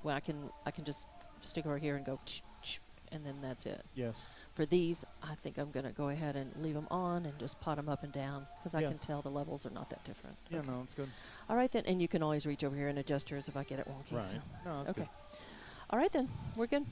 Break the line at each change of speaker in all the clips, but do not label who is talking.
where I can just stick over here and go, and then that's it.
Yes.
For these, I think I'm going to go ahead and leave them on and just pot them up and down because I can tell the levels are not that different.
Yeah, no, it's good.
All right, then. And you can always reach over here and adjust yours if I get it wonky.
Right.
So.
No, that's good.
All right, then. We're good.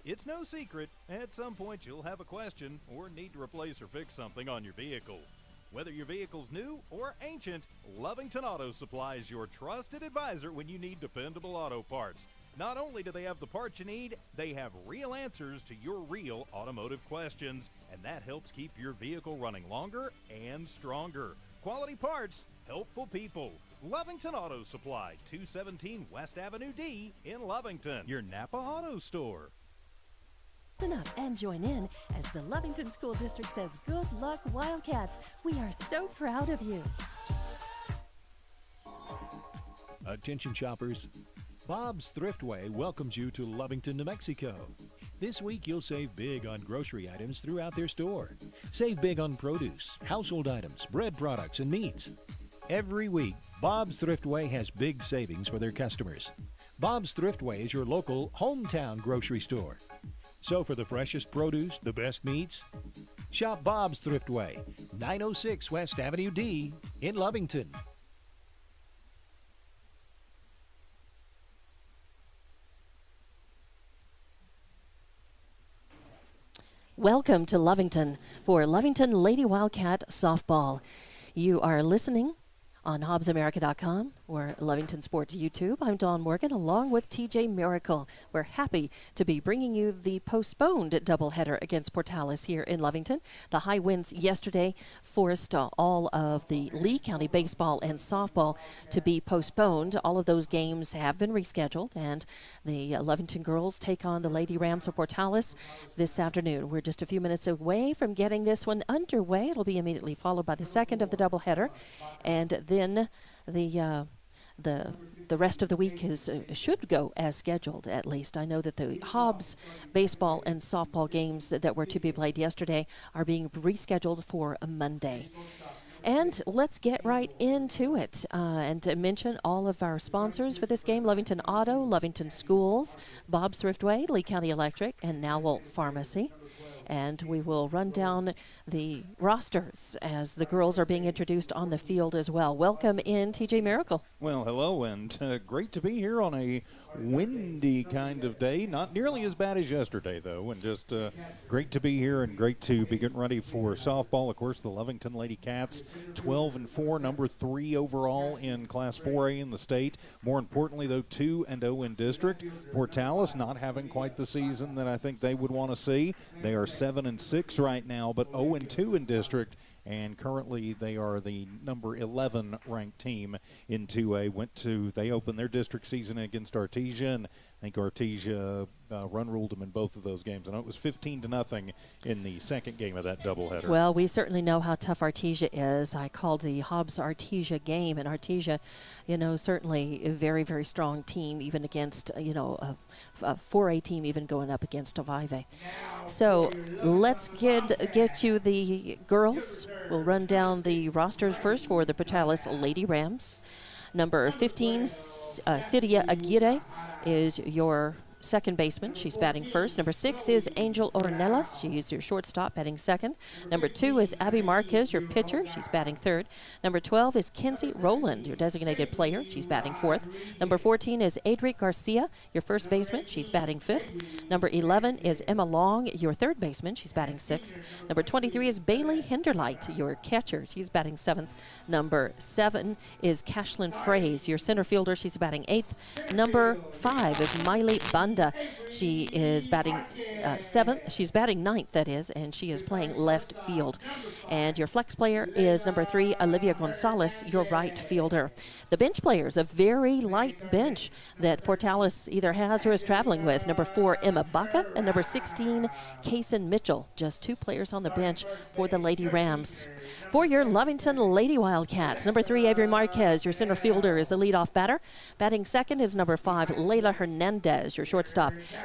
It's no secret, at some point you'll have a question or need to replace or fix something on your vehicle. Whether your vehicle's new or ancient, Lovington Auto Supply is your trusted advisor when you need dependable auto parts. Not only do they have the parts you need, they have real answers to your real automotive questions, and that helps keep your vehicle running longer and stronger. Quality parts, helpful people. Lovington Auto Supply, 217 West Avenue D in Lovington, your Napa Auto Store.
Listen up and join in as the Lovington School District says, "Good luck, Wildcats. We are so proud of you."
Attention shoppers, Bob's Thriftway welcomes you to Lovington, New Mexico. This week you'll save big on grocery items throughout their store. Save big on produce, household items, bread products, and meats. Every week, Bob's Thriftway has big savings for their customers. Bob's Thriftway is your local hometown grocery store. So for the freshest produce, the best meats, shop Bob's Thriftway, 906 West Avenue D in Lovington.
Welcome to Lovington for Lovington Lady Wildcat Softball. You are listening on HobbsAmerica.com or Lovington Sports YouTube. I'm Dawn Morgan along with TJ Miracle. We're happy to be bringing you the postponed doubleheader against Portales here in Lovington. The high winds yesterday forced all of the Lee County baseball and softball to be postponed. All of those games have been rescheduled, and the Lovington girls take on the Lady Rams of Portales this afternoon. We're just a few minutes away from getting this one underway. It'll be immediately followed by the second of the doubleheader, and then the rest of the week should go as scheduled, at least. I know that the Hobbs baseball and softball games that were to be played yesterday are being rescheduled for a Monday. And let's get right into it and to mention all of our sponsors for this game: Lovington Auto, Lovington Schools, Bob's Thriftway, Lee County Electric, and Nowell Pharmacy. And we will run down the rosters as the girls are being introduced on the field as well. Welcome in, TJ Miracle.
Well, hello, and great to be here on a windy kind of day. Not nearly as bad as yesterday, though, and just great to be here and great to be getting ready for softball. Of course, the Lovington Lady Cats, 12-4, number 3 overall in Class 4A in the state. More importantly, though, 2-0 in district. Portales not having quite the season that I think they would want to see. They are 7-6 right now, but 0-2 in district, and currently they are the number 11 ranked team in 2A. They opened their district season against Artesia, and I think Artesia run-ruled them in both of those games. I know it was 15-0 in the second game of that doubleheader.
Well, we certainly know how tough Artesia is. I called the Hobbs-Artesia game, and Artesia, certainly a very, very strong team, even against, a 4A team, even going up against a 5A. So let's get you the girls. We'll run down the rosters first for the Portales Lady Rams. Number 15, Siria Aguirre is your second baseman. She's batting first. Number 6 is Angel Ornelas. She's your shortstop, batting second. Number 2 is Abby Marquez, your pitcher. She's batting third. Number 12 is Kenzie Rowland, your designated player. She's batting fourth. Number 14 is Adric Garcia, your first baseman. She's batting fifth. Number 11 is Emma Long, your third baseman. She's batting sixth. Number 23 is Bailey Hinderlight, your catcher. She's batting seventh. Number 7 is Cashlyn Fraze, your center fielder. She's batting eighth. Number 5 is Miley Banda. She is batting seventh. She's batting ninth, that is, and she is playing left field. And your flex player is number 3, Olivia Gonzalez, your right fielder. The bench players, a very light bench that Portales either has or is traveling with. Number 4, Emma Baca, and number 16, Kaysen Mitchell. Just 2 players on the bench for the Lady Rams. For your Lovington Lady Wildcats, number 3, Avery Marquez, your center fielder, is the leadoff batter. Batting second is number 5, Layla Hernandez, your shortstop.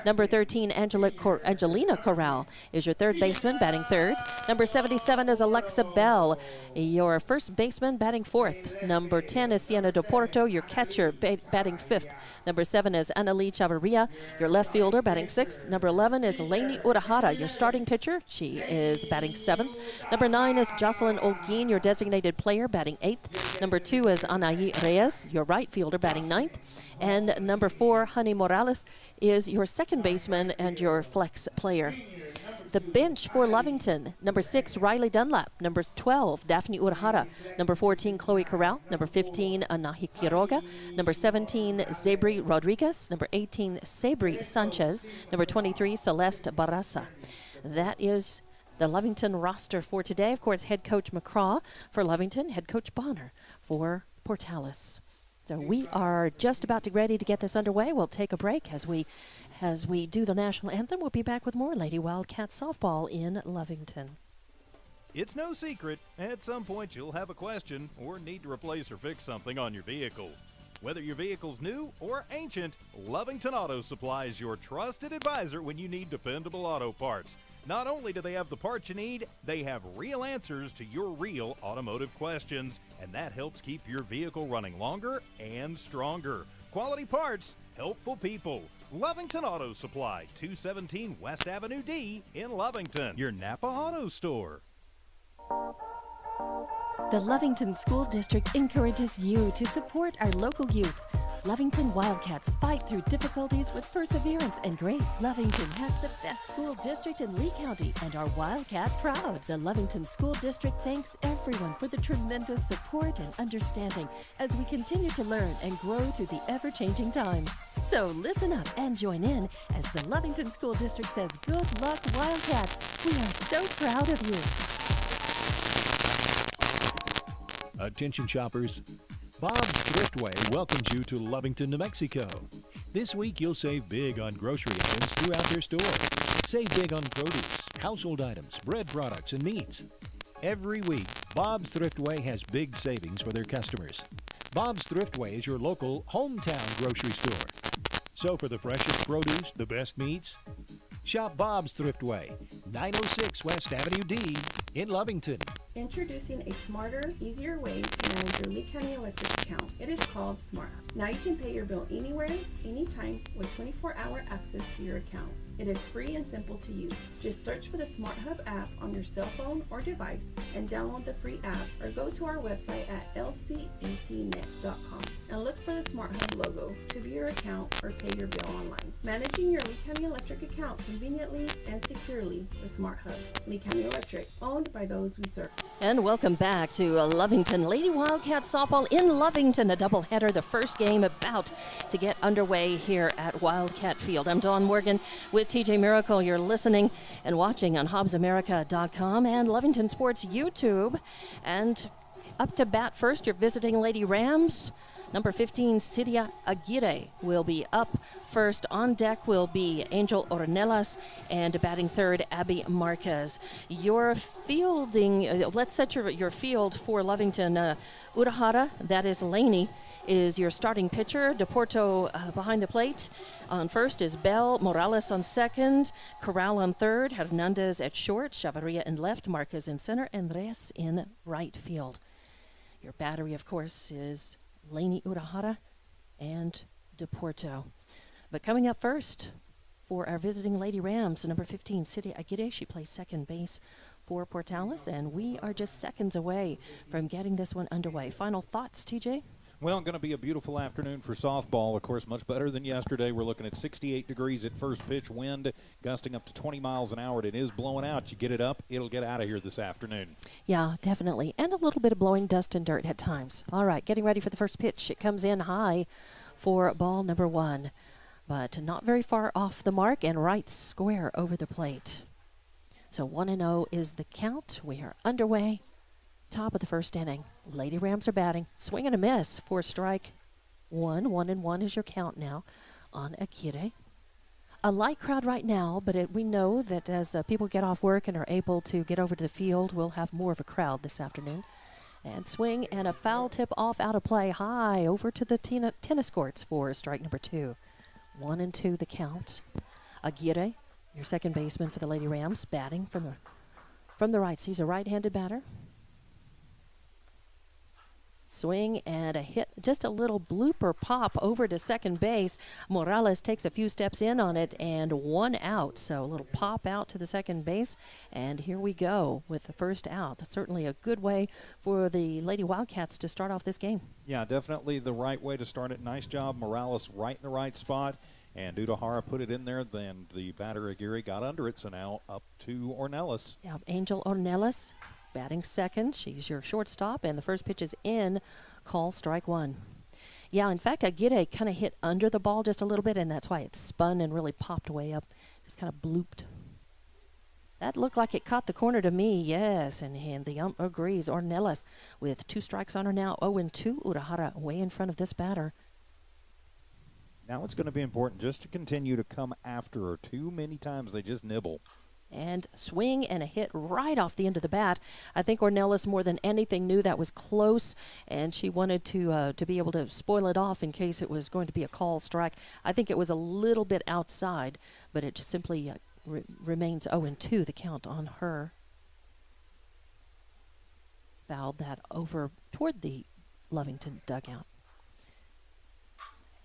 Number 13, Angelina Corral is your third baseman, batting third. Number 77 is Alexa Bell, your first baseman, batting fourth. Number 10 is Sienna De Porto, your catcher, batting fifth. Number 7 is Annalie Chavarria, your left fielder, batting sixth. Number 11 is Lainey Urahara, your starting pitcher. She is batting seventh. Number 9 is Jocelyn Olguin, your designated player, batting eighth. Number 2 is Anaí Reyes, your right fielder, batting ninth. And number 4, Honey Morales, is your second baseman and your flex player. The bench for Lovington, number 6, Riley Dunlap. Number 12, Daphne Urahara. Number 14, Chloe Corral. Number 15, Anahi Quiroga. Number 17, Zabri Rodriguez. Number 18, Sabri Sanchez. Number 23, Celeste Barraza. That is the Lovington roster for today. Of course, head coach McCraw for Lovington, head coach Bonner for Portales. So we are just about ready to get this underway. We'll take a break as we do the national anthem. We'll be back with more Lady Wildcats softball in Lovington.
It's no secret, at some point you'll have a question or need to replace or fix something on your vehicle. Whether your vehicle's new or ancient, Lovington Auto Supply is your trusted advisor when you need dependable auto parts. Not only do they have the parts you need, they have real answers to your real automotive questions, and that helps keep your vehicle running longer and stronger. Quality parts, helpful people. Lovington Auto Supply, 217 West Avenue D in Lovington, your Napa Auto Store.
The Lovington School District encourages you to support our local youth. Lovington Wildcats fight through difficulties with perseverance and grace. Lovington has the best school district in Lee County and our Wildcat proud. The Lovington School District thanks everyone for the tremendous support and understanding as we continue to learn and grow through the ever-changing times. So listen up and join in as the Lovington School District says, good luck, Wildcats. We are so proud of you.
Attention shoppers, Bob's Thriftway welcomes you to Lovington, New Mexico. This week you'll save big on grocery items throughout their store. Save big on produce, household items, bread products, and meats. Every week, Bob's Thriftway has big savings for their customers. Bob's Thriftway is your local hometown grocery store. So for the freshest produce, the best meats, shop Bob's Thriftway, 906 West Avenue D in Lovington.
Introducing a smarter, easier way to manage your Lee County Electric account. It is called Smart Hub. Now you can pay your bill anywhere, anytime, with 24-hour access to your account. It is free and simple to use. Just search for the Smart Hub app on your cell phone or device and download the free app, or go to our website at lcacnet.com and look for the Smart Hub logo to view your account or pay your bill online. Managing your Lee County Electric account conveniently and securely with Smart Hub. Lee County Electric, owned by those we serve.
And welcome back to Lovington Lady Wildcats softball in Lovington, a doubleheader, the first game about to get underway here at Wildcat Field. I'm Dawn Morgan with TJ Miracle. You're listening and watching on HobbsAmerica.com and Lovington Sports YouTube. And up to bat first, you're visiting Lady Rams. Number 15, Siria Aguirre will be up first. On deck will be Angel Ornelas, and batting third, Abby Marquez. Your fielding, let's set your field for Lovington. Urahara, that is Laney, is your starting pitcher. Deporto behind the plate. On first is Bell, Morales on second, Corral on third, Hernandez at short, Chavarria in left, Marquez in center, and Reyes in right field. Your battery, of course, is Laney, Urahara, and Deporto. But coming up first for our visiting Lady Rams, number 15, Siria Aguirre. She plays second base for Portales, and we are just seconds away from getting this one underway. Final thoughts, TJ?
Well, going to be a beautiful afternoon for softball. Of course, much better than yesterday. We're looking at 68 degrees at first pitch, wind gusting up to 20 miles an hour. It is blowing out. You get it up, it'll get out of here this afternoon.
Yeah, definitely. And a little bit of blowing dust and dirt at times. All right, getting ready for the first pitch. It comes in high for ball number 1, but not very far off the mark and right square over the plate. So 1-0 is the count. We are underway. Top of the first inning. Lady Rams are batting. Swing and a miss for strike 1. 1-1 is your count now on Aguirre. A light crowd right now, but we know that as people get off work and are able to get over to the field, we'll have more of a crowd this afternoon. And swing and a foul tip off out of play high over to the tennis courts for strike number 2. 1-2 the count. Aguirre, your second baseman for the Lady Rams, batting from the right. He's a right-handed batter. Swing and a hit, just a little blooper pop over to second base. Morales takes a few steps in on it and 1 out. So a little pop out to the second base. And here we go with the first out. That's certainly a good way for the Lady Wildcats to start off this game.
Yeah, definitely the right way to start it. Nice job, Morales right in the right spot. And Udahara put it in there. Then the batter Aguirre got under it. So now up to Ornelas.
Yeah, Angel Ornelas batting second. She's your shortstop, and the first pitch is in. Call strike 1. Yeah, in fact, Aguirre kind of hit under the ball just a little bit, and that's why it spun and really popped way up. Just kind of blooped. That looked like it caught the corner to me, yes, and the ump agrees. Ornelas with 2 strikes on her now, 0-2. Urahara way in front of this batter.
Now it's going to be important just to continue to come after her. Too many times they just nibble.
And swing and a hit right off the end of the bat. I think Ornelas more than anything knew that was close, and she wanted to be able to spoil it off in case it was going to be a call strike. I think it was a little bit outside, but it just simply remains 0-2, the count on her. Fouled that over toward the Lovington dugout.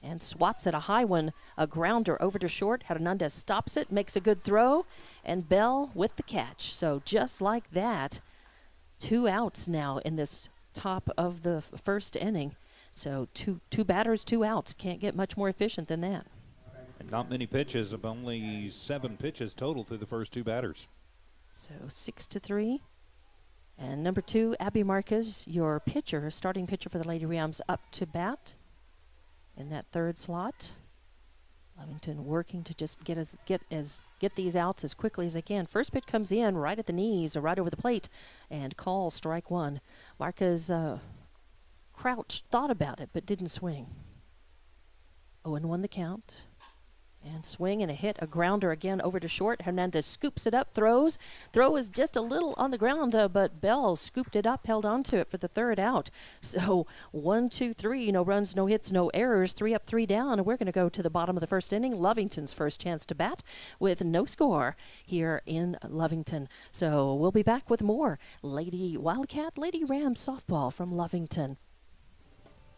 And swats at a high one, a grounder over to short. Hernandez stops it, makes a good throw, and Bell with the catch. So just like that, 2 outs now in this top of the first inning. So two batters, 2 outs. Can't get much more efficient than that.
And not many pitches, of only 7 pitches total through the first 2 batters.
So 6-3. And number 2, Abby Marquez, your pitcher, starting pitcher for the Lady Rams, up to bat in that third slot. Lovington working to just get these outs as quickly as they can. First pitch comes in right at the knees, right over the plate, and call strike 1. Marquez crouched, thought about it, but didn't swing. 0-1 the count. And swing and a hit, a grounder again over to short. Hernandez scoops it up, throws. Throw is just a little on the ground, but Bell scooped it up, held on to it for the 3rd out. So 1, 2, 3, no runs, no hits, no errors, 3 up, 3 down. And we're going to go to the bottom of the first inning. Lovington's first chance to bat with no score here in Lovington. So we'll be back with more Lady Wildcat, Lady Ram softball from Lovington.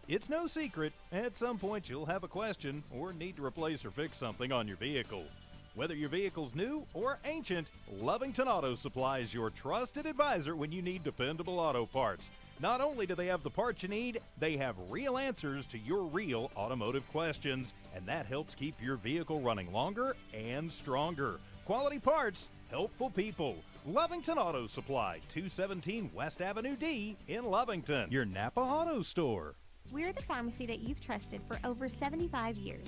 It's no secret, at some point you'll have a question or need to replace or fix something on your vehicle. Whether your vehicle's new or ancient, Lovington Auto Supply is your trusted advisor when you need dependable auto parts. Not only do they have the parts you need, they have real answers to your real automotive questions, and that helps keep your vehicle running longer and stronger. Quality parts, helpful people. Lovington Auto Supply, 217 West Avenue D in Lovington, your Napa Auto Store.
We're the pharmacy that you've trusted for over 75 years.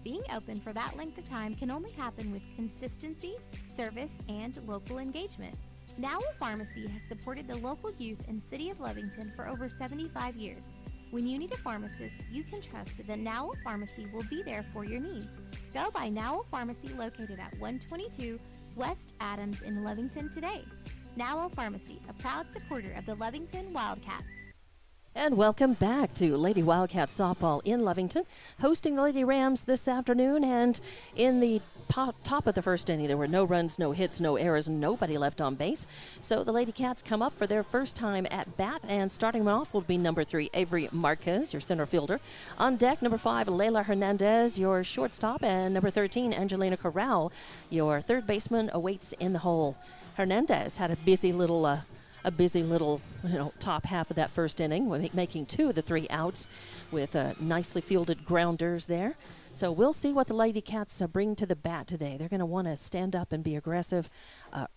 Being open for that length of time can only happen with consistency, service, and local engagement. Now Pharmacy has supported the local youth in City of Lovington for over 75 years. When you need a pharmacist, you can trust that Nowell Pharmacy will be there for your needs. Go by Nowell Pharmacy located at 122 West Adams in Lovington today. Nowell Pharmacy, a proud supporter of the Lovington Wildcats.
And welcome back to Lady Wildcats softball in Lovington, hosting the Lady Rams this afternoon. And in the top of the first inning, there were no runs, no hits, no errors, nobody left on base. So the Lady Cats come up for their first time at bat, and starting them off will be number 3, Avery Marquez, your center fielder. On deck, number 5, Layla Hernandez, your shortstop, and number 13, Angelina Corral, your third baseman, awaits in the hole. Hernandez had a busy little top half of that first inning, making 2 of the 3 outs with nicely fielded grounders there. So we'll see what the Lady Cats bring to the bat today. They're going to want to stand up and be aggressive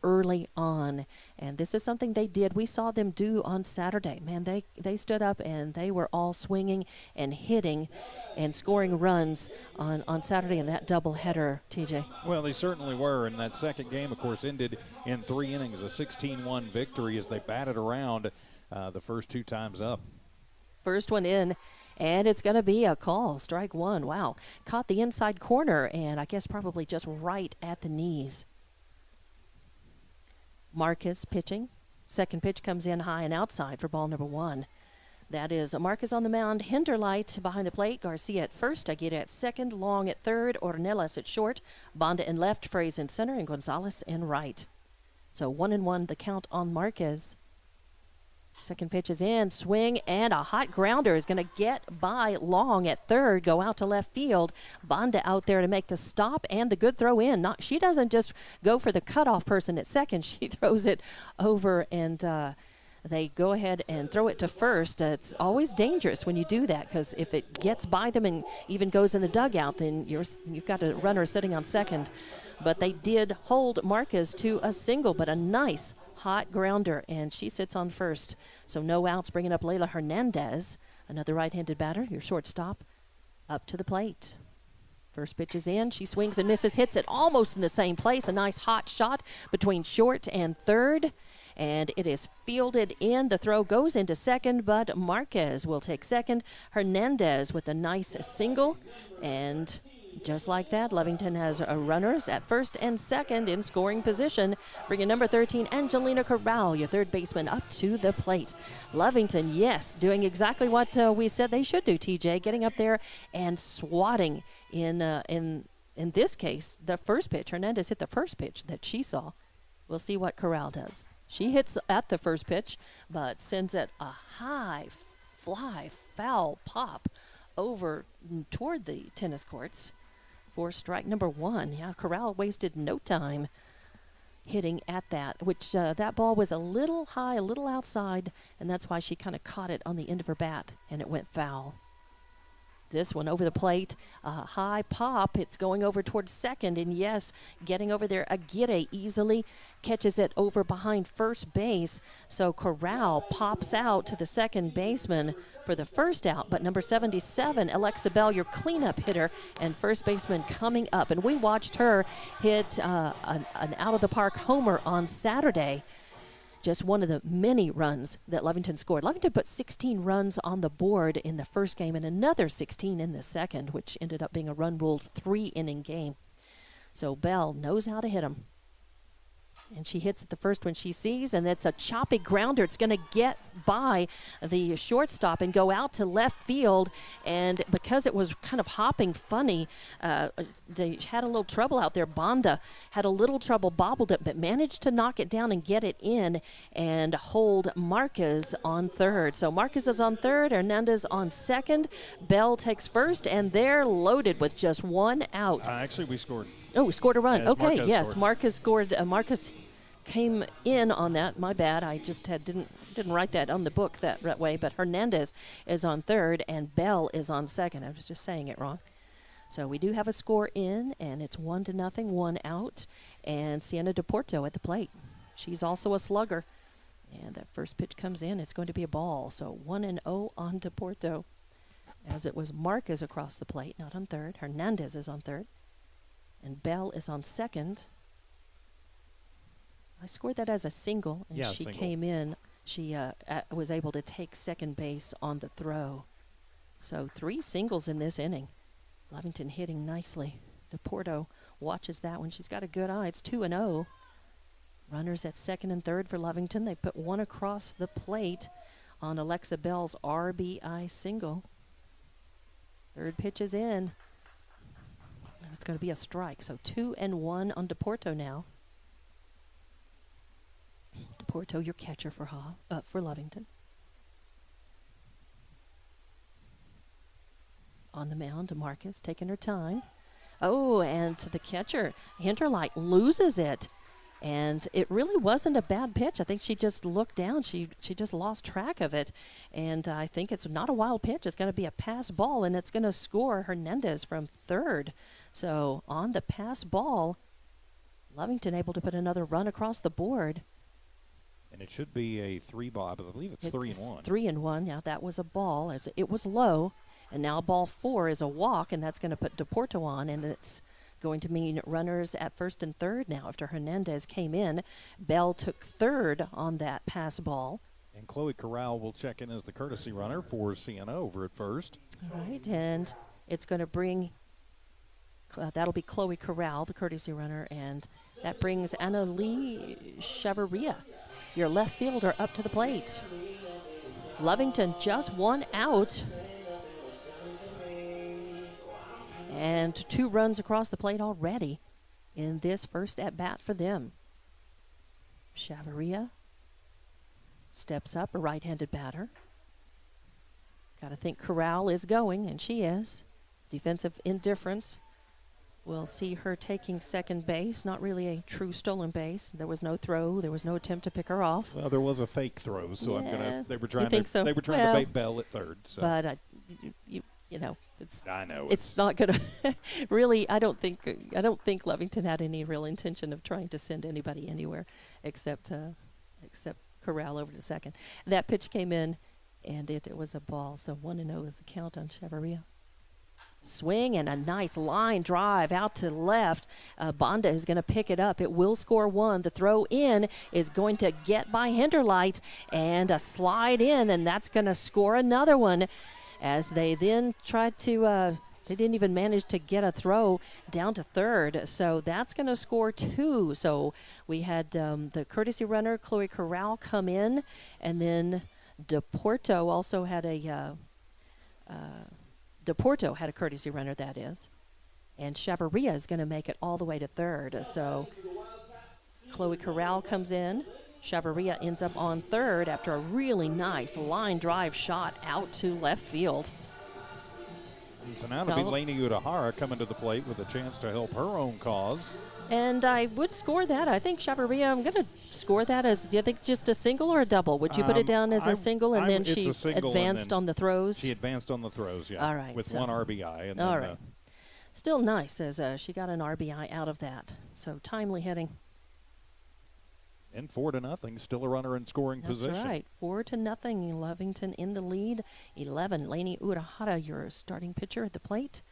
early on. And this is something they did. We saw them do on Saturday. Man, they stood up and they were all swinging and hitting and scoring runs on Saturday in that doubleheader, TJ.
Well, they certainly were. And that second game, of course, ended in 3 innings, a 16-1 victory as they batted around the first 2 times up.
First one in, and it's going to be a call. Strike 1. Wow. Caught the inside corner, and I guess probably just right at the knees. Marcus pitching. Second pitch comes in high and outside for ball number 1. That is Marcus on the mound, Hinderlight behind the plate, Garcia at first, Aguirre at second, Long at third, Ornelas at short, Bonda in left, Fraze in center, and Gonzalez in right. So 1-1 the count on Marquez. Second pitch is in, swing, and a hot grounder is going to get by Long at third, go out to left field. Bonda out there to make the stop and the good throw in. She doesn't just go for the cutoff person at second. She throws it over, and they go ahead and throw it to first. It's always dangerous when you do that, because if it gets by them and even goes in the dugout, then you've got a runner sitting on second. But they did hold Marquez to a single, but a nice hot grounder, and she sits on first. So no outs, bringing up Layla Hernandez, another right-handed batter, your shortstop, up to the plate. First pitch is in. She swings and misses, hits it almost in the same place. A nice hot shot between short and third, and it is fielded in. The throw goes into second, but Marquez will take second. Hernandez with a nice single, and just like that, Lovington has runners at first and second in scoring position, bringing number 13, Angelina Corral, your third baseman, up to the plate. Lovington, yes, doing exactly what we said they should do, TJ, getting up there and swatting in this case, the first pitch. Hernandez hit the first pitch that she saw. We'll see what Corral does. She hits at the first pitch, but sends it a high fly, foul pop over toward the tennis courts for strike number 1. Yeah, Corral wasted no time hitting at that, which that ball was a little high, a little outside, and that's why she kind of caught it on the end of her bat, and it went foul. This one over the plate, high pop. It's going over towards second, and yes, getting over there. Aguirre easily catches it over behind first base. So Corral pops out to the second baseman for the first out. But number 77, Alexa Bell, your cleanup hitter, and first baseman coming up. And we watched her hit an out-of-the-park homer on Saturday. Just one of the many runs that Lovington scored. Lovington put 16 runs on the board in the first game and another 16 in the second, which ended up being a run-ruled 3-inning game. So Bell knows how to hit them. And she hits it the first one she sees, and it's a choppy grounder. It's going to get by the shortstop and go out to left field. And because it was kind of hopping funny, they had a little trouble out there. Bonda had a little trouble, bobbled it, but managed to knock it down and get it in and hold Marquez on third. So Marquez is on third, Hernandez on second. Bell takes first, and they're loaded with just 1 out.
Actually, we scored.
Oh, we scored a run.
Yes,
Okay,
Marquez
yes,
scored.
Marcus scored. Marcus came in on that. My bad. I just didn't write that on the book that way. But Hernandez is on third, and Bell is on second. I was just saying it wrong. So we do have a score in, and it's 1-0, 1 out, and Sienna DePorto at the plate. She's also a slugger, and that first pitch comes in. It's going to be a ball. So 1-0 on DePorto, as it was Marcus across the plate, not on third. Hernandez is on third. And Bell is on second. I scored that as a single, and she
single.
came in. She was able to take second base on the throw. So 3 singles in this inning. Lovington hitting nicely. DePorto watches that one. She's got a good eye. It's 2-0. Runners at second and third for Lovington. They put one across the plate on Alexa Bell's RBI single. Third pitch is in. It's going to be a strike. So 2-1 on DePorto now. DePorto, your catcher for Lovington. On the mound, DeMarcus taking her time. Oh, and to the catcher, Hinterlight loses it. And it really wasn't a bad pitch. I think she just looked down. She just lost track of it. And I think it's not a wild pitch. It's going to be a pass ball, and it's going to score Hernandez from third. So on the pass ball, Lovington able to put another run across the board.
And it should be a 3-ball. I believe it's 3-1.
3-1. Now that was a ball. As it was low. And now ball 4 is a walk, and that's going to put DePorto on, and it's going to mean runners at first and third now after Hernandez came in. Bell took third on that pass ball.
And Chloe Corral will check in as the courtesy runner for Sienna over at first.
All right, and it's going to bring, that'll be Chloe Corral, the courtesy runner, and that brings Anna Lee Chavarria, your left fielder, up to the plate. Lovington just 1 out. And 2 runs across the plate already in this first at-bat for them. Chavarria steps up, a right-handed batter. Got to think Corral is going, and she is. Defensive indifference. We'll see her taking second base. Not really a true stolen base. There was no throw. There was no attempt to pick her off.
Well, there was a fake throw, so
Yeah,
they were trying
think
to
so?
they were trying
Well,
to bait Bell at third. So.
But you know, it's
I know
it's not going to really. I don't think Lovington had any real intention of trying to send anybody anywhere, except Corral over to second. That pitch came in, and it was a ball. So 1-0 is the count on Chavarria. Swing and a nice line drive out to left. Bonda is going to pick it up. It will score 1. The throw in is going to get by Hinterlight, and a slide in, and that's going to score another one. As they then tried to, they didn't even manage to get a throw down to third. So that's going to score 2. So we had the courtesy runner, Chloe Corral, come in, and then DePorto also had DePorto had a courtesy runner, that is. And Chavarria is going to make it all the way to third. So Chloe Corral comes in. Chavarria ends up on third after a really nice line drive shot out to left field.
So now it'll be Lainey Udahara coming to the plate with a chance to help her own cause.
And I would score that. I think Chavarria, I'm going to score that as, do you think just a single or a double? Would you put it down as a single, and then she advanced on the throws?
She advanced on the throws, yeah.
All right.
With 1 RBI. And
all
then,
right. Still nice as she got an RBI out of that. So timely hitting.
And 4-0, still a runner in scoring position.
That's right, 4-0. Lovington in the lead. 11. Lainey Urahara, your starting pitcher at the plate.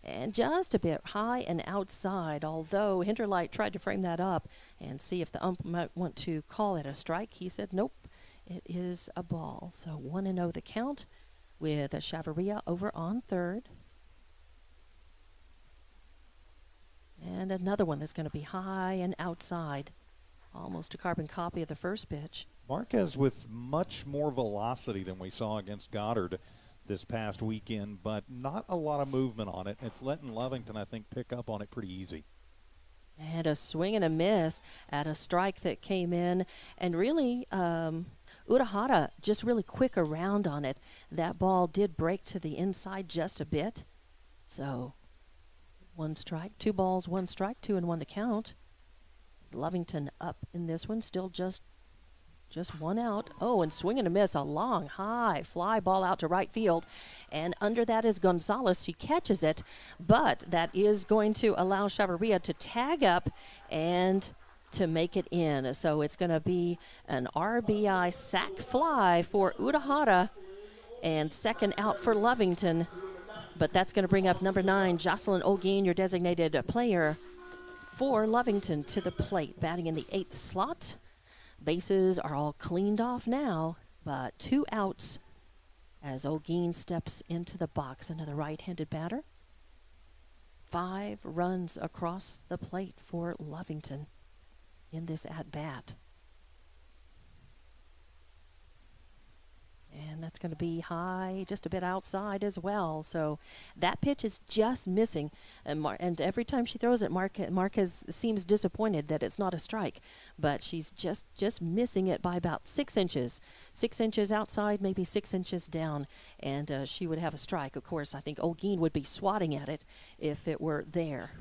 And just a bit high and outside, although Hinterlight tried to frame that up and see if the ump might want to call it a strike. He said, nope, it is a ball. So 1-0 the count with a Chavarria over on third. And another one that's going to be high and outside. Almost a carbon copy of the first pitch.
Marquez with much more velocity than we saw against Goddard this past weekend, but not a lot of movement on it. It's letting Lovington, I think, pick up on it pretty easy.
And a swing and a miss at a strike that came in. And really, Urahara just really quick around on it. That ball did break to the inside just a bit. So 1 strike, 2 balls, 1 strike, 2-1 to count. Lovington up in this one, still just 1 out. Oh, and swing and a miss, a long, high fly ball out to right field. And under that is Gonzalez. She catches it, but that is going to allow Chavarria to tag up and to make it in. So it's going to be an RBI sac fly for Urahara and second out for Lovington. But that's going to bring up number 9, Jocelyn Olguin, your designated player for Lovington, to the plate, batting in the 8th slot. Bases are all cleaned off now, but 2 outs as Olguin steps into the box, another right-handed batter. 5 runs across the plate for Lovington in this at-bat. And that's going to be high, just a bit outside as well. So that pitch is just missing. And every time she throws it, Marquez seems disappointed that it's not a strike. But she's just missing it by about 6 inches. 6 inches outside, maybe 6 inches down. And she would have a strike. Of course, I think Olguin would be swatting at it if it were there.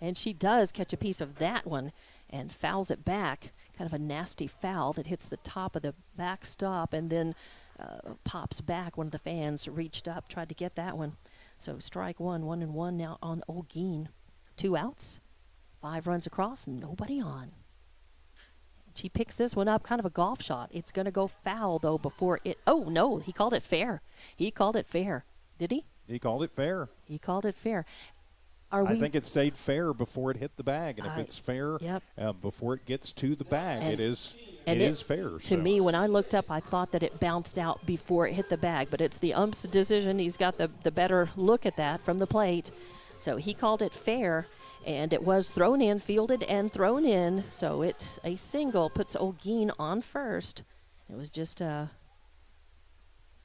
And she does catch a piece of that one and fouls it back. Kind of a nasty foul that hits the top of the backstop and then pops back. One of the fans reached up, tried to get that one. So strike one, 1-1 now on Olguin. 2 outs, 5 runs across, nobody on. She picks this one up, kind of a golf shot. It's going to go foul, though, before it... Oh, no, he called it fair. He called it fair. Did he?
He called it fair.
He called it fair.
I think it stayed fair before it hit the bag, and if it's fair before it gets to the bag, it is fair.
To me, when I looked up, I thought that it bounced out before it hit the bag, but it's the ump's decision. He's got the better look at that from the plate. So he called it fair, and it was thrown in, fielded and thrown in. So it's a single, puts Olguin on first. It was just a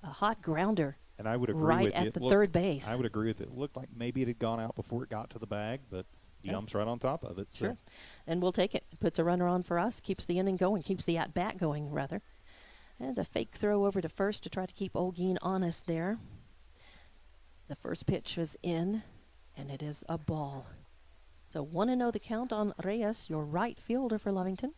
hot grounder.
And I would agree
right
with
at
you.
the third base.
I would agree with it. It looked like maybe it had gone out before it got to the bag, but the ump's right on top of it.
Sure.
So.
And we'll take it. Puts a runner on for us, keeps the inning going, keeps the at-bat going, rather. And a fake throw over to first to try to keep Olguin honest there. The first pitch was in, and it is a ball. So 1-0 the count on Reyes, your right fielder for Lovington.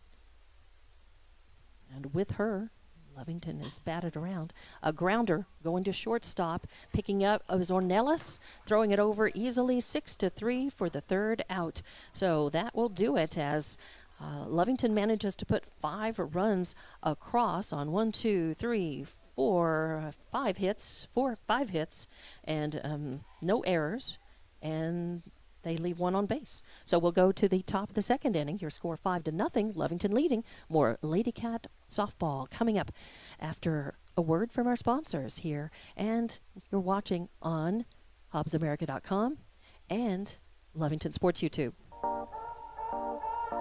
And with her, Lovington is batted around. A grounder going to shortstop, picking up Ornelas, throwing it over easily, 6-3 for the third out. So that will do it as Lovington manages to put 5 runs across on 5 hits, and no errors, and they leave 1 on base. So we'll go to the top of the second inning. Your score 5-0. Lovington leading. More Lady Cat softball coming up after a word from our sponsors here. And you're watching on HobbsAmerica.com and Lovington Sports YouTube.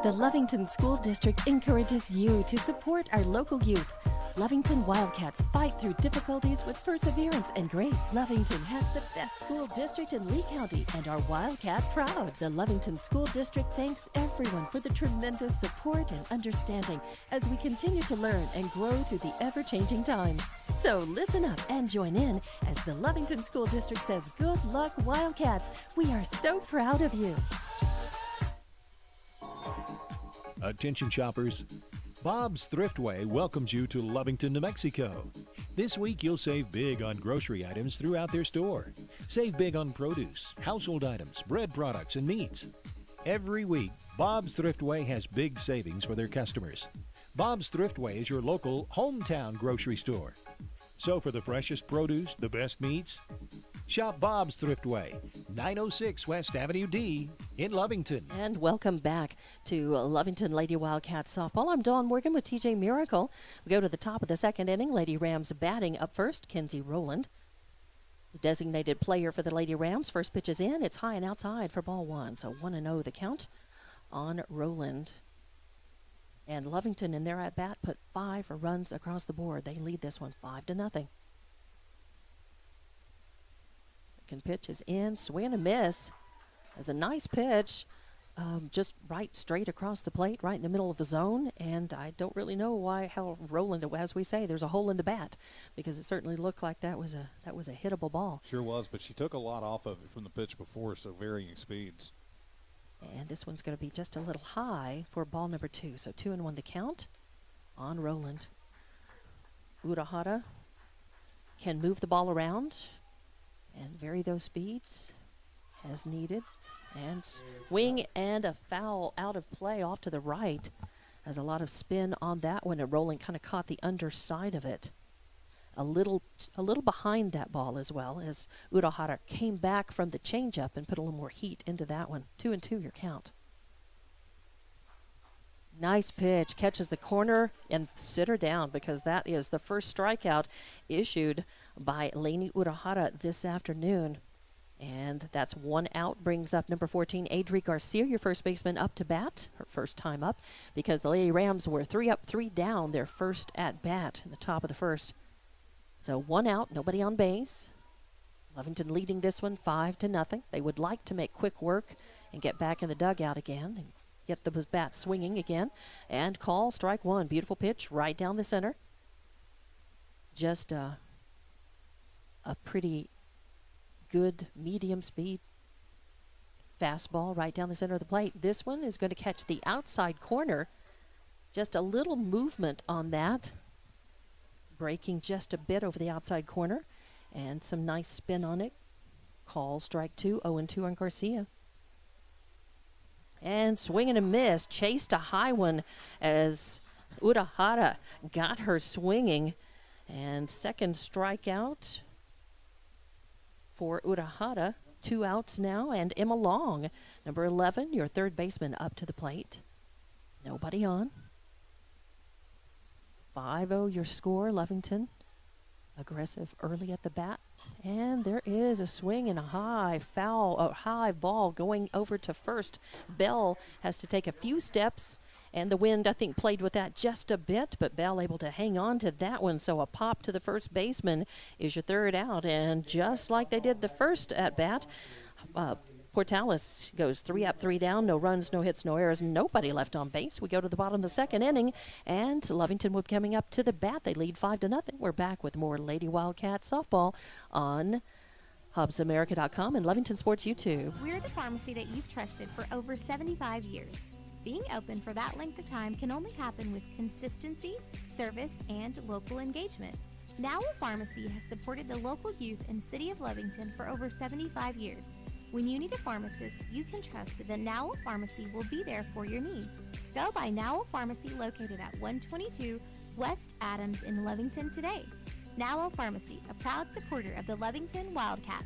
The Lovington School District encourages you to support our local youth. Lovington Wildcats fight through difficulties with perseverance and grace. Lovington has the best school district in Lee County and are Wildcat proud. The Lovington School District thanks everyone for the tremendous support and understanding as we continue to learn and grow through the ever-changing times. So listen up and join in as the Lovington School District says, "Good luck, Wildcats. We are so proud of you."
Attention shoppers, Bob's Thriftway welcomes you to Lovington, New Mexico. This week you'll save big on grocery items throughout their store. Save big on produce, household items, bread products, and meats. Every week, Bob's Thriftway has big savings for their customers. Bob's Thriftway is your local hometown grocery store. So for the freshest produce, the best meats, shop Bob's Thriftway, 906 West Avenue D in Lovington.
And welcome back to Lovington Lady Wildcats softball. I'm Dawn Morgan with TJ Miracle. We go to the top of the second inning. Lady Rams batting up first, Kenzie Rowland. The designated player for the Lady Rams. First pitch is in. It's high and outside for ball 1. So 1-0 the count on Rowland. And Lovington in their at-bat put 5 runs across the board. They lead this one 5-0. Second pitch is in. Swing and a miss. That's a nice pitch. Just right straight across the plate, right in the middle of the zone. And I don't really know how Rowland, as we say, there's a hole in the bat, because it certainly looked like that was a hittable ball.
Sure was, but she took a lot off of it from the pitch before, so varying speeds.
And this one's going to be just a little high for ball number 2. So 2-1 the count on Rowland. Urahara can move the ball around and vary those speeds as needed. And swing and a foul out of play off to the right. Has a lot of spin on that one, and Rowland kind of caught the underside of it. A little behind that ball as well, as Urahara came back from the changeup and put a little more heat into that one. 2-2 your count. Nice pitch, catches the corner and sit her down, because that is the first strikeout issued by Lainey Urahara this afternoon. And that's one out, brings up number 14, Adri Garcia, your first baseman, up to bat, her first time up, because the Lady Rams were 3 up, 3 down, their first at bat in the top of the first. So one out, nobody on base. Lovington leading this one 5-0. They would like to make quick work and get back in the dugout again and get the bats swinging again. And call strike one. Beautiful pitch right down the center. Just a pretty good medium speed fastball right down the center of the plate. This one is going to catch the outside corner. Just a little movement on that. Breaking just a bit over the outside corner. And some nice spin on it. Call strike two, 0-2 on Garcia. And swing and a miss. Chased a high one as Urahara got her swinging. And second strikeout for Urahara. 2 outs now. And Emma Long, number 11, your third baseman, up to the plate. Nobody on. 5-0 your score, Lovington. Aggressive early at the bat. And there is a swing and a high ball going over to first. Bell has to take a few steps, and the wind, I think, played with that just a bit, but Bell able to hang on to that one. So a pop to the first baseman is your third out. And just like they did the first at bat, Portales goes 3 up, 3 down, no runs, no hits, no errors, nobody left on base. We go to the bottom of the second inning, and Lovington will be coming up to the bat. They lead 5-0. We're back with more Lady Wildcat softball on HubsAmerica.com and Lovington Sports YouTube.
We're the pharmacy that you've trusted for over 75 years. Being open for that length of time can only happen with consistency, service, and local engagement. Nowell Pharmacy has supported the local youth in City of Lovington for over 75 years. When you need a pharmacist, you can trust that Nowell Pharmacy will be there for your needs. Go by Nowell Pharmacy located at 122 West Adams in Lovington today. Nowell Pharmacy, a proud supporter of the Lovington Wildcats.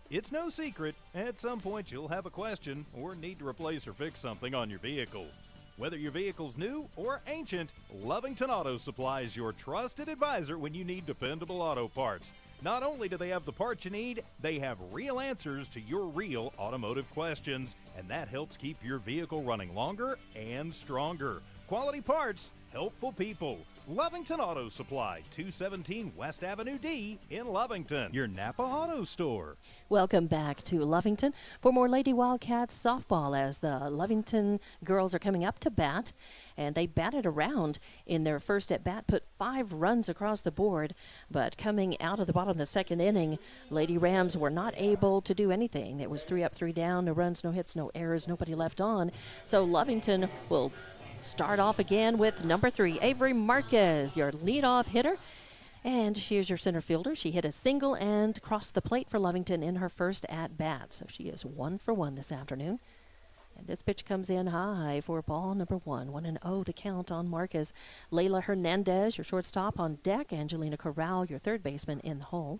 It's no secret, at some point you'll have a question or need to replace or fix something on your vehicle. Whether your vehicle's new or ancient, Lovington Auto Supply is your trusted advisor when you need dependable auto parts. Not only do they have the parts you need, they have real answers to your real automotive questions, and that helps keep your vehicle running longer and stronger. Quality parts, helpful people. Lovington Auto Supply, 217 West Avenue D in Lovington, your Napa Auto Store.
Welcome back to Lovington for more Lady Wildcats softball as the Lovington girls are coming up to bat, and they batted around in their first at bat, put 5 runs across the board, but coming out of the bottom of the second inning, Lady Rams were not able to do anything. It was 3 up, 3 down, no runs, no hits, no errors, nobody left on. So Lovington will start off again with number 3, Avery Marquez, your leadoff hitter. And here's your center fielder. She hit a single and crossed the plate for Lovington in her first at-bat. So she is 1 for 1 this afternoon. And this pitch comes in high for ball number 1. 1-0 the count on Marquez. Layla Hernandez, your shortstop, on deck. Angelina Corral, your third baseman, in the hole.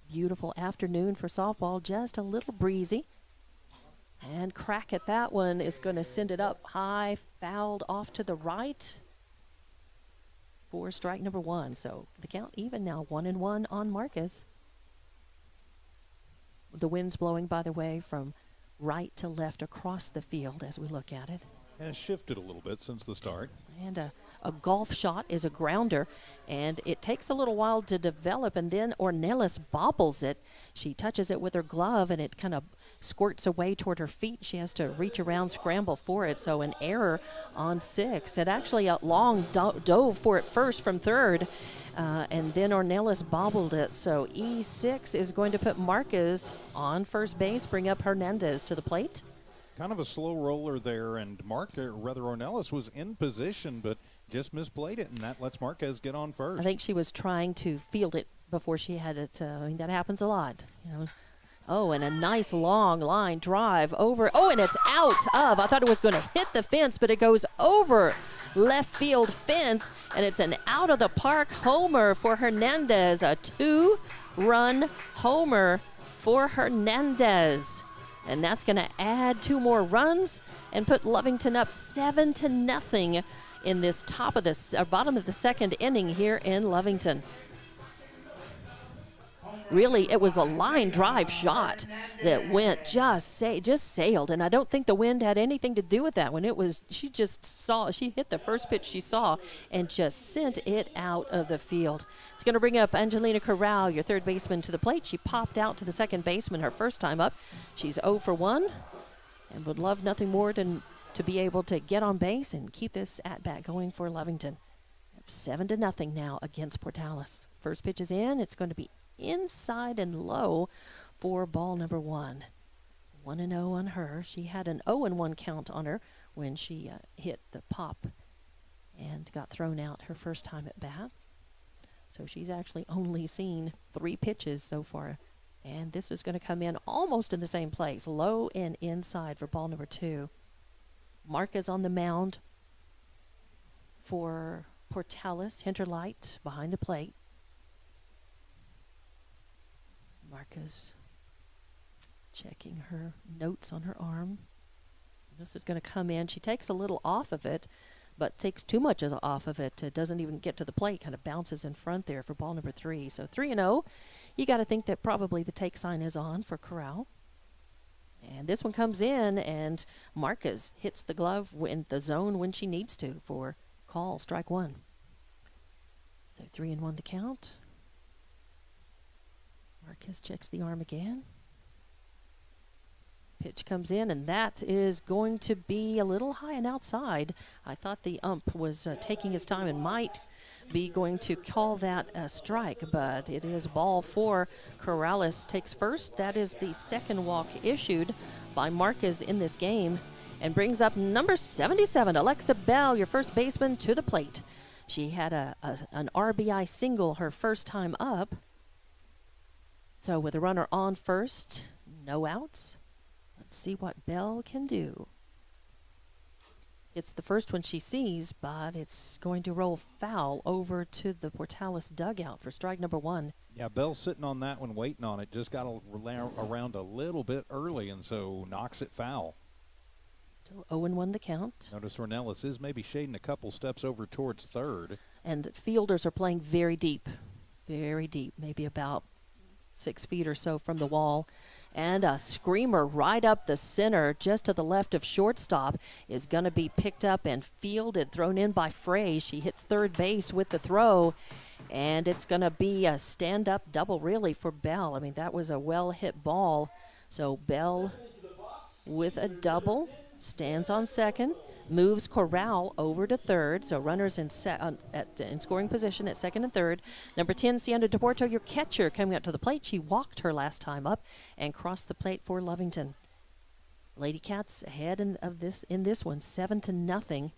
Beautiful afternoon for softball, just a little breezy. And crack at that one is going to send it up high, fouled off to the right for strike number 1. So the count even now, 1-1 on Marquez. The wind's blowing, by the way, from right to left across the field as we look at it.
Has shifted a little bit since the start.
And a golf shot is a grounder, and it takes a little while to develop, and then Ornelas bobbles it. She touches it with her glove, and it kind of squirts away toward her feet. She has to reach around, scramble for it, so an error on 6. It actually long dove for it first from third, and then Ornelas bobbled it. So E6 is going to put Marquez on first base, bring up Hernandez to the plate.
Kind of a slow roller there, and Ornelas was in position, but just misplayed it, and that lets Marquez get on first.
I think she was trying to field it before she had it. I mean, that happens a lot, you know. Oh, and a nice long line drive over. Oh, and it's out of. I thought it was going to hit the fence, but it goes over left field fence, and it's an out of the park homer for Hernandez. A 2-run homer for Hernandez. and that's going to add 2 more runs and put Lovington up 7-0 in this bottom of the second inning here in Lovington. Really, it was a line drive shot that went just sailed, and I don't think the wind had anything to do with that one. She hit the first pitch she saw and just sent it out of the field. It's going to bring up Angelina Corral, your third baseman, to the plate. She popped out to the second baseman her first time up. She's 0 for 1 and would love nothing more than to be able to get on base and keep this at-bat going for Lovington. 7-0 now against Portales. First pitch is in. It's going to be inside and low for ball number 1. 1-0 on her. She had an 0-1 count on her when she hit the pop and got thrown out her first time at bat. So she's actually only seen 3 pitches so far. And this is going to come in almost in the same place, low and inside for ball number 2. Marcus on the mound for Portales. Hinterlight behind the plate. Marcus checking her notes on her arm. This is going to come in. She takes a little off of it, but takes too much off of it. It doesn't even get to the plate, kind of bounces in front there for ball number 3. So 3-0. You got to think that probably the take sign is on for Corral. And this one comes in, and Marcus hits the glove in the zone when she needs to for call, strike 1. So 3-1 the count. Marquez checks the arm again. Pitch comes in, and that is going to be a little high and outside. I thought the ump was taking his time and might be going to call that a strike, but it is ball 4. Corrales takes first. That is the second walk issued by Marquez in this game, and brings up number 77, Alexa Bell, your first baseman, to the plate. She had an RBI single her first time up. So with a runner on first, no outs. Let's see what Bell can do. It's the first one she sees, but it's going to roll foul over to the Portales dugout for strike number 1.
Yeah, Bell's sitting on that one, waiting on it. Just got around a little bit early, and so knocks it foul.
So 0-1 the count.
Notice Ornelas is maybe shading a couple steps over towards third.
And fielders are playing very deep, maybe about 6 feet or so from the wall. And a screamer right up the center, just to the left of shortstop, is going to be picked up and fielded, thrown in by Frey. She hits third base with the throw, and it's going to be a stand-up double, really, for Bell. I mean, that was a well-hit ball. So Bell with a double, stands on second, moves Corral over to third, so runners in scoring position at second and third. Number 10, Sienna DePorto, your catcher, coming up to the plate. She walked her last time up and crossed the plate for Lovington. Lady Cats ahead in this one, 7-0.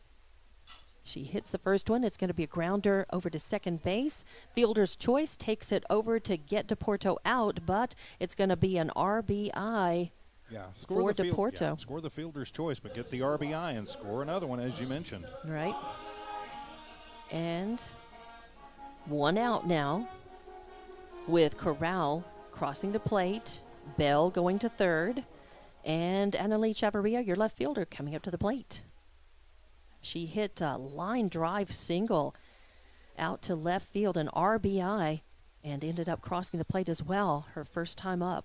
She hits the first one. It's going to be a grounder over to second base. Fielder's choice takes it over to get DePorto out, but it's going to be an RBI.
Yeah,
for DePorto.
Yeah, score the fielder's choice, but get the RBI and score another one, as you mentioned.
Right. And 1 out now with Corral crossing the plate, Bell going to third, and Annalie Chavarria, your left fielder, coming up to the plate. She hit a line drive single out to left field, an RBI, and ended up crossing the plate as well, her first time up.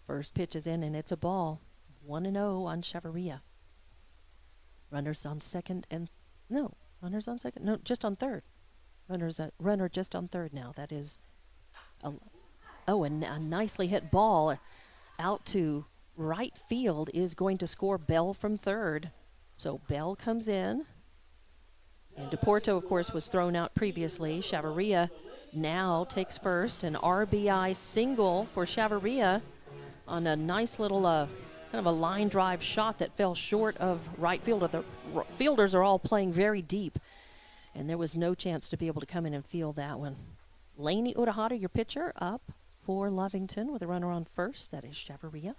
First pitch is in, and it's a ball. 1-0 on Chavarria. Runners on second runners on second. No, just on third. Runner just on third now. That is a nicely hit ball out to right field is going to score Bell from third. So Bell comes in. And DePorto, of course, was thrown out previously. Chavarria now takes first. An RBI single for Chavarria on a nice little kind of a line drive shot that fell short of right field. The fielders are all playing very deep, and there was no chance to be able to come in and field that one. Lainey Urahara, your pitcher, up for Lovington with a runner on first. That is Chavarria.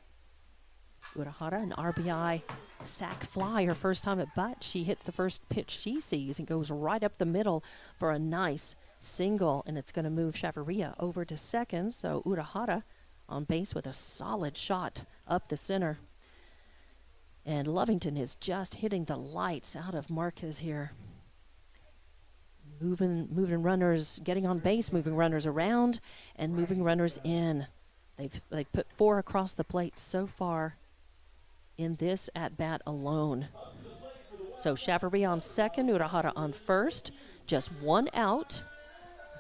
Urahara, an RBI sac fly her first time at bat. She hits the first pitch she sees and goes right up the middle for a nice single, and it's going to move Chavarria over to second. So Urahara on base with a solid shot up the center. And Lovington is just hitting the lights out of Marquez here. Moving runners, getting on base, moving runners around, and moving runners in. They've put 4 across the plate so far in this at-bat alone. So Chavarria on second, Urahara on first. Just 1 out.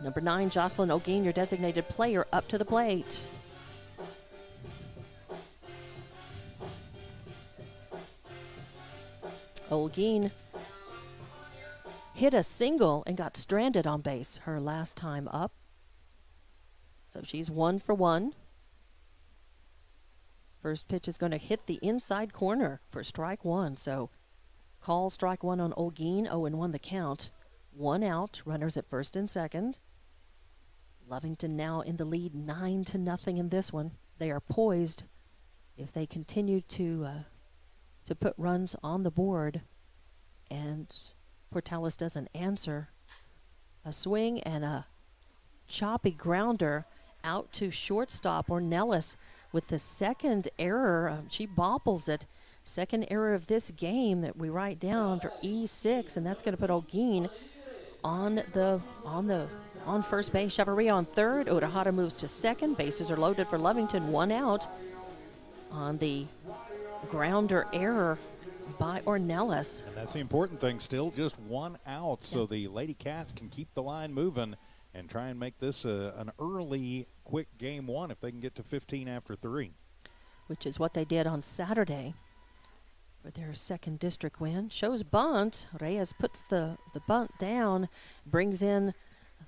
Number 9, Jocelyn O'Gean, your designated player, up to the plate. O'Gean hit a single and got stranded on base her last time up. So she's 1 for 1. First pitch is going to hit the inside corner for strike 1. So call strike 1 on O'Gean. 0-1 the count. 1 out. Runners at first and second. Lovington now in the lead 9-0 in this one. They are poised if they continue to put runs on the board and Portales doesn't answer. A swing and a choppy grounder out to shortstop Ornelas with the second error. She bobbles it. Second error of this game that we write down for E6, and that's going to put O'Gean on first base. Chavarria on third. Urahara moves to second. Bases are loaded for Lovington. 1 out on the grounder error by Ornelas.
And that's the important thing still, just 1 out, so the Lady Cats can keep the line moving and try and make this an early, quick game 1 if they can get to 15 after 3.
Which is what they did on Saturday for their second district win. Shows bunt. Reyes puts the bunt down, brings in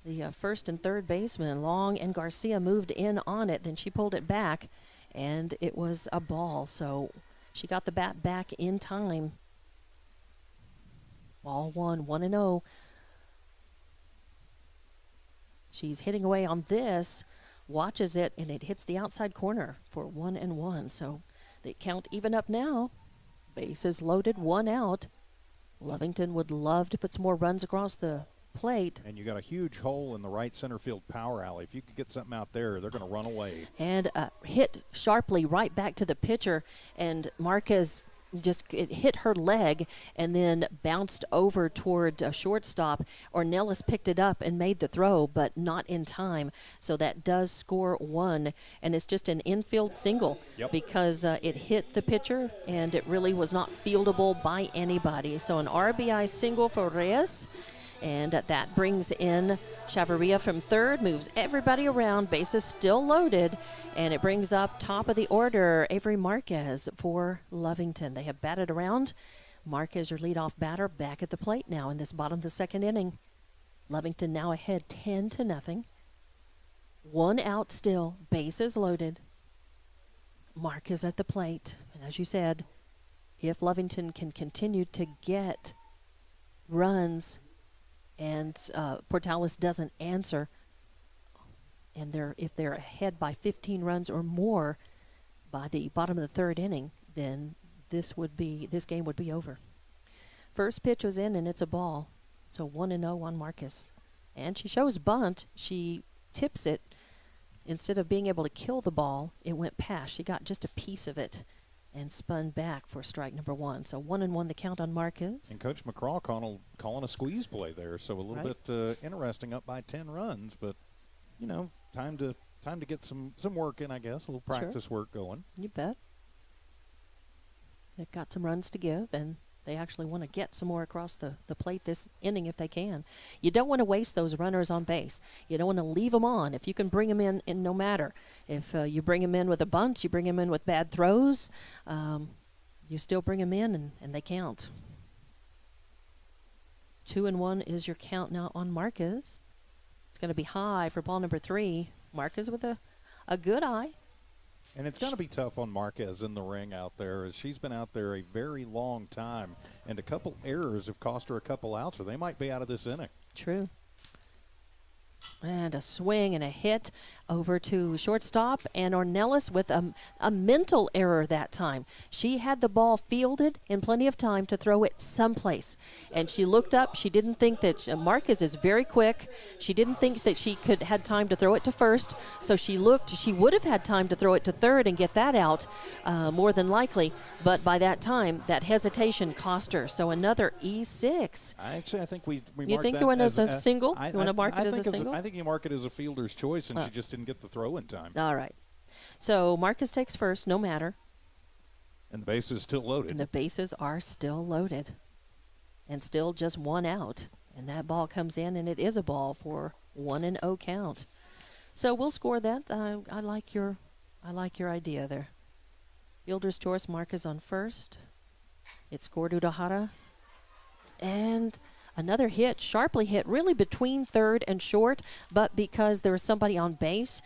the first and third baseman. Long and Garcia moved in on it. Then she pulled it back, and it was a ball. So she got the bat back in time. Ball 1, 1-0. She's hitting away on this, watches it, and it hits the outside corner for 1-1. So they count even up now. Bases loaded, 1 out. Lovington would love to put some more runs across the plate.
And you got a huge hole in the right center field power alley. If you could get something out there, they're going to run away.
And hit sharply right back to the pitcher, and Marquez it hit her leg and then bounced over toward a shortstop. Ornelas picked it up and made the throw, but not in time. So that does score 1, and it's just an infield single because it hit the pitcher and it really was not fieldable by anybody. So an RBI single for Reyes. And that brings in Chavarria from third, moves everybody around, bases still loaded, and it brings up top of the order Avery Marquez for Lovington. They have batted around. Marquez, your leadoff batter, back at the plate now in this bottom of the second inning. Lovington now ahead 10-0. 1 out still, bases loaded. Marquez at the plate. And as you said, if Lovington can continue to get runs and Portales doesn't answer, and if they're ahead by 15 runs or more by the bottom of the third inning, then this game would be over. First pitch was in, and it's a ball. So 1-0 on Marquez. And she shows bunt. She tips it. Instead of being able to kill the ball, it went past. She got just a piece of it and spun back for strike number 1. So 1-1 the count on Marquez.
And Coach McCraw calling a squeeze play there, so a little bit interesting, up by 10 runs. But, time to get some work in, I guess, a little practice work going.
You bet. They've got some runs to give, and they actually want to get some more across the plate this inning if they can. You don't want to waste those runners on base. You don't want to leave them on. If you can bring them in no matter. If you bring them in with a bunt, you bring them in with bad throws, you still bring them in, and they count. 2-1 is your count now on Marquez. It's going to be high for ball number 3. Marquez with a good eye.
And it's going to be tough on Marquez in the ring out there, as she's been out there a very long time, and a couple errors have cost her a couple outs, or they might be out of this inning.
True. And a swing and a hit over to shortstop, and Ornelas with a mental error that time. She had the ball fielded in plenty of time to throw it someplace, and she looked up. She didn't think that Marcus is very quick. She didn't think that she had time to throw it to first, so she looked. She would have had time to throw it to third and get that out, more than likely, but by that time, that hesitation cost her. So another E6.
I think we
You
marked
think
that
you want
as
a single?
I-
You want to mark
I
it as a
think
single?
I think you mark it as a fielder's choice, and she just didn't get the throw in time.
All right. So Marcus takes first, no matter.
And the base is still loaded.
And the bases are still loaded. And still just one out. And that ball comes in, and it is a ball for 1-0 count. So we'll score that. I like your idea there. Fielder's choice, Marcus on first. It scored Urahara. And another hit, sharply hit, really between third and short, but because there was somebody on base,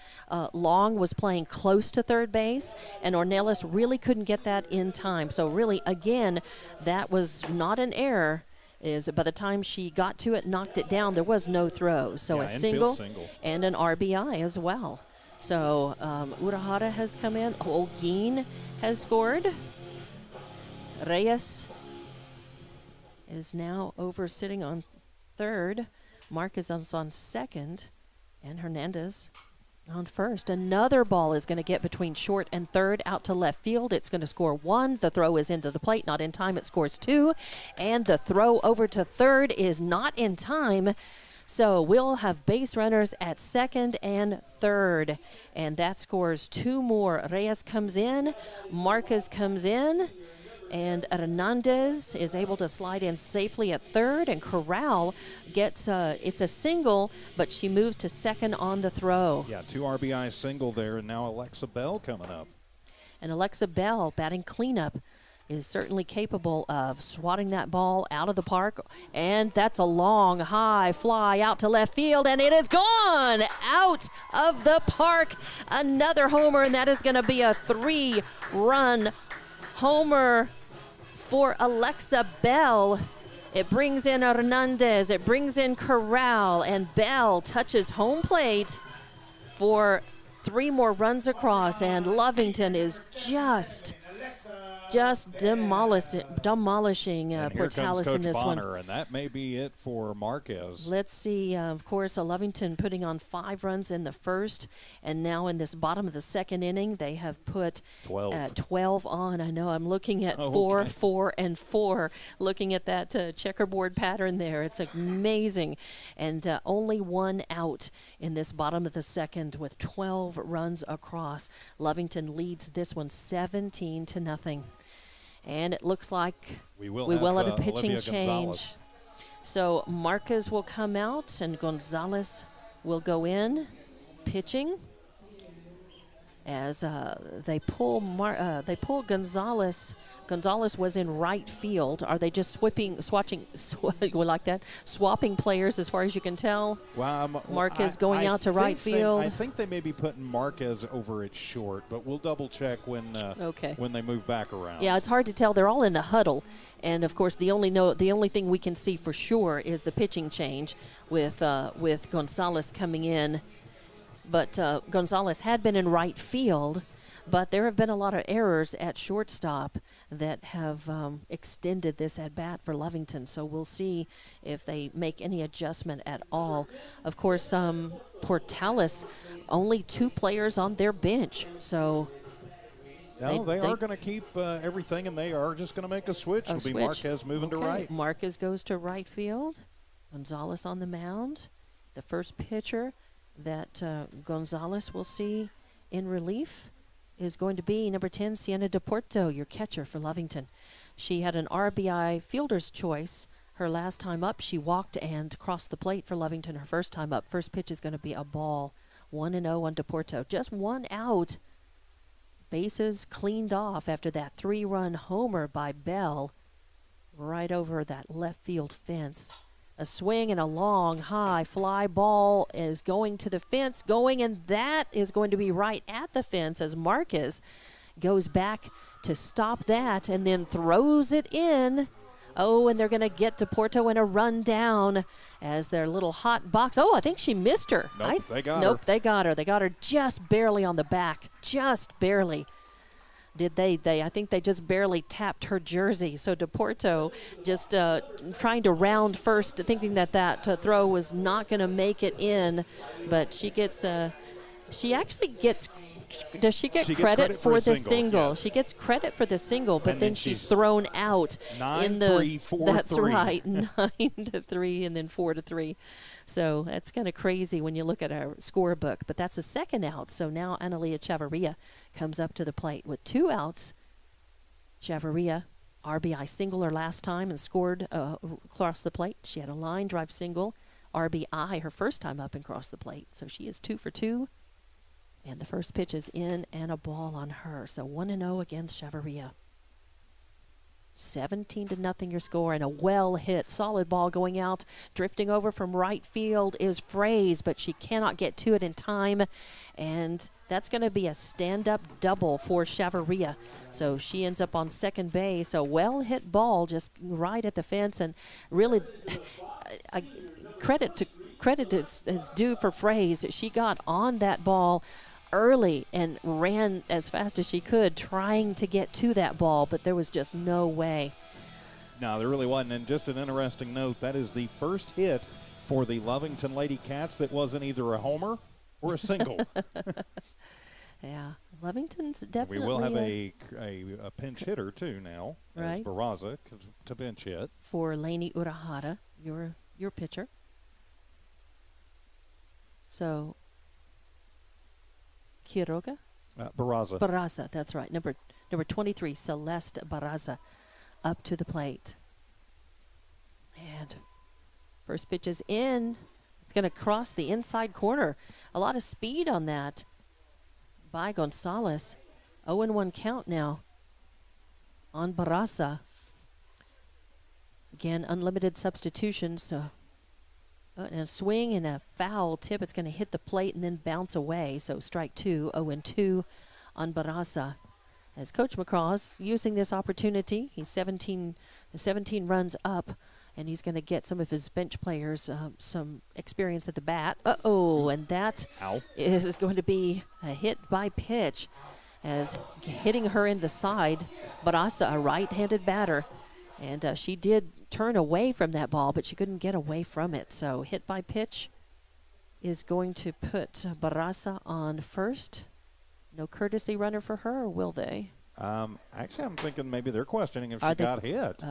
Long was playing close to third base, and Ornelas really couldn't get that in time. So really, again, that was not an error. Is by the time she got to it, knocked it down, there was no throw. So
Yeah,
a single
single
and an RBI as well. So Urahara has come in. Holguin has scored. Reyes is now over sitting on third. Marcus is on second, and Hernandez on first. Another ball is going to get between short and third out to left field. It's going to score 1. The throw is into the plate, not in time. It scores 2. And the throw over to third is not in time. So we'll have base runners at second and third. And that scores 2 more. Reyes comes in. Marcus comes in. And Hernandez is able to slide in safely at third, and Corral gets it's a single, but she moves to second on the throw.
Yeah, 2 RBI single there, and now Alexa Bell coming up.
And Alexa Bell, batting cleanup, is certainly capable of swatting that ball out of the park. And that's a long, high fly out to left field, and it is gone out of the park. Another homer, and that is going to be a 3-run homer for Alexa Bell. It brings in Hernandez, it brings in Corral, and Bell touches home plate for 3 more runs across, and Lovington is just demolishing
And here comes
Portales
Coach
in this
Bonner,
one.
and that may be it for Marquez.
Let's see, of course, Lovington putting on 5 runs in the first, and now in this bottom of the second inning, they have put 12 on. I know I'm looking at 4, 4, and 4, looking at that checkerboard pattern there. It's amazing. And only 1 out in this bottom of the second with 12 runs across. Lovington leads this one 17-0. And it looks like we will have a pitching
Olivia
change.
Gonzalez.
So Marquez will come out and Gonzalez will go in pitching as they pull Gonzalez. Gonzalez was in right field. Are they just swapping players as far as you can tell?
Well,
Marquez going out to right field.
I think they may be putting Marquez over at short, but we'll double check when they move back around.
Yeah, it's hard to tell. They're all in the huddle, and of course the only thing we can see for sure is the pitching change with Gonzalez coming in. But Gonzalez had been in right field, but there have been a lot of errors at shortstop that have extended this at-bat for Lovington. So we'll see if they make any adjustment at all. Of course, Portales, only 2 players on their bench. So
no, they are going to keep everything, and they are just going to make a switch. It'll be Marquez moving to right.
Marquez goes to right field. Gonzalez on the mound. The first pitcher that Gonzalez will see in relief is going to be number 10, Sienna DePorto, your catcher for Lovington. She had an RBI fielder's choice her last time up. She walked and crossed the plate for Lovington her first time up. First pitch is going to be a ball. 1-0 on DePorto. Just 1 out. Bases cleaned off after that 3-run homer by Bell right over that left field fence. A swing and a long, high fly ball is going to the fence, and that is going to be right at the fence as Marquez goes back to stop that and then throws it in Oh, and they're going to get to Porto in a run down as their little hot box. Oh, I think she missed her.
Nope, they got her.
Nope, they got her. They got her just barely on the back. Just barely. Did they? I think they just barely tapped her jersey. So DePorto just trying to round first, thinking that throw was not going to make it in. But she gets, she actually gets, does she get credit for the single?
Yes.
She gets credit for the single, but
And
then
then
she's
she's
thrown out in the
9-3, 4-3.
That's right, 9-3 and then 4-3. So that's kind of crazy when you look at our scorebook. But that's the second out. So now Analia Chavarria comes up to the plate with 2 outs. Chavarria, RBI single her last time and scored across the plate. She had a line drive single, RBI her first time up and across the plate. So she is 2 for 2. And the first pitch is in and a ball on her. So 1-0 against Chavarria. 17-0 your score, and a well-hit, solid ball going out. Drifting over from right field is Fraze, but she cannot get to it in time. And that's going to be a stand-up double for Chavarria. So she ends up on second base. A well-hit ball just right at the fence. And really, credit is due for Fraze. She got on that ball early and ran as fast as she could trying to get to that ball, but there was just no way.
No, there really wasn't. And just an interesting note, that is the first hit for the Lovington Lady Cats that wasn't either a homer or a single.
Yeah, Lovington's definitely.
We will have a pinch hitter, too, now.
Right.
As Barraza to pinch hit.
For Lainey Urahara, your pitcher. So Quiroga?
Barraza.
Barraza, that's right. Number 23, Celeste Barraza, up to the plate. And first pitch is in. It's going to cross the inside corner. A lot of speed on that by Gonzalez. 0-1 count now on Barraza. Again, unlimited substitutions. And a swing and a foul tip. It's going to hit the plate and then bounce away. So strike 2, 0-2 on Barraza. As Coach McCraw's using this opportunity, he's 17 runs up, and he's going to get some of his bench players some experience at the bat. And that is going to be a hit by pitch, as hitting her in the side. Barraza, a right-handed batter, and she did turn away from that ball, but she couldn't get away from it. So hit by pitch is going to put Barraza on first. No courtesy runner for her, or will they?
Actually, I'm thinking maybe they're questioning if she got hit.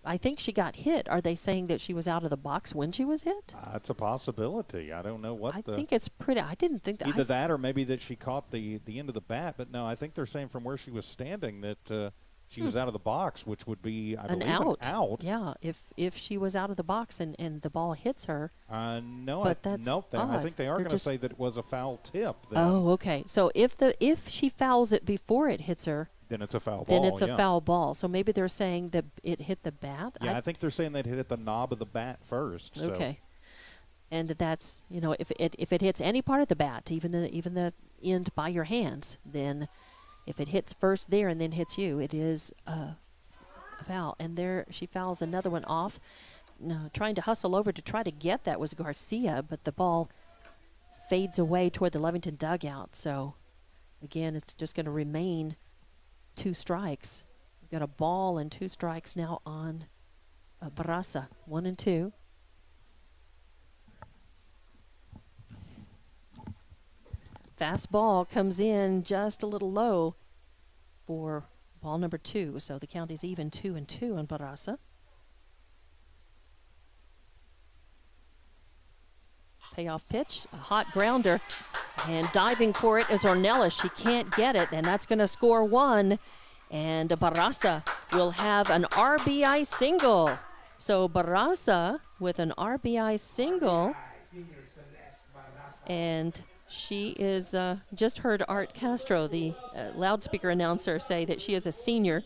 I think she got hit. Are they saying that she was out of the box when she was hit?
It's a possibility. I don't know what
I think it's pretty. I didn't think that.
Either that or maybe that she caught the end of the bat. But no, I think they're saying from where she was standing that she was out of the box, which would be, I believe, an out.
Yeah, if she was out of the box and the ball hits her.
No,
but that's odd.
I think they are going to say that it was a foul tip. Then.
Oh, okay. So if she fouls it before it hits her,
then it's a foul ball.
Then it's a foul ball. So maybe they're saying that it hit the bat.
Yeah, I think they're saying that it hit the knob of the bat first.
Okay. And that's, if it hits any part of the bat, even the end by your hands, then if it hits first there and then hits you, it is a foul. And there she fouls another one off. Trying to hustle over to try to get that was Garcia, but the ball fades away toward the Lovington dugout. So, again, it's just going to remain 2 strikes. We've got a ball and 2 strikes now on Barraza, 1-2. Fastball comes in just a little low for ball number 2. So the count is even 2-2 on Barraza. Payoff pitch, a hot grounder, and diving for it is Ornelas. She can't get it, and that's going to score 1. And Barraza will have an RBI single. So Barraza with an RBI single. And she is, just heard Art Castro, the loudspeaker announcer, say that she is a senior.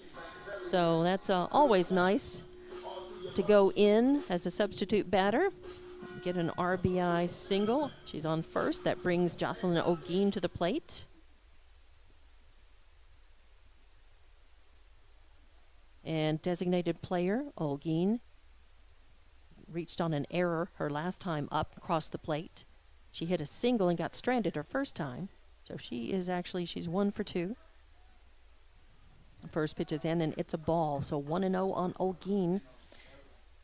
So that's always nice to go in as a substitute batter. Get an RBI single. She's on first. That brings Jocelyn O'Gean to the plate. And designated player, Olguin, reached on an error her last time up across the plate. She hit a single and got stranded her first time. So she's 1 for 2. First pitch is in, and it's a ball. So 1-0 on Olguin.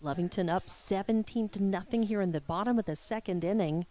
Lovington up 17-0 here in the bottom of the second inning.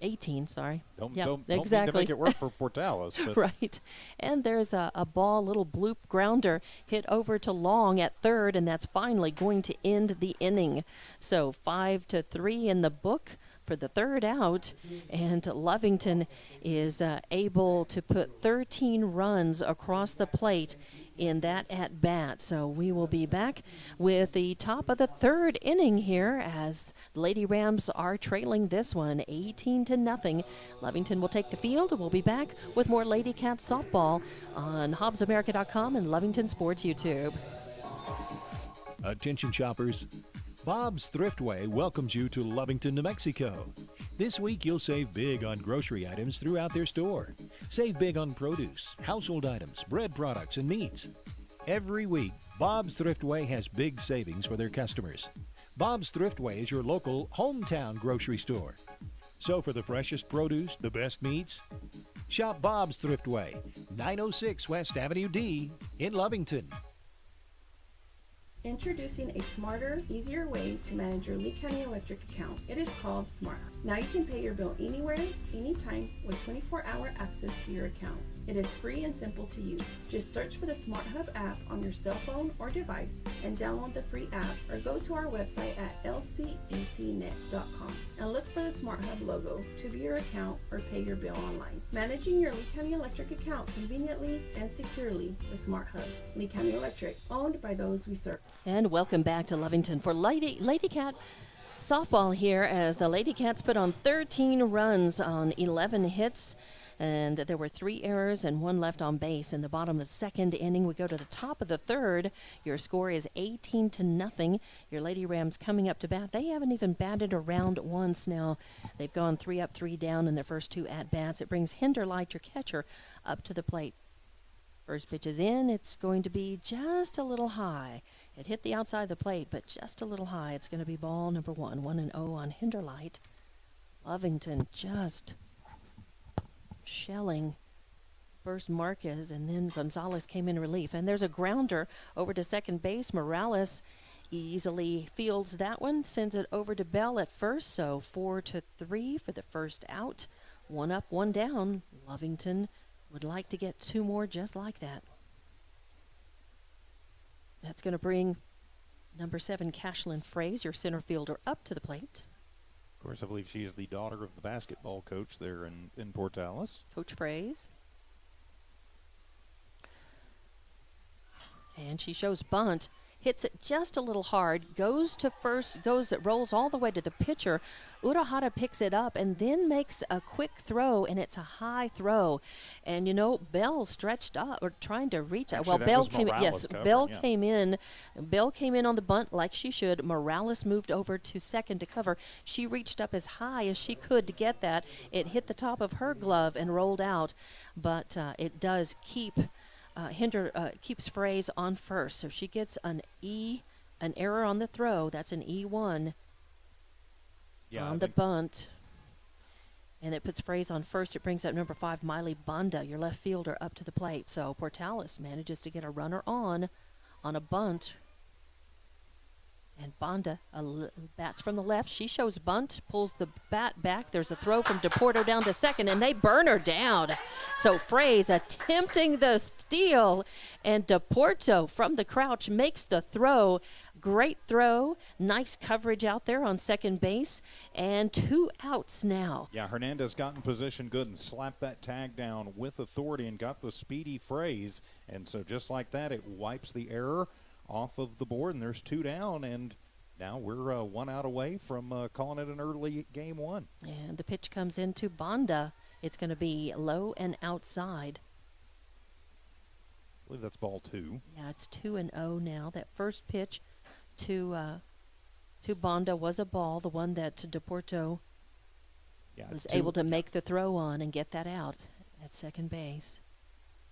18, sorry.
Don't
exactly.
mean to make it work for Portales. But
Right. And there's a ball, little bloop grounder hit over to Long at third, and that's finally going to end the inning. So 5-3 in the book for the third out, and Lovington is able to put 13 runs across the plate in that at bat. So we will be back with the top of the third inning here as the Lady Rams are trailing this one 18-0. Lovington will take the field. We'll be back with more Lady Cats softball on HobbsAmerica.com and Lovington Sports YouTube.
Attention shoppers. Bob's Thriftway welcomes you to Lovington, New Mexico. This week you'll save big on grocery items throughout their store. Save big on produce, household items, bread products, and meats. Every week, Bob's Thriftway has big savings for their customers. Bob's Thriftway is your local hometown grocery store. So for the freshest produce, the best meats, shop Bob's Thriftway, 906 West Avenue D in Lovington.
Introducing a smarter, easier way to manage your Lee County Electric account. It is called Smart. Now you can pay your bill anywhere, anytime with 24-hour access to your account. It is free and simple to use. Just search for the Smart Hub app on your cell phone or device and download the free app, or go to our website at lcacnet.com and look for the Smart Hub logo to view your account or pay your bill online. Managing your Lee County Electric account conveniently and securely with Smart Hub. Lee County Electric, owned by those we serve.
And welcome back to Lovington for Lady Cat softball here as the Lady Cats put on 13 runs on 11 hits. And there were 3 errors and 1 left on base. In the bottom of the second inning, we go to the top of the third. Your score is 18-0. Your Lady Rams coming up to bat. They haven't even batted around once now. They've gone 3 up, 3 down in their first 2 at-bats. It brings Hinderlight, your catcher, up to the plate. First pitch is in. It's going to be just a little high. It hit the outside of the plate, but just a little high. It's going to be ball number 1, 1-0 on Hinderlight. Lovington just shelling first Marquez, and then Gonzalez came in relief. And there's a grounder over to second base. Morales easily fields that one, sends it over to Bell at first. So 4-3 for the first out. 1 up, 1 down. Lovington would like to get 2 more just like that. That's going to bring number 7, Cashlyn Fraze, your center fielder, up to the plate.
of course, I believe she is the daughter of the basketball coach there in Portales.
Coach Fraze. And she shows bunt. Hits it just a little hard, goes to first, rolls all the way to the pitcher. Urahara picks it up and then makes a quick throw, and it's a high throw. And, you know, Bell stretched up or trying to reach out. Well, Bell came in. Yes, Bell came in. Bell came in on the bunt like she should. Morales moved over to second to cover. She reached up as high as she could to get that. It hit the top of her glove and rolled out, but it does keep keeps Fraze on first. So she gets an error on the throw. That's an E1 on the bunt. And it puts Fraze on first. It brings up number 5, Miley Banda, your left fielder, up to the plate. So Portales manages to get a runner on a bunt. And Banda bats from the left. She shows bunt, pulls the bat back. There's a throw from DePorto down to second, and they burn her down. So Fraze attempting the steal, and DePorto from the crouch makes the throw. Great throw. Nice coverage out there on second base, and 2 outs now.
Yeah, Hernandez got in position good and slapped that tag down with authority and got the speedy Fraze. And so just like that, it wipes the error off of the board, and there's 2 down, and now we're 1 out away from calling it an early game 1.
And the pitch comes into Banda. It's going to be low and outside.
I believe that's ball 2.
Yeah, it's 2-0 now. That first pitch to Banda was a ball, the one that DePorto was able to make the throw on and get that out at second base.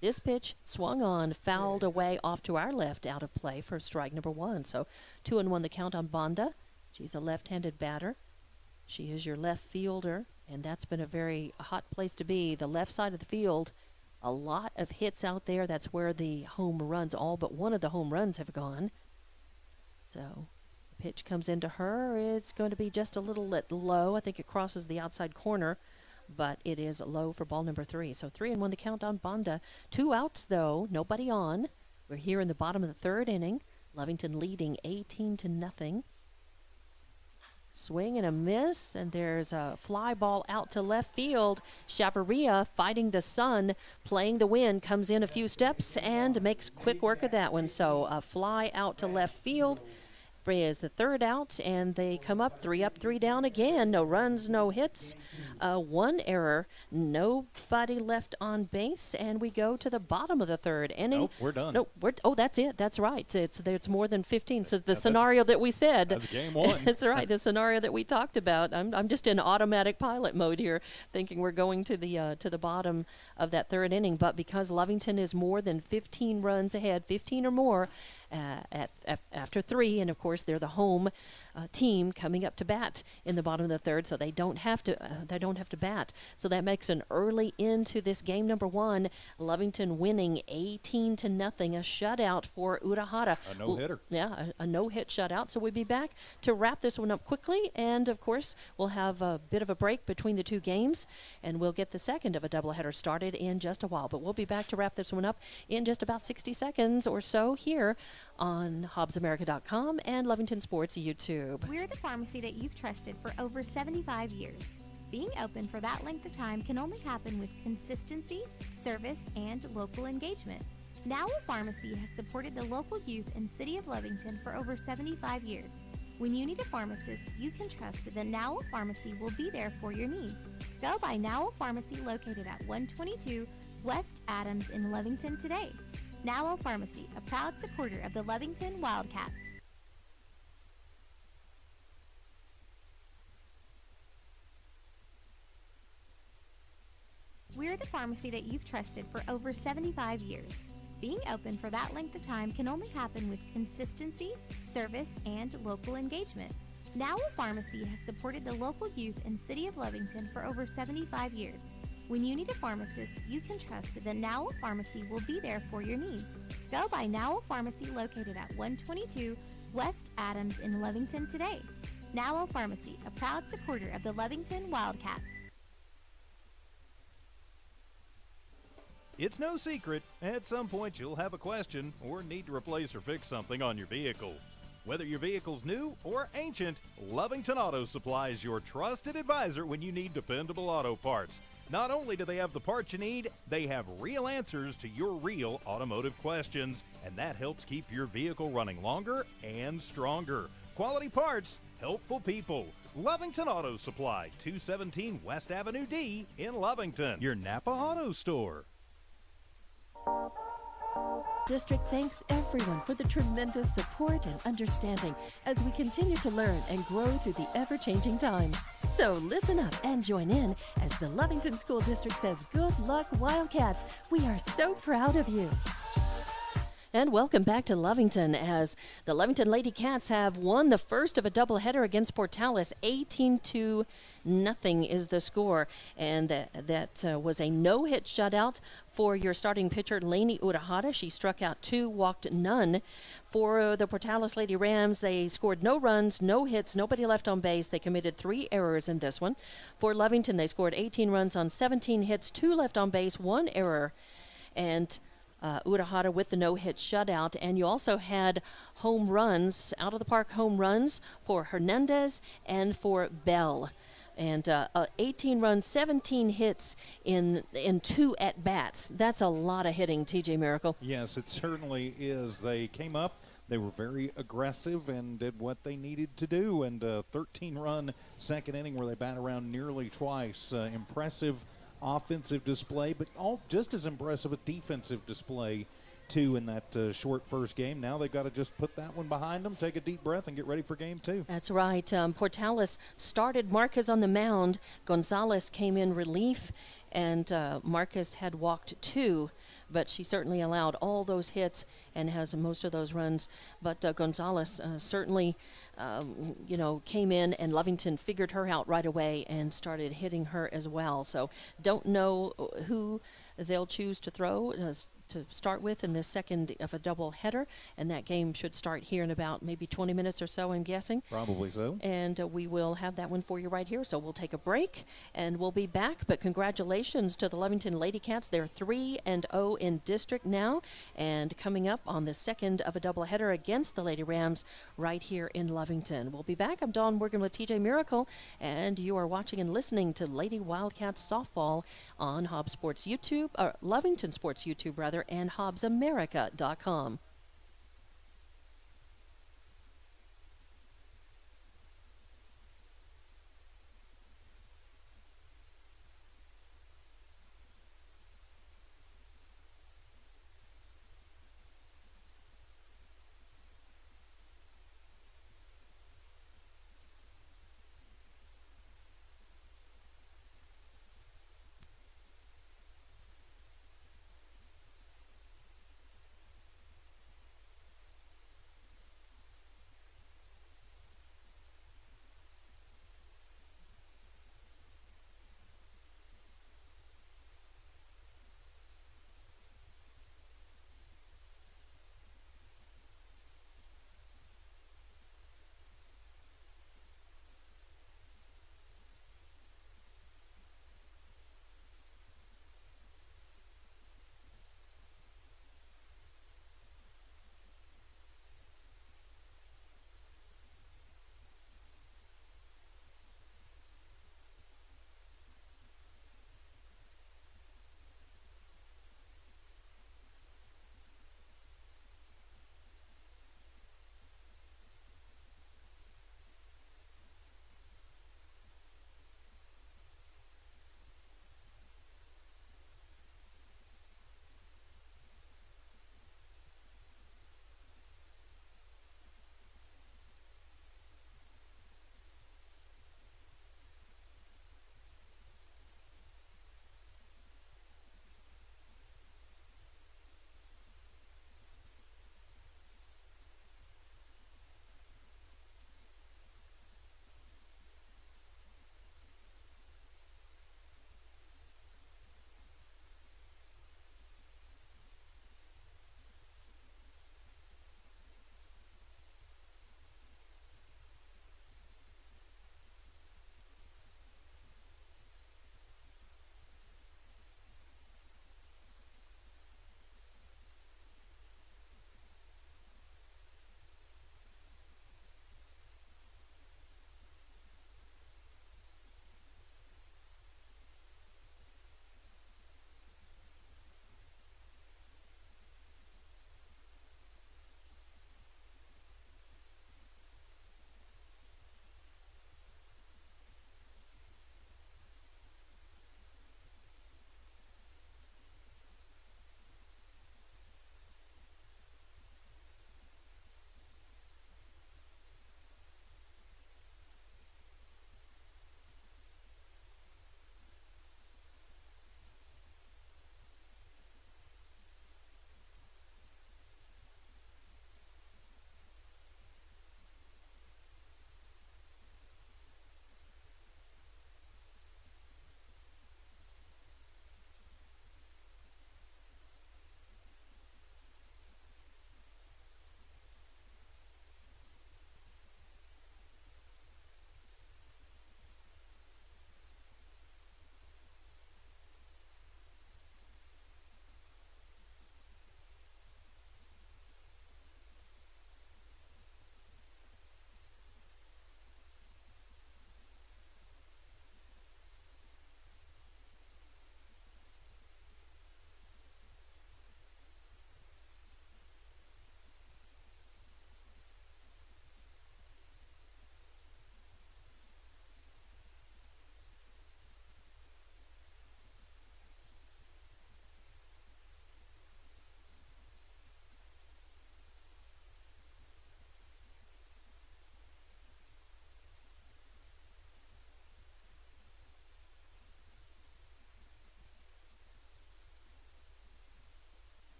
This pitch swung on, fouled away off to our left, out of play for strike number 1. So 2-1 the count on Bonda. She's a left-handed batter. She is your left fielder, and that's been a very hot place to be. The left side of the field, a lot of hits out there. That's where the home runs, all but one of the home runs have gone. So the pitch comes into her. It's going to be just a little low. I think it crosses the outside corner, but it is low for ball number 3. So 3-1 the count on Bonda. 2 outs, though, nobody on. We're here in the bottom of the 3rd inning. Lovington leading 18-0. Swing and a miss, and there's a fly ball out to left field. Chavarria, fighting the sun, playing the wind, comes in a few steps and makes quick work of that one. So a fly out to left field is the 3rd out, and they come up 3 up, 3 down again. No runs, no hits, 1 error, nobody left on base, and we go to the bottom of the 3rd inning.
Nope, we're done.
Nope, that's it. That's right. It's more than 15. So the scenario that we said.
That's game 1.
That's right. The scenario that we talked about. I'm just in automatic pilot mode here, thinking we're going to the bottom of that 3rd inning. But because Lovington is more than 15 runs ahead, 15 or more, after 3, and of course they're the home team coming up to bat in the bottom of the 3rd, so they don't have to bat. So that makes an early into this game number 1. Lovington winning 18-0, a shutout for Urahara.
A no-hitter.
A no-hit shutout. So we'll be back to wrap this one up quickly, and of course we'll have a bit of a break between the 2 games, and we'll get the second of a doubleheader started in just a while. But we'll be back to wrap this one up in just about 60 seconds or so here on HobbsAmerica.com and Lovington Sports YouTube.
We're the pharmacy that you've trusted for over 75 years. Being open for that length of time can only happen with consistency, service, and local engagement. Now a Pharmacy has supported the local youth in City of Lovington for over 75 years. When you need a pharmacist, you can trust that Now Pharmacy will be there for your needs. Go by Now Pharmacy located at 122 West Adams in Lovington today. Now Pharmacy, a proud supporter of the Lovington Wildcats. We're the pharmacy that you've trusted for over 75 years. Being open for that length of time can only happen with consistency, service, and local engagement. Now a Pharmacy has supported the local youth in City of Lovington for over 75 years. When you need a pharmacist, you can trust that Now Pharmacy will be there for your needs. Go by Now Pharmacy located at 122 West Adams in Lovington today. Now Pharmacy, a proud supporter of the Lovington Wildcats.
It's no secret, at some point you'll have a question or need to replace or fix something on your vehicle. Whether your vehicle's new or ancient, Lovington Auto Supply is your trusted advisor when you need dependable auto parts. Not only do they have the parts you need, they have real answers to your real automotive questions, and that helps keep your vehicle running longer and stronger. Quality parts, helpful people. Lovington Auto Supply, 217 West Avenue D in Lovington, your Napa Auto Store.
District thanks everyone for the tremendous support and understanding as we continue to learn and grow through the ever-changing times. So listen up and join in as the Lovington School District says, "Good luck, Wildcats. We are so proud of you."
And welcome back to Lovington as the Lovington Lady Cats have won the first of a doubleheader against Portales. 18-0 is the score. And that was a no-hit shutout for your starting pitcher, Lainey Urahara. She struck out 2, walked none. For the Portales Lady Rams, they scored no runs, no hits, nobody left on base. They committed 3 errors in this one. For Lovington, they scored 18 runs on 17 hits, 2 left on base, 1 error. And Urahara with the no-hit shutout, and you also had home runs, out-of-the-park home runs for Hernandez and for Bell. And 18 runs, 17 hits in 2 at-bats. That's a lot of hitting, TJ Miracle.
Yes, it certainly is. They came up, they were very aggressive and did what they needed to do, and a 13-run second inning where they bat around nearly twice. Impressive offensive display, but all just as impressive a defensive display too in that short first game. Now they've got to just put that one behind them, take a deep breath, and get ready for game 2.
That's right. Portales started Marquez on the mound. Gonzalez came in relief, and Marquez had walked 2 but she certainly allowed all those hits and has most of those runs. But Gonzalez certainly, came in, and Lovington figured her out right away and started hitting her as well. So don't know who they'll choose to throw to start with in this second of a double header, and that game should start here in about maybe 20 minutes or so, I'm guessing.
Probably so.
And we will have that one for you right here. So we'll take a break and we'll be back. But congratulations to the Lovington Lady Cats. They're 3-0 in district now, and coming up on the second of a doubleheader against the Lady Rams right here in Lovington. We'll be back. I'm Dawn Morgan with TJ Miracle, and you are watching and listening to Lady Wildcats softball on Hobbs Sports YouTube, or Lovington Sports YouTube rather, and HobbsAmerica.com.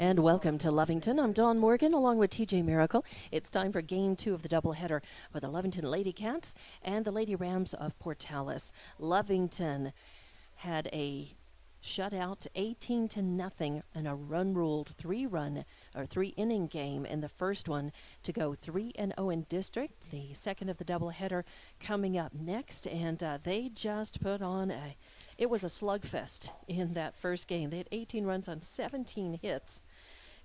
And welcome to Lovington. I'm Dawn Morgan along with TJ Miracle. It's time for game 2 of the doubleheader for the Lovington Lady Cats and the Lady Rams of Portales. Lovington had a shutout 18-0 in a run-ruled 3-inning game in the first one to go 3-0 in district. The second of the doubleheader coming up next, and they just put on it was a slugfest in that first game. They had 18 runs on 17 hits.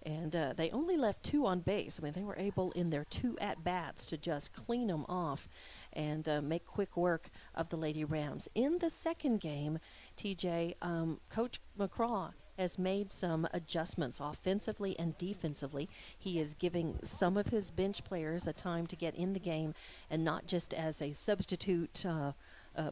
And they only left 2 on base. I mean, they were able in their 2 at-bats to just clean them off and make quick work of the Lady Rams. In the second game, TJ, Coach McCraw has made some adjustments offensively and defensively. He is giving some of his bench players a time to get in the game and not just as a substitute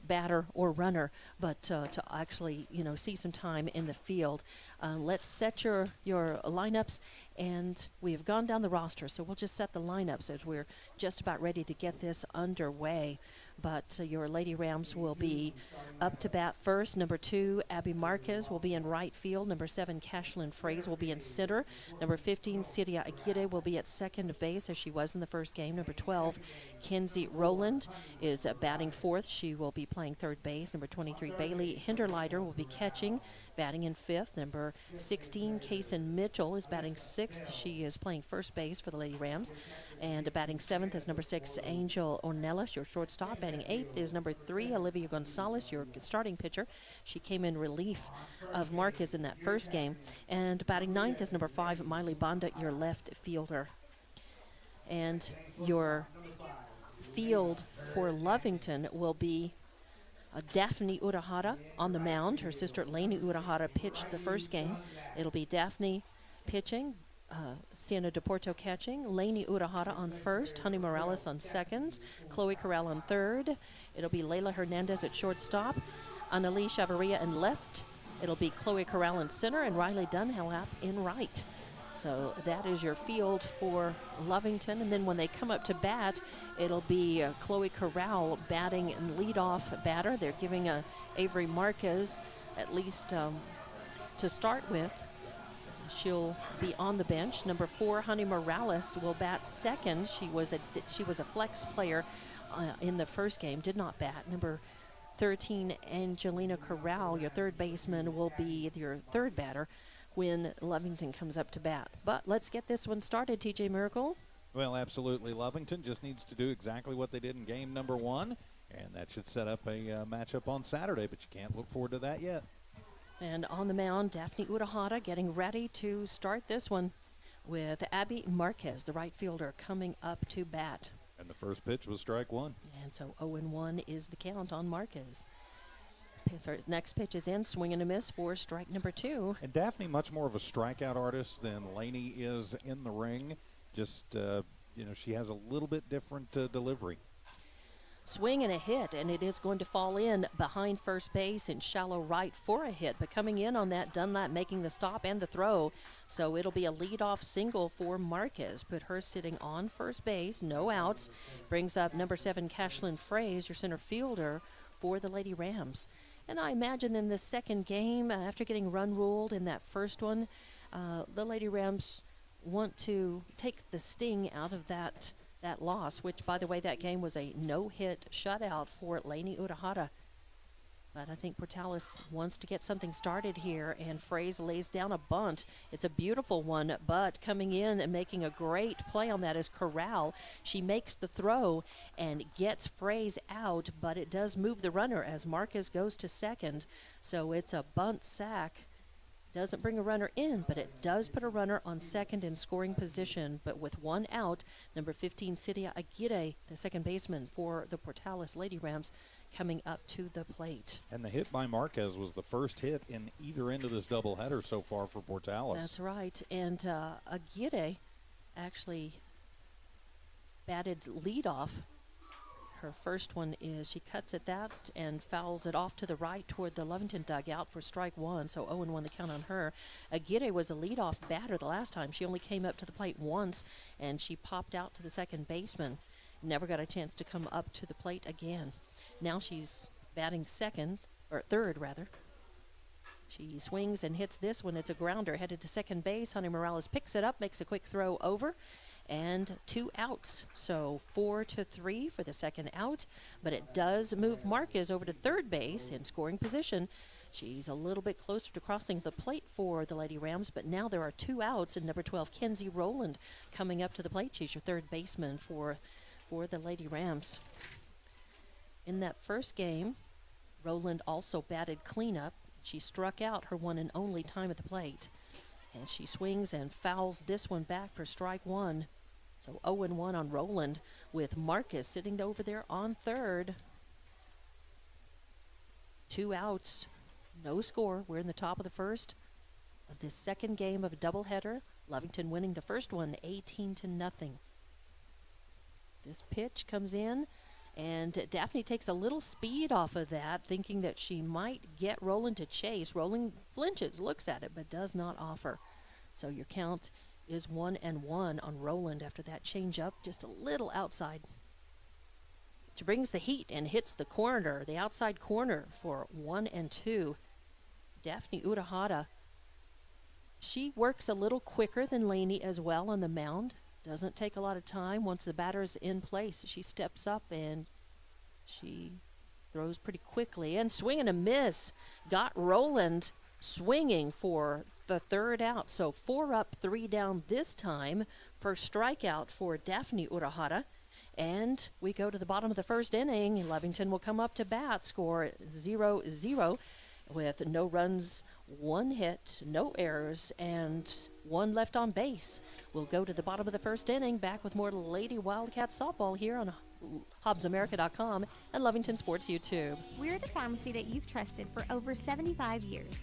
batter or runner, but to actually, see some time in the field. Let's set your lineups, and we have gone down the roster, so we'll just set the lineups as we're just about ready to get this underway. But your Lady Rams will be up to bat first. Number 2, Abby Marquez will be in right field. Number 7, Cashlyn Fraze will be in center. Number 15, Cyria Aguirre will be at second base, as she was in the first game. Number 12, Kenzie Rowland is batting fourth. She will be playing third base. Number 23, Bailey Hinderleiter will be catching, batting in fifth. Number 16, Kaysen Mitchell is batting sixth. She is playing first base for the Lady Rams. And batting seventh is number 6, Angel Ornelas, your shortstop. Batting eighth is number 3, Olivia Gonzalez, your starting pitcher. She came in relief of Marquez in that first game. And batting ninth is number 5, Miley Banda, your left fielder. And your field for Lovington will be Daphne Urahara on the mound. Her sister Lainey Urahara pitched the first game. It'll be Daphne pitching, Sienna DePorto catching, Lainey Urahara on first, Honey Morales on second, Chloe Corral on third. It'll be Layla Hernandez at shortstop, Annalise Chavarria in left. It'll be Chloe Corral in center and Riley Dunlap in right. So that is your field for Lovington. And then when they come up to bat, it'll be Chloe Corral batting and leadoff batter. They're giving Avery Marquez at least to start with. She'll be on the bench. Number 4, Honey Morales will bat second. She was a flex player in the first game, did not bat. Number 13, Angelina Corral, your third baseman, will be your third batter when Lovington comes up to bat. But let's get this one started, TJ Miracle.
Well, absolutely. Lovington just needs to do exactly what they did in game number 1, and that should set up a matchup on Saturday, but you can't look forward to that yet.
And on the mound, Daphne Urahara getting ready to start this one with Abby Marquez, the right fielder, coming up to bat.
And the first pitch was strike 1.
And so 0-1 is the count on Marquez. Next pitch is in, swing and a miss for strike number 2.
And Daphne, much more of a strikeout artist than Lainey is in the ring. Just, she has a little bit different delivery.
Swing and a hit, and it is going to fall in behind first base in shallow right for a hit. But coming in on that, Dunlap making the stop and the throw. So it'll be a leadoff single for Marquez. Put her sitting on first base, no outs. Brings up number 7, Cashlyn Fraze, your center fielder for the Lady Rams. And I imagine in the second game, after getting run ruled in that first one, the Lady Rams want to take the sting out of that loss, which, by the way, that game was a no-hit shutout for Lainey Urahara. But I think Portales wants to get something started here, and Fraze lays down a bunt. It's a beautiful one, but coming in and making a great play on that is Corral. She makes the throw and gets Fraze out, but it does move the runner as Marquez goes to second. So it's a bunt sack. Doesn't bring a runner in, but it does put a runner on second in scoring position. But with one out, number 15, Cyria Aguirre, the second baseman for the Portales Lady Rams, coming up to the plate.
And the hit by Marquez was the first hit in either end of this doubleheader so far for Portales.
That's right. And Aguirre actually batted leadoff. Her first one is she cuts at that and fouls it off to the right toward the Lovington dugout for strike 1, so 0-1 the count on her. Aguirre was the leadoff batter the last time. She only came up to the plate once, and she popped out to the second baseman. Never got a chance to come up to the plate again. Now she's batting third. She swings and hits this one. It's a grounder headed to second base. Honey Morales picks it up, makes a quick throw over, and 2 outs. So 4-3 for the second out, but it does move Marquez over to third base in scoring position. She's a little bit closer to crossing the plate for the Lady Rams, but now there are 2 outs, and number 12, Kenzie Rowland, coming up to the plate. She's your third baseman for the Lady Rams. In that first game, Rowland also batted cleanup. She struck out her one and only time at the plate, and she swings and fouls this one back for strike 1. So 0-1 on Rowland, with Marcus sitting over there on third. 2 outs. No score. We're in the top of the first of this second game of a doubleheader. Lovington winning the first one 18-0. This pitch comes in, and Daphne takes a little speed off of that, thinking that she might get Rowland to chase. Rowland flinches, looks at it, but does not offer. So your count is 1-1 on Rowland after that change up, just a little outside. She brings the heat and hits the corner, the outside corner, for 1-2. Daphne Urahara, she works a little quicker than Laney as well on the mound. Doesn't take a lot of time. Once the batter's in place, she steps up and she throws pretty quickly. And swing and a miss. Got Rowland swinging for the third out. So 4 up, 3 down this time. First strikeout for Daphne Urahara. And we go to the bottom of the first inning. Lovington will come up to bat, score 0-0 with no runs, 1 hit, no errors, and 1 left on base. We'll go to the bottom of the first inning, back with more Lady Wildcats softball here on HobbsAmerica.com and Lovington Sports YouTube.
We're the pharmacy that you've trusted for over 75 years.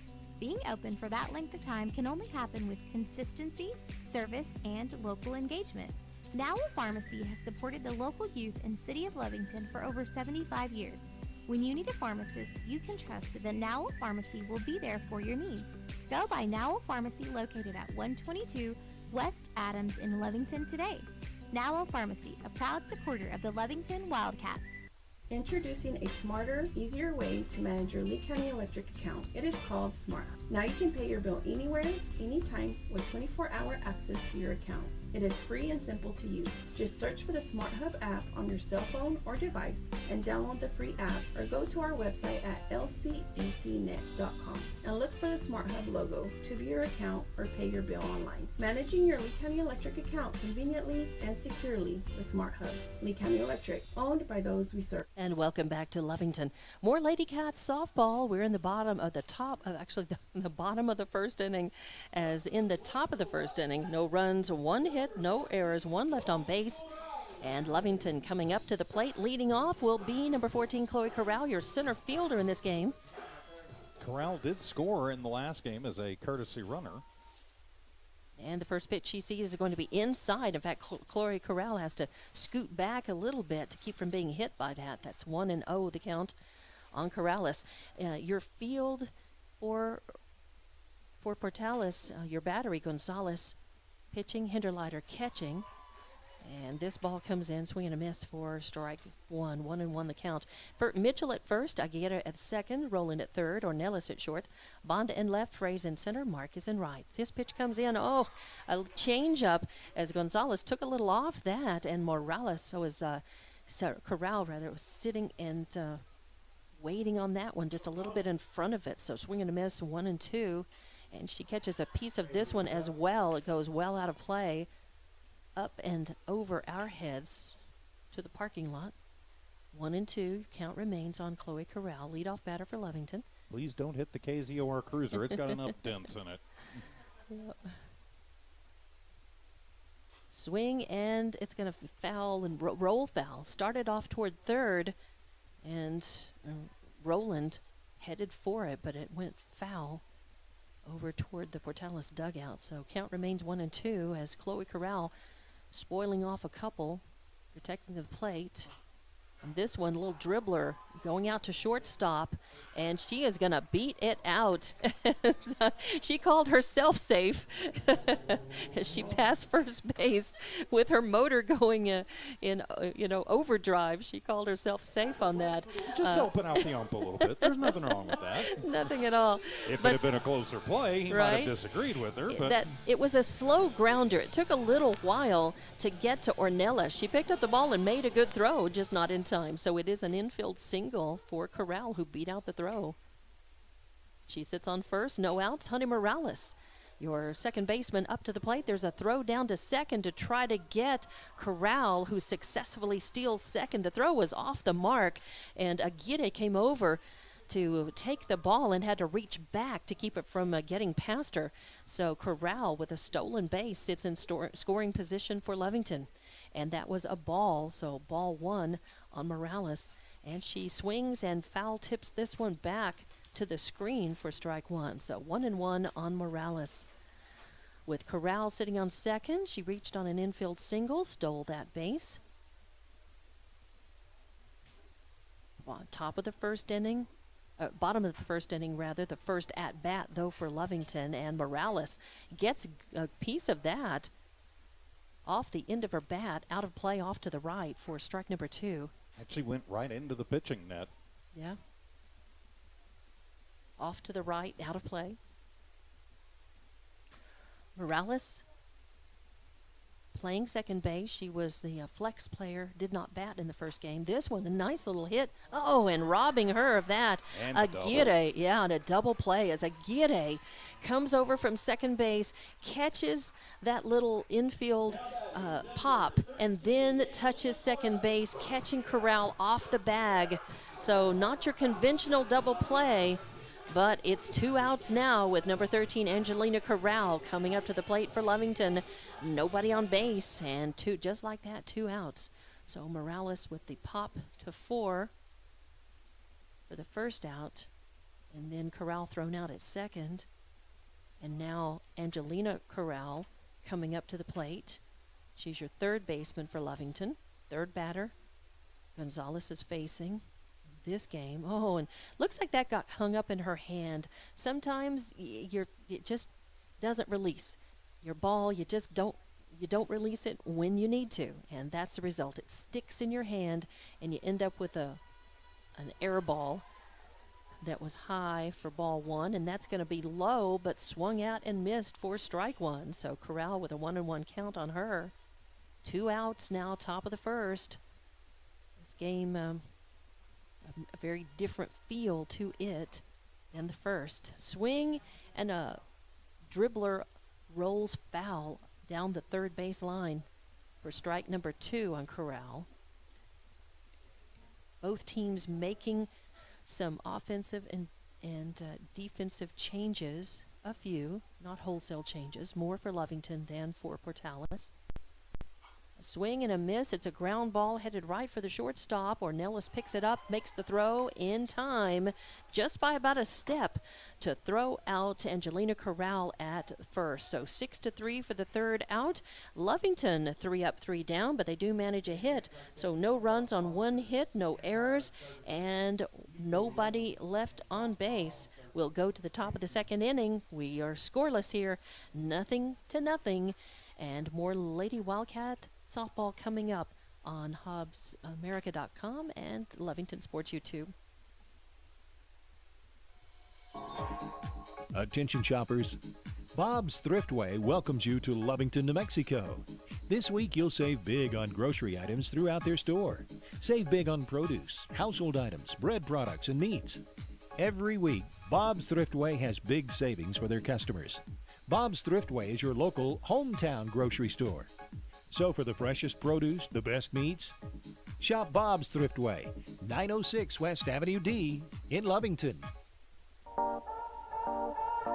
Being open for that length of time can only happen with consistency, service, and local engagement. Now Pharmacy has supported the local youth in City of Lovington for over 75 years. When you need a pharmacist, you can trust that Now Pharmacy will be there for your needs. Go by Now Pharmacy, located at 122 West Adams in Lovington today. Now Pharmacy, a proud supporter of the Lovington Wildcats.
Introducing a smarter, easier way to manage your Lee County Electric account. It is called Smart. Now you can pay your bill anywhere, anytime, with 24-hour access to your account. It is free and simple to use. Just search for the Smart Hub app on your cell phone or device and download the free app, or go to our website at lcecnet.com and look for the Smart Hub logo to view your account or pay your bill online. Managing your Lee County Electric account conveniently and securely with Smart Hub. Lee County Electric, owned by those we serve.
And welcome back to Lovington. More Lady Cats softball. We're in the bottom of the bottom of the first inning. As in the top of the first inning, no runs, 1 hit, no errors, 1 left on base. And Lovington coming up to the plate. Leading off will be number 14, Chloe Corral, your center fielder in this game.
Corral did score in the last game as a courtesy runner.
And the first pitch she sees is going to be inside. In fact, Chloe Corral has to scoot back a little bit to keep from being hit by that. That's 1-0 the count on Corrales. Your field for Portales, your battery, Gonzalez pitching, Hinderleiter catching. And this ball comes in, swing and a miss for strike 1. 1-1 the count. For Mitchell at first, Aguirre at second, Rowland at third, Ornelas at short, Bonda in left, Fraze in center, Marcus in right. This pitch comes in, a change up as Gonzalez took a little off that, and Morales, Corral was sitting and waiting on that one, just a little bit in front of it. So swing and a miss, 1-2, and she catches a piece of this one as well. It goes well out of play, up and over our heads to the parking lot. 1-2, count remains on Chloe Corral, leadoff batter for Lovington.
Please don't hit the KZOR Cruiser. It's got enough dents in it.
Yep. Swing, and it's going to foul and roll foul. Started off toward third, and Rowland headed for it, but it went foul over toward the Portales dugout. So count remains 1-2 as Chloe Corral spoiling off a couple, protecting the plate. And this one, little dribbler going out to shortstop, and she is going to beat it out. She called herself safe as she passed first base with her motor going in overdrive. She called herself safe on that.
Just helping out the ump a little bit. There's nothing wrong with that.
Nothing at all.
If
But
it had been a closer play, he might
Right?
have disagreed with her. But
that it was a slow grounder. It took a little while to get to Ornelas. She picked up the ball and made a good throw, just not in time. So it is an infield single for Corral, who beat out the throw. She sits on first, no outs. Honey Morales, your second baseman, up to the plate. There's a throw down to second to try to get Corral, who successfully steals second. The throw was off the mark, and Aguirre came over to take the ball and had to reach back to keep it from getting past her. So Corral, with a stolen base, sits in scoring position for Lovington. And that was a ball, so ball one on Morales. And she swings and foul tips this one back to the screen for strike one. So 1-1 on Morales. With Corral sitting on second, she reached on an infield single, stole that base. On top of the first inning, bottom of the first inning, rather, the first at-bat, though, for Lovington, and Morales gets a piece of that off the end of her bat, out of play, off to the right for strike number two.
actually went right into the pitching net.
Yeah. Off to the right, out of play. Morales playing second base. She was the flex player, did not bat in the first game. This one, a nice little hit. Oh, and robbing her of that.
And a
Aguirre, yeah, and a double play as Aguirre comes over from second base, catches that little infield pop, and then touches second base, catching Corral off the bag. So not your conventional double play, but it's 2 outs now with number 13, Angelina Corral, coming up to the plate for Lovington. Nobody on base, and just like that, 2 outs. So Morales with the pop to 4 for the first out, and then Corral thrown out at second. And now Angelina Corral coming up to the plate. She's your third baseman for Lovington, third batter. Gonzalez is facing this game. Oh, and looks like that got hung up in her hand. Sometimes it just doesn't release. Your ball, you don't release it when you need to, and that's the result. It sticks in your hand, and you end up with an air ball that was high for ball one, and that's going to be low, but swung out and missed for strike one. So Corral with a 1-1 count on her. 2 outs now, top of the first. This game, a very different feel to it than the first. Swing, and a dribbler rolls foul down the third base line for strike number 2 on Corral. Both teams making some offensive and defensive changes, a few, not wholesale changes, more for Lovington than for Portales. A swing and a miss. It's a ground ball headed right for the shortstop. Ornelas picks it up, makes the throw in time, just by about a step, to throw out Angelina Corral at first. So 6-3 for the third out. Lovington 3 up, 3 down, but they do manage a hit. So no runs on 1 hit, no errors, and nobody left on base. We'll go to the top of the second inning. We are scoreless here, 0-0, and more Lady Wildcat softball coming up on HobbsAmerica.com and Lovington Sports YouTube.
Attention shoppers, Bob's Thriftway welcomes you to Lovington, New Mexico. This week you'll save big on grocery items throughout their store. Save big on produce, household items, bread products, and meats. Every week, Bob's Thriftway has big savings for their customers. Bob's Thriftway is your local hometown grocery store. So for the freshest produce, the best meats, shop Bob's Thriftway, 906 West Avenue D in Lovington.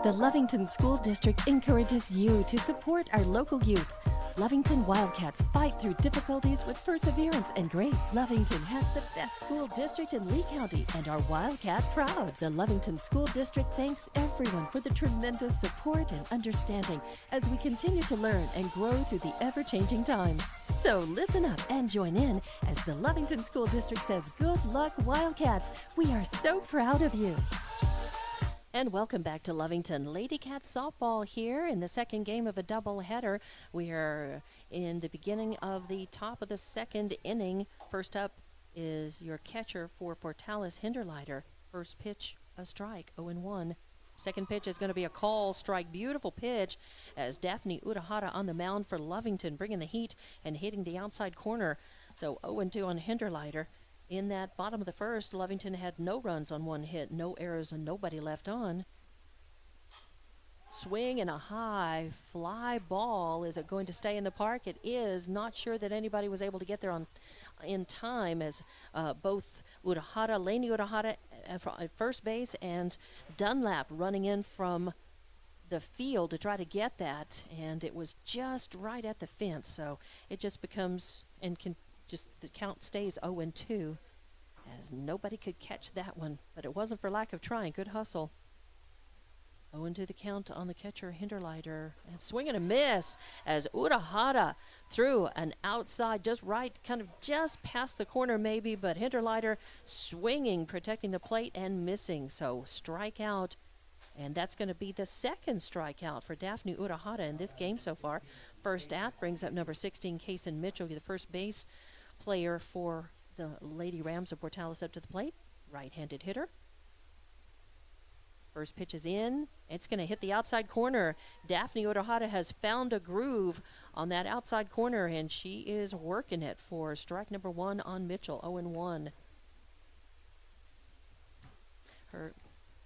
The Lovington School District encourages you to support our local youth. Lovington Wildcats fight through difficulties with perseverance and grace. Lovington has the best school district in Lee County and our Wildcat proud. The Lovington School District thanks everyone for the tremendous support and understanding as we continue to learn and grow through the ever-changing times. So listen up and join in as the Lovington School District says, "Good luck, Wildcats. We are so proud of you."
And welcome back to Lovington. Lady Cats softball here in the second game of a doubleheader. We are in the beginning of the top of the second inning. First up is your catcher for Portales Hinderleiter. First pitch, a strike, 0-1. Second pitch is going to be a call strike. Beautiful pitch as Daphne Urahara on the mound for Lovington, bringing the heat and hitting the outside corner. So 0-2 on Hinderleiter. In that bottom of the first, Lovington had no runs on one hit, no errors, and nobody left on. Swing and a high fly ball. Is it going to stay in the park? It is. Not sure that anybody was able to get there in time as both Urahara, Lainey Urahara at first base, and Dunlap running in from the field to try to get that, and it was just right at the fence. So it just becomes the count stays 0-2 as nobody could catch that one, but it wasn't for lack of trying. Good hustle. 0-2 the count on the catcher Hinderleiter, and swing and a miss as Urahara threw an outside just right, kind of just past the corner maybe, but Hinderleiter swinging, protecting the plate and missing. So strikeout, and that's going to be the second strikeout for Daphne Urahara in this game so far. First at brings up number 16, Kaysen Mitchell, the first base player for the Lady Rams of Portales, up to the plate. Right-handed hitter. First pitch is in. It's going to hit the outside corner. Daphne Urahara has found a groove on that outside corner, and she is working it for strike number 1 on Mitchell, 0-1. Her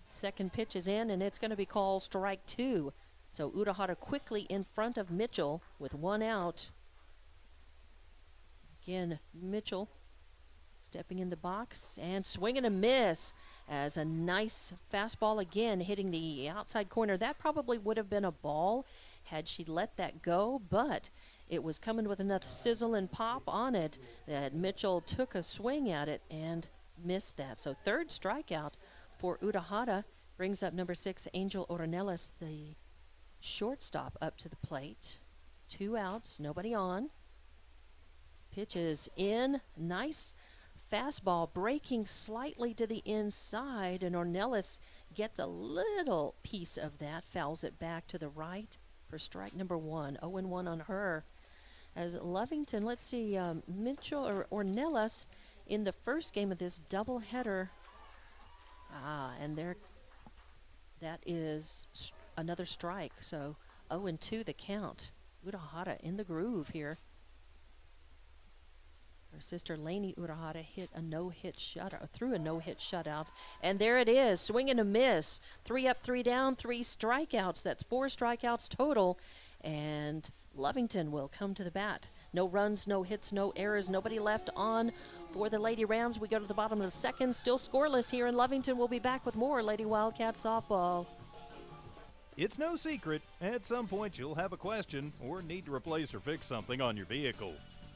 second pitch is in, and it's going to be called strike 2. So Urahara quickly in front of Mitchell with one out. Again, Mitchell stepping in the box and swinging a miss as a nice fastball again hitting the outside corner. That probably would have been a ball had she let that go, but it was coming with enough sizzle and pop on it that Mitchell took a swing at it and missed that. So third strikeout for Urahara brings up number 6, Angel Ornelas, the shortstop, up to the plate. 2 outs, nobody on. Pitch is in. Nice fastball breaking slightly to the inside, and Ornelas gets a little piece of that, fouls it back to the right for strike number 1. 0-1 on her. As Lovington, let's see, Mitchell or Ornelas in the first game of this doubleheader. And there, that is another strike. So 0-2 the count. Urahara in the groove here. Her sister Lainey Urahara hit a no-hit shutout, threw a no-hit shutout, and there it is, swing and a miss. 3 up, 3 down, 3 strikeouts. That's 4 strikeouts total, and Lovington will come to the bat. No runs, no hits, no errors, nobody left on for the Lady Rams. We go to the bottom of the second, still scoreless here in Lovington. We'll be back with more Lady Wildcat softball.
It's no secret, at some point you'll have a question or need to replace or fix something on your vehicle.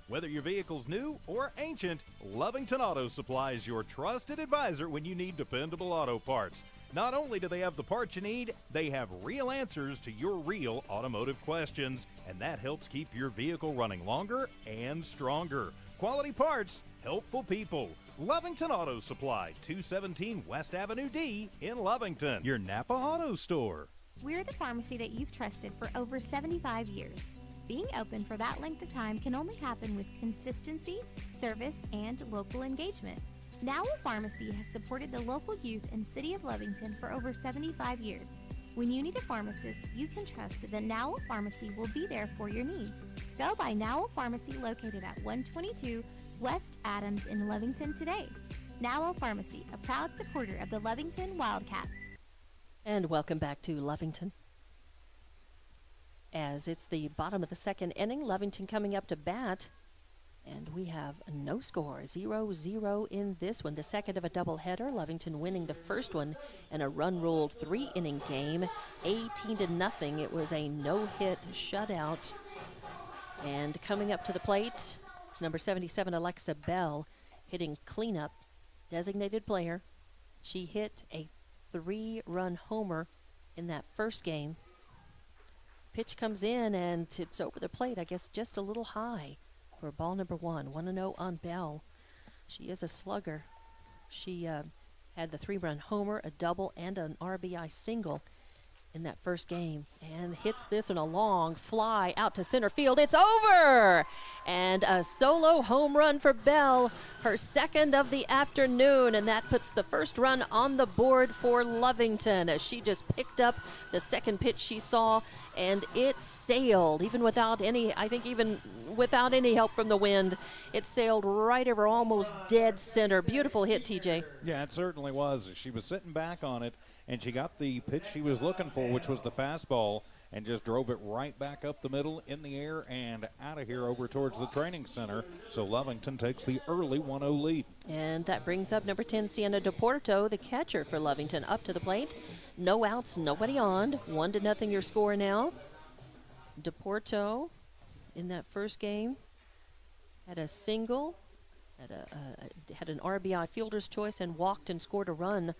Whether your vehicle's new or ancient, Lovington Auto Supply is your trusted advisor when you need dependable auto parts. Not only do they have the parts you need, they have real answers to your real automotive questions, and that helps keep your vehicle running longer and stronger. Quality parts, helpful people. Lovington Auto Supply, 217 West Avenue D in Lovington, your Napa Auto Store.
We're the pharmacy that you've trusted for over 75 years. Being open for that length of time can only happen with consistency, service, and local engagement. Now Pharmacy has supported the local youth in City of Lovington for over 75 years. When you need a pharmacist, you can trust that Now Pharmacy will be there for your needs. Go by Now Pharmacy located at 122 West Adams in Lovington today. Now Pharmacy, a proud supporter of the Lovington Wildcats.
And welcome back to Lovington. As it's the bottom of the second inning, Lovington coming up to bat. And we have no score, 0-0 in this one. The second of a doubleheader, Lovington winning the first one in a run-ruled 3-inning game, 18-0. It was a no-hit shutout. And coming up to the plate is number 77, Alexa Bell, hitting cleanup, designated player. She hit a 3-run homer in that first game. Pitch comes in, and it's over the plate, I guess just a little high for ball number 1. 1-0 on Bell. She is a slugger. She had the 3-run homer, a double, and an RBI single in that first game, and hits this in a long fly out to center field. It's over! And a solo home run for Bell, her second of the afternoon, and that puts the first run on the board for Lovington as she just picked up the second pitch she saw, and it sailed even without any help from the wind. It sailed right over almost dead center. Beautiful hit, TJ.
Yeah, it certainly was. She was sitting back on it, and she got the pitch she was looking for, which was the fastball, and just drove it right back up the middle in the air and out of here over towards the training center. So Lovington takes the early 1-0 lead.
And that brings up number 10, Sienna DePorto, the catcher for Lovington, up to the plate. No outs, nobody on. 1-0 your score now. DePorto in that first game had a single, had an RBI fielder's choice, and walked and scored a run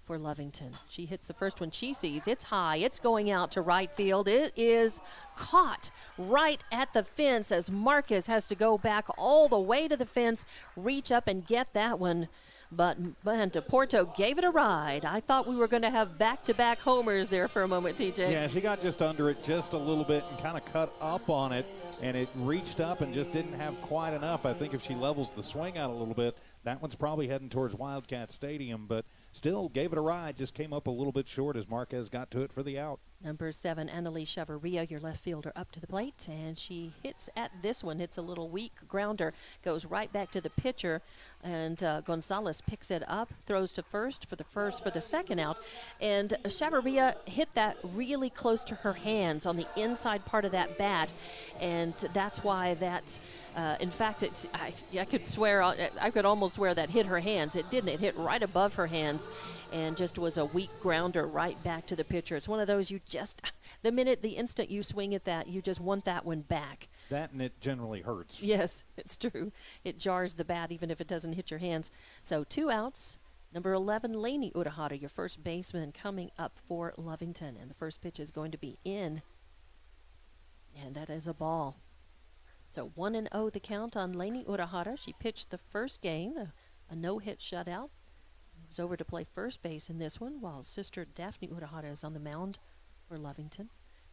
for Lovington. She hits the first one she sees. It's high. It's going out to right field. It is caught right at the fence as Marcus has to go back all the way to the fence, reach up and get that one. But man, DePorto gave it a ride. I thought we were going to have back-to-back homers there for a moment, TJ.
Yeah, she got just under it just a little bit and kind of cut up on it, and it reached up and just didn't have quite enough. I think if she levels the swing out a little bit, that one's probably heading towards Wildcat Stadium, but still gave it a ride, just came up a little bit short as Marquez got to it for the out.
Number 7, Annalise Chavarria, your left fielder, up to the plate, and she hits at this one. Hits a little weak grounder, goes right back to the pitcher, and Gonzalez picks it up, throws to first for the second out, and Chavarria hit that really close to her hands on the inside part of that bat, and that's why that. In fact, I could almost swear that hit her hands. It didn't. It hit right above her hands, and just was a weak grounder right back to the pitcher. It's one of those the instant you swing at that, you just want that one back.
That, and it generally hurts.
Yes, it's true. It jars the bat even if it doesn't hit your hands. So 2 outs. Number 11, Lainey Urahara, your first baseman, coming up for Lovington, and the first pitch is going to be in, and that is a ball. So 1-0 the count on Lainey Urahara. She pitched the first game, a no-hit shutout. Was over to play first base in this one, while sister Daphne Urahara is on the mound for Lovington.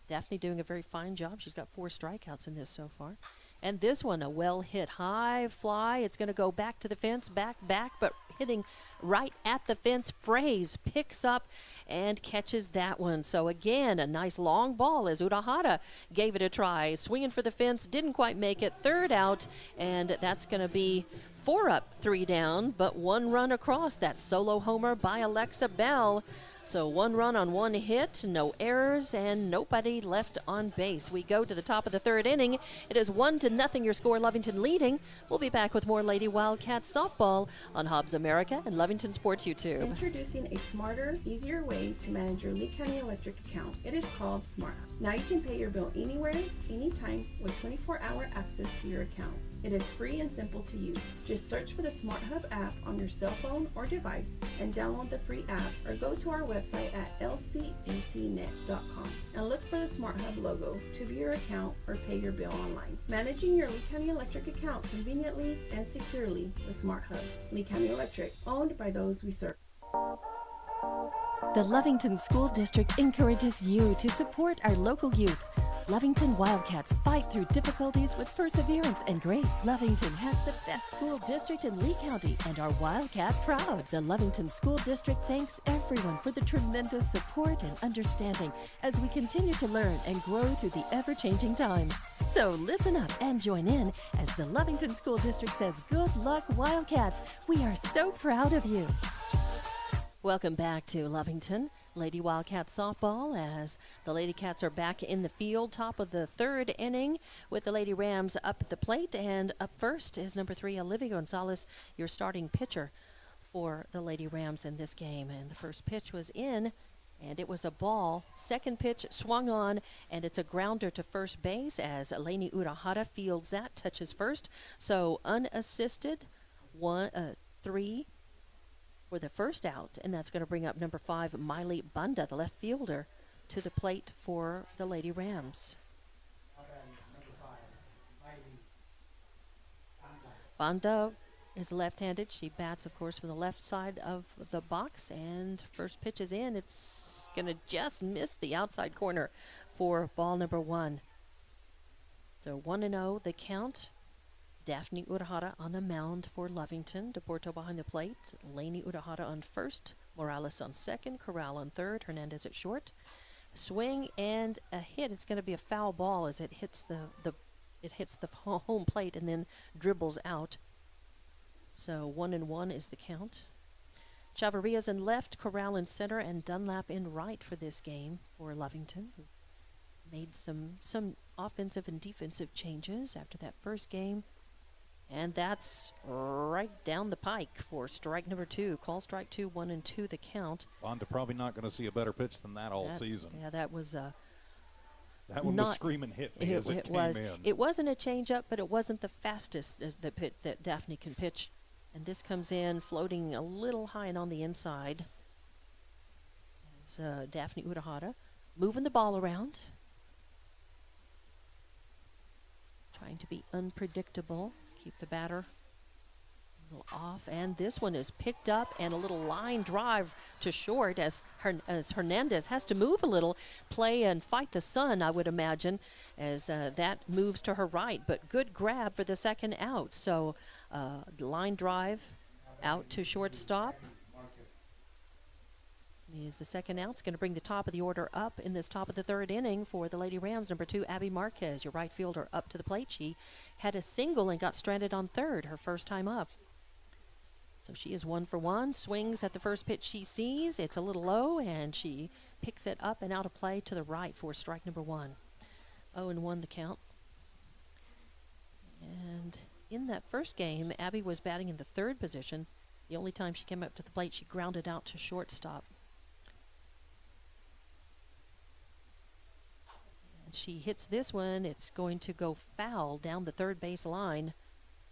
Daphne doing a very fine job. She's got 4 strikeouts in this so far. And this one, a well-hit high fly. It's going to go back to the fence, back, but hitting right at the fence. Fraze picks up and catches that one. So again, a nice long ball as Urahara gave it a try. Swinging for the fence, didn't quite make it. 3rd out, and that's going to be 4 up, 3 down, but 1 run across. That solo homer by Alexa Bell. So 1 run on 1 hit, no errors, and nobody left on base. We go to the top of the 3rd inning. It is 1-0 your score, Lovington leading. We'll be back with more Lady Wildcats softball on Hobbs America and Lovington Sports YouTube.
Introducing a smarter, easier way to manage your Lee County Electric account. It is called Smart Hub. Now you can pay your bill anywhere, anytime, with 24-hour access to your account. It is free and simple to use. Just search for the Smart Hub app on your cell phone or device and download the free app, or go to our website at lcecnet.com and look for the Smart Hub logo to view your account or pay your bill online. Managing your Lee County Electric account conveniently and securely with Smart Hub. Lee County Electric, owned by those we serve.
The Lovington School District encourages you to support our local youth. Lovington Wildcats fight through difficulties with perseverance and grace. Lovington has the best school district in Lee County and our Wildcat proud. The Lovington School District thanks everyone for the tremendous support and understanding as we continue to learn and grow through the ever-changing times. So listen up and join in as the Lovington School District says, good luck, Wildcats. We are so proud of you.
Welcome back to Lovington Lady Wildcats softball as the Lady Cats are back in the field, top of the 3rd inning with the Lady Rams up at the plate. And up first is number 3, Olivia Gonzalez, your starting pitcher for the Lady Rams in this game. And the first pitch was in, And it was a ball. Second pitch swung on, and it's a grounder to first base as Lainey Urahara fields that, touches first. So unassisted, 3 for the first out, and that's going to bring up number 5, Miley Banda, the left fielder, to the plate for the Lady Rams. Banda is left-handed. She bats, of course, from the left side of the box, and first pitch is in. It's going to just miss the outside corner for ball number 1. So 1-0 the count. Daphne Urahara on the mound for Lovington. DePorto behind the plate. Lainey Urahara on first. Morales on second. Corral on third. Hernandez at short. Swing and a hit. It's going to be a foul ball as it hits the home plate and then dribbles out. So 1-1 is the count. Chavaria's in left, Corral in center, and Dunlap in right for this game for Lovington. Made some offensive and defensive changes after that first game. And that's right down the pike for strike number 2. Call strike 2, 1-2 the count.
Banda probably not going to see a better pitch than that all season.
Yeah, that was
that one was screaming hit me as it came in.
It wasn't a changeup, but it wasn't the fastest that Daphne can pitch. And this comes in floating a little high and on the inside. It's Daphne Urahara moving the ball around. Trying to be unpredictable. Keep the batter a little off. And this one is picked up, and a little line drive to short as Hernandez has to move a little, play and fight the sun, I would imagine, as that moves to her right. But good grab for the second out. So line drive out to shortstop is the second out. It's going to bring the top of the order up in this top of the third inning for the Lady Rams. Number 2, Abby Marquez, your right fielder, up to the plate. She had a single and got stranded on third her first time up. So she is 1 for 1. Swings at the first pitch she sees. It's a little low, and she picks it up and out of play to the right for strike number 1. 0-1 the count. And in that first game, Abby was batting in the third position. The only time she came up to the plate, she grounded out to shortstop. And she hits this one. It's going to go foul down the third base line.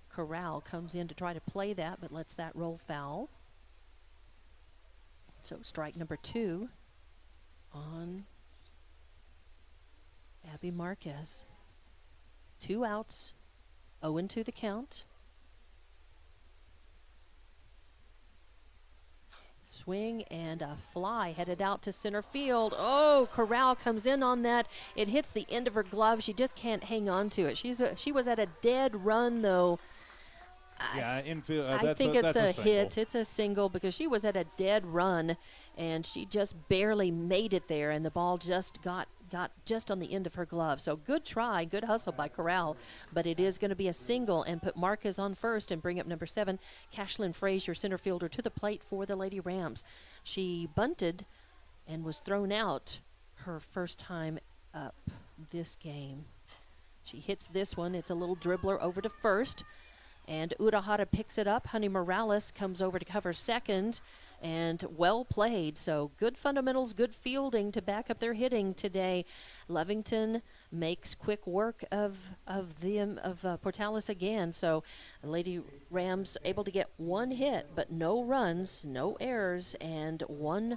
Corral comes in to try to play that, but lets that roll foul. So strike number 2 on Abby Marquez. 2 outs, 0-2 the count. Swing and a fly headed out to center field. Oh, Corral comes in on that. It hits the end of her glove. She just can't hang on to it. She was at a dead run, though.
Yeah, infield.
I think it's a hit. It's a single because she was at a dead run, and she just barely made it there, and the ball just got just on the end of her glove. So good try, good hustle by Corral, but it is going to be a single and put Marquez on first and bring up number 7, Cashlyn Frazier, center fielder, to the plate for the Lady Rams. She bunted and was thrown out her first time up this game. She hits this one. It's a little dribbler over to first. And Urahara picks it up. Honey Morales comes over to cover second, and well played. So good fundamentals, good fielding to back up their hitting today. Lovington makes quick work of Portales again. So Lady Rams able to get 1 hit, but no runs, no errors, and 1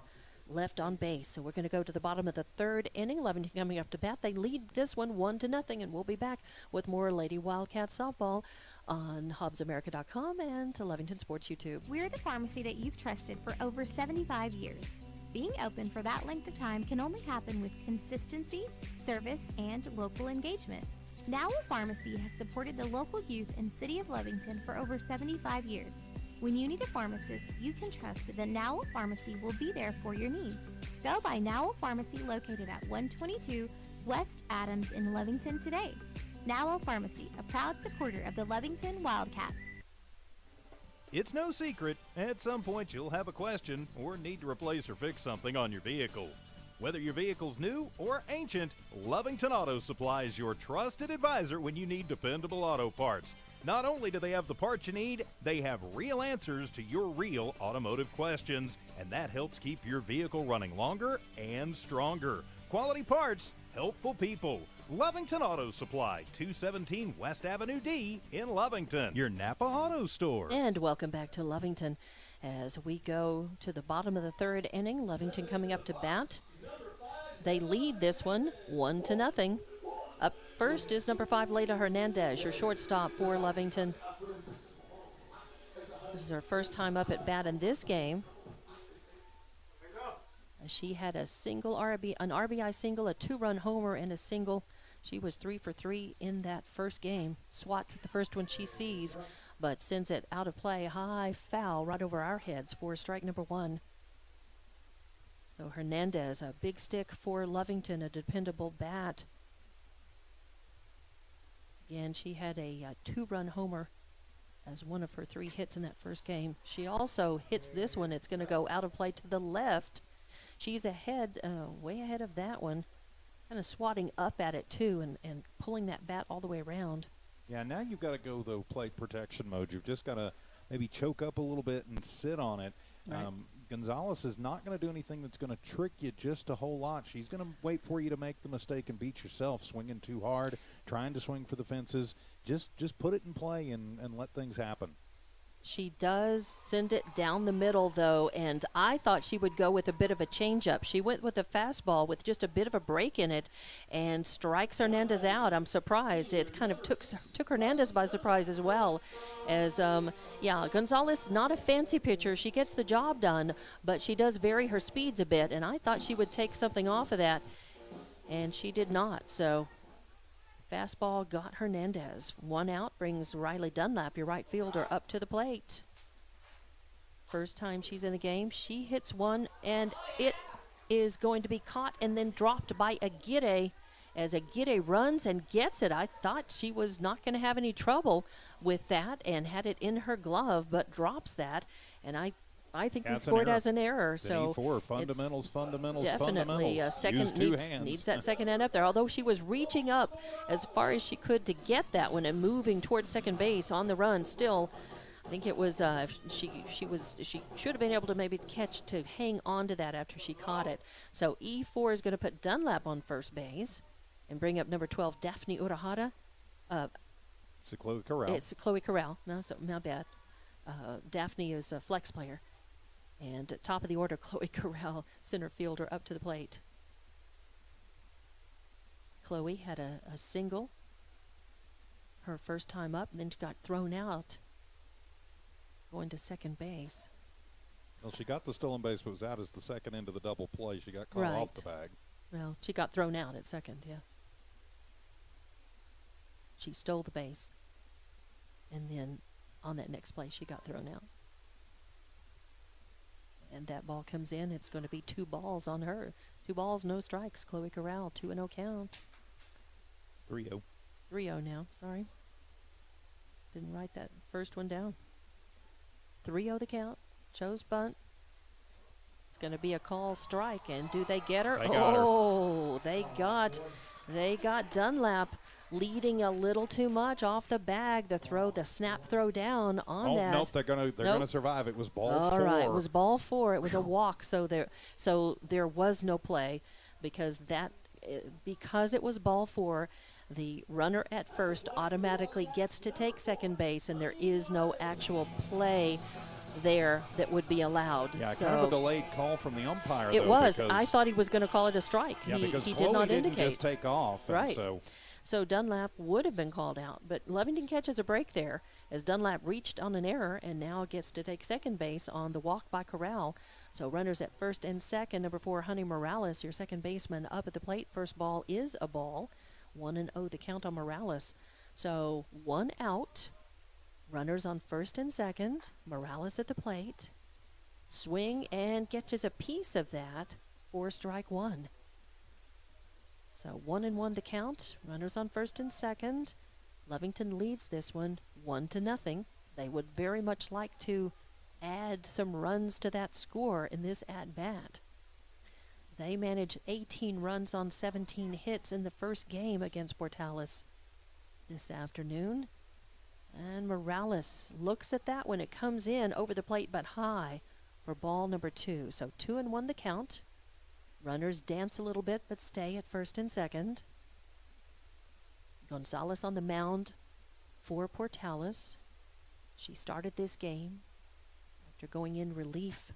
left on base. So we're going to go to the bottom of the third inning. Lovington coming up to bat. They lead this one 1-0, and we'll be back with more Lady Wildcat softball on HobbsAmerica.com and to Lovington Sports YouTube.
We're the pharmacy that you've trusted for over 75 years. Being open for that length of time can only happen with consistency, service, and local engagement. Now a Pharmacy has supported the local youth in City of Lovington for over 75 years. When you need a pharmacist, you can trust that Now Pharmacy will be there for your needs. Go by Now Pharmacy located at 122 West Adams in Lovington today. Now Pharmacy, a proud supporter of the Lovington Wildcats.
It's no secret, at some point you'll have a question or need to replace or fix something on your vehicle. Whether your vehicle's new or ancient, Lovington Auto Supply is your trusted advisor when you need dependable auto parts. Not only do they have the parts you need, they have real answers to your real automotive questions, and that helps keep your vehicle running longer and stronger. Quality parts, helpful people. Lovington Auto Supply, 217 West Avenue D in Lovington, your Napa Auto Store.
And welcome back to Lovington as we go to the bottom of the third inning. Lovington coming up to bat. They lead this one 1-0. Up first is number 5, Leda Hernandez, your shortstop for Lovington. This is her first time up at bat in this game. She had a single an RBI single, a 2-run homer, and a single. She was 3 for 3 in that first game. Swats at the first one she sees, but sends it out of play. High foul right over our heads for strike number 1. So Hernandez, a big stick for Lovington, a dependable bat. Again, she had a 2-run homer as one of her 3 hits in that first game. She also hits this one. It's going to go out of play to the left. She's ahead, way ahead of that one, kind of swatting up at it too and pulling that bat all the way around.
Yeah, now you've got to go, though, plate protection mode. You've just got to maybe choke up a little bit and sit on it.
Right.
Gonzalez is not going to do anything that's going to trick you just a whole lot. She's going to wait for you to make the mistake and beat yourself, swinging too hard, trying to swing for the fences. Just put it in play and let things happen.
She does send it down the middle, though, and I thought she would go with a bit of a changeup. She went with a fastball with just a bit of a break in it and strikes Hernandez out. I'm surprised. It kind of took Hernandez by surprise as well. As, Gonzalez, not a fancy pitcher. She gets the job done, but she does vary her speeds a bit, and I thought she would take something off of that, and she did not. So fastball got Hernandez. 1 out brings Riley Dunlap, your right fielder, up to the plate. First time she's in the game. She hits one, and it is going to be caught and then dropped by Aguirre as Aguirre runs and gets it. I thought she was not going to have any trouble with that and had it in her glove, but drops that. And I think we scored as an error. So
fundamentals.
Definitely a second needs that second hand up there. Although she was reaching up as far as she could to get that one and moving towards second base on the run. Still, I think it was she should have been able to maybe catch to hang on to that after she caught it. So E4 is going to put Dunlap on first base and bring up number 12 Daphne Urahara.
It's Chloe Corral.
It's Chloe Corral. No, so my bad. Daphne is a flex player. And at top of the order, Chloe Corral, center fielder, up to the plate. Chloe had a single her first time up, and then got thrown out going to second base.
Well, she got the stolen base, but was out as the second into the double play. She got caught off the bag.
Well, she got thrown out at second, yes. She stole the base, and then on that next play, she got thrown out. And that ball comes in. It's going to be 2 balls on her. 2 balls, no strikes. Chloe Corral, 2-0 count.
3-0.
3-0 now, sorry. Didn't write that first one down. 3-0 the count. Chose bunt. It's going to be a call strike. And do they get her? They got Dunlap leading a little too much off the bag. The snap throw down on that.
Nope, they're gonna survive. It was ball 4.
All right, it was ball 4. It was a walk, so there was no play because it was ball 4. The runner at first automatically gets to take second base, and there is no actual play there that would be allowed.
Yeah, kind of a delayed call from the umpire.
It was. I thought he was going to call it a strike.
Yeah, because
he
Chloe
did not
didn't
indicate.
just take off.
Right.
So
Dunlap would have been called out, but Lovington catches a break there as Dunlap reached on an error and now gets to take second base on the walk by Corral. So runners at first and second. Number 4, Honey Morales, your second baseman, up at the plate. First ball is a ball. 1-0 the count on Morales. So 1 out. Runners on first and second. Morales at the plate. Swing and catches a piece of that for strike 1. So 1-1 the count. Runners on first and second. Lovington leads this one 1-0. They would very much like to add some runs to that score in this at-bat. They managed 18 runs on 17 hits in the first game against Portales this afternoon. And Morales looks at that when it comes in over the plate but high for ball number 2. So 2-1 the count. Runners dance a little bit but stay at first and second. Gonzalez on the mound for Portales. She started this game after going in relief.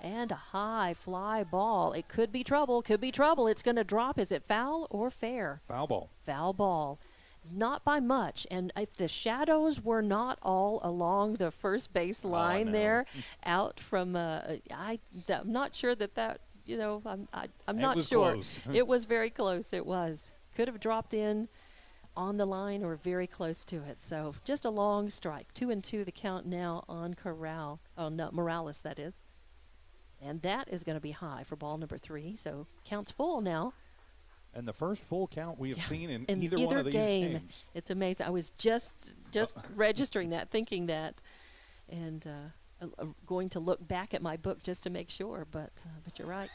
And a high fly ball. It could be trouble, could be trouble. It's going to drop. Is it foul or fair?
Foul ball.
Foul ball. Not by much. And if the shadows were not all along the first base line there, out from, I'm not sure that, I'm not sure.
Close.
It was very close. It was. Could have dropped in on the line or very close to it. So just a long strike. 2-2 the count now on Corral. Oh, no, Morales, that is. And that is going to be high for ball number 3. So counts full now.
And the first full count we have seen in
In
either one of these games.
It's amazing. I was just registering that, thinking that, and going to look back at my book just to make sure. But you're right.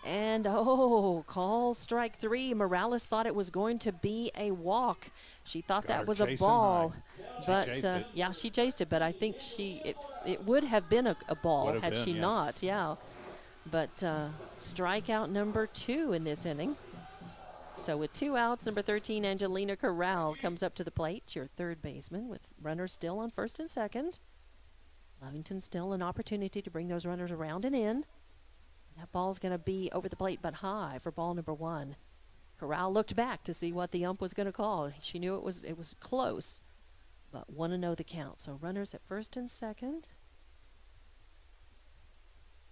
And, call strike 3. Morales thought it was going to be a walk. She thought that was a ball. But, she chased it. But I think it would have been a ball had she not. Yeah. But strikeout number 2 in this inning. So with 2 outs, number 13, Angelina Corral comes up to the plate, your third baseman, with runners still on first and second. Lovington still an opportunity to bring those runners around and in. That ball's going to be over the plate but high for ball number 1. Corral looked back to see what the ump was going to call. She knew it was close, but 1-0 the count. So runners at first and second.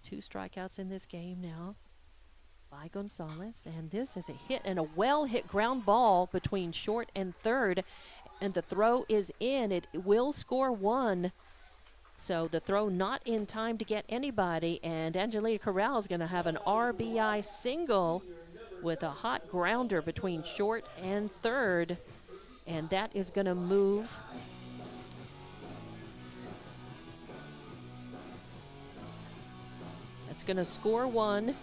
2 strikeouts in this game now by Gonzalez. And this is a hit and a well-hit ground ball between short and third. And the throw is in. It will score 1. So the throw not in time to get anybody, and Angelina Corral is going to have an RBI single with a hot grounder between short and third, and that is going to move that's going to score 1.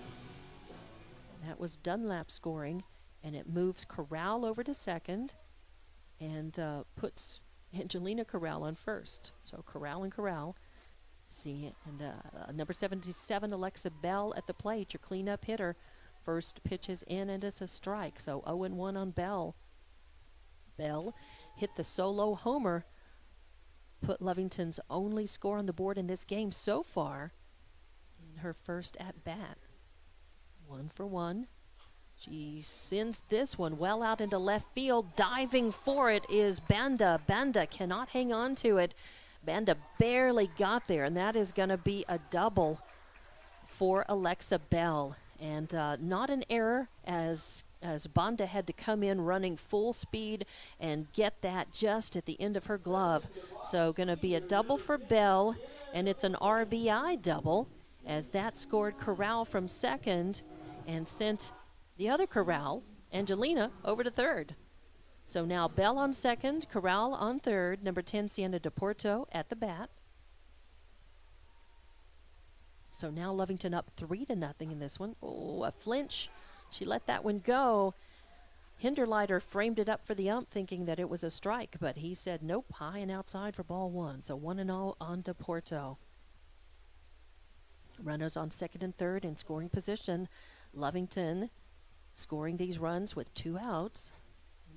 That was Dunlap scoring, and it moves Corral over to second and puts Angelina Corral on first. So Corral and Corral. See, and number 77, Alexa Bell at the plate, your cleanup hitter. First pitch is in, and it's a strike. So 0-1 on Bell. Bell hit the solo homer, put Lovington's only score on the board in this game so far in her first at-bat. 1 for 1. She sends this one well out into left field. Diving for it is Banda. Banda cannot hang on to it. Banda barely got there, and that is going to be a double for Alexa Bell. And not an error, as Banda had to come in running full speed and get that just at the end of her glove. So going to be a double for Bell, and it's an RBI double, as that scored Corral from second and sent the other Corral, Angelina, over to third. So now Bell on second, Corral on third, number 10, Sienna DePorto at the bat. So now Lovington up 3-0 in this one. Oh, a flinch. She let that one go. Hinderleiter framed it up for the ump, thinking that it was a strike, but he said nope, high and outside for ball 1. So 1-0 on DePorto. Runners on second and third in scoring position. Lovington scoring these runs with 2 outs.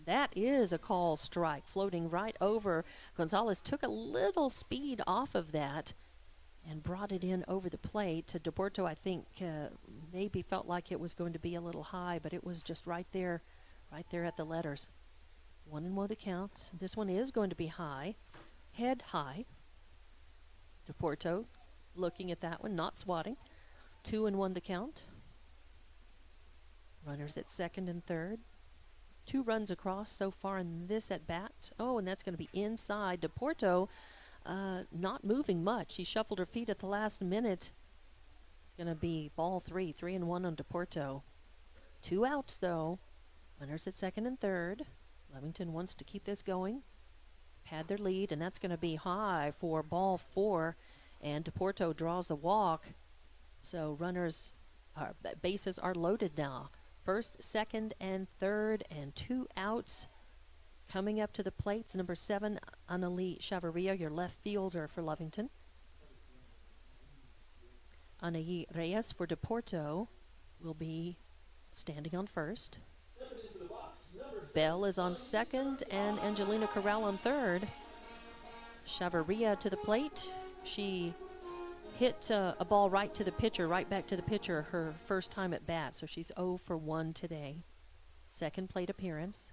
That is a call strike, floating right over. Gonzalez took a little speed off of that and brought it in over the plate. To DePorto, I think, maybe felt like it was going to be a little high, but it was just right there at the letters. 1-1 the count. This one is going to be high, head high. DePorto looking at that one, not swatting. 2-1 the count. Runners at second and third. 2 runs across so far in this at bat. Oh, and that's going to be inside. DePorto not moving much. She shuffled her feet at the last minute. It's going to be ball 3, 3-1 on DePorto. 2 outs, though. Runners at second and third. Lovington wants to keep this going. Had their lead, and that's going to be high for ball 4. And DePorto draws a walk. So bases are loaded now. First, second, and third, and 2 outs Coming up to the plates, number 7, Annalie Chavarria, your left fielder for Lovington. Anaí Reyes for Deporto will be standing on first. Bell is on second, and Angelina Corral on third. Chavarria to the plate. She hit a ball right to the pitcher, right back to the pitcher, her first time at bat, so she's 0 for 1 today. Second plate appearance.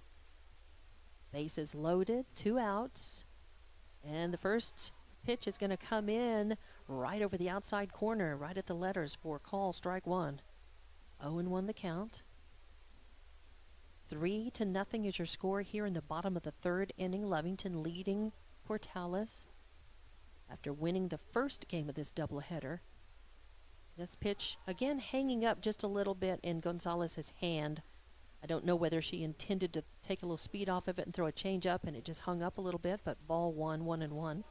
Bases loaded, 2 outs, and the first pitch is going to come in right over the outside corner, right at the letters for call strike 1. 0-1 the count. 3-0 is your score here in the bottom of the third inning. Lovington leading Portales after winning the first game of this doubleheader. This pitch, again, hanging up just a little bit in Gonzalez's hand. I don't know whether she intended to take a little speed off of it and throw a change up, and it just hung up a little bit, but ball 1-1.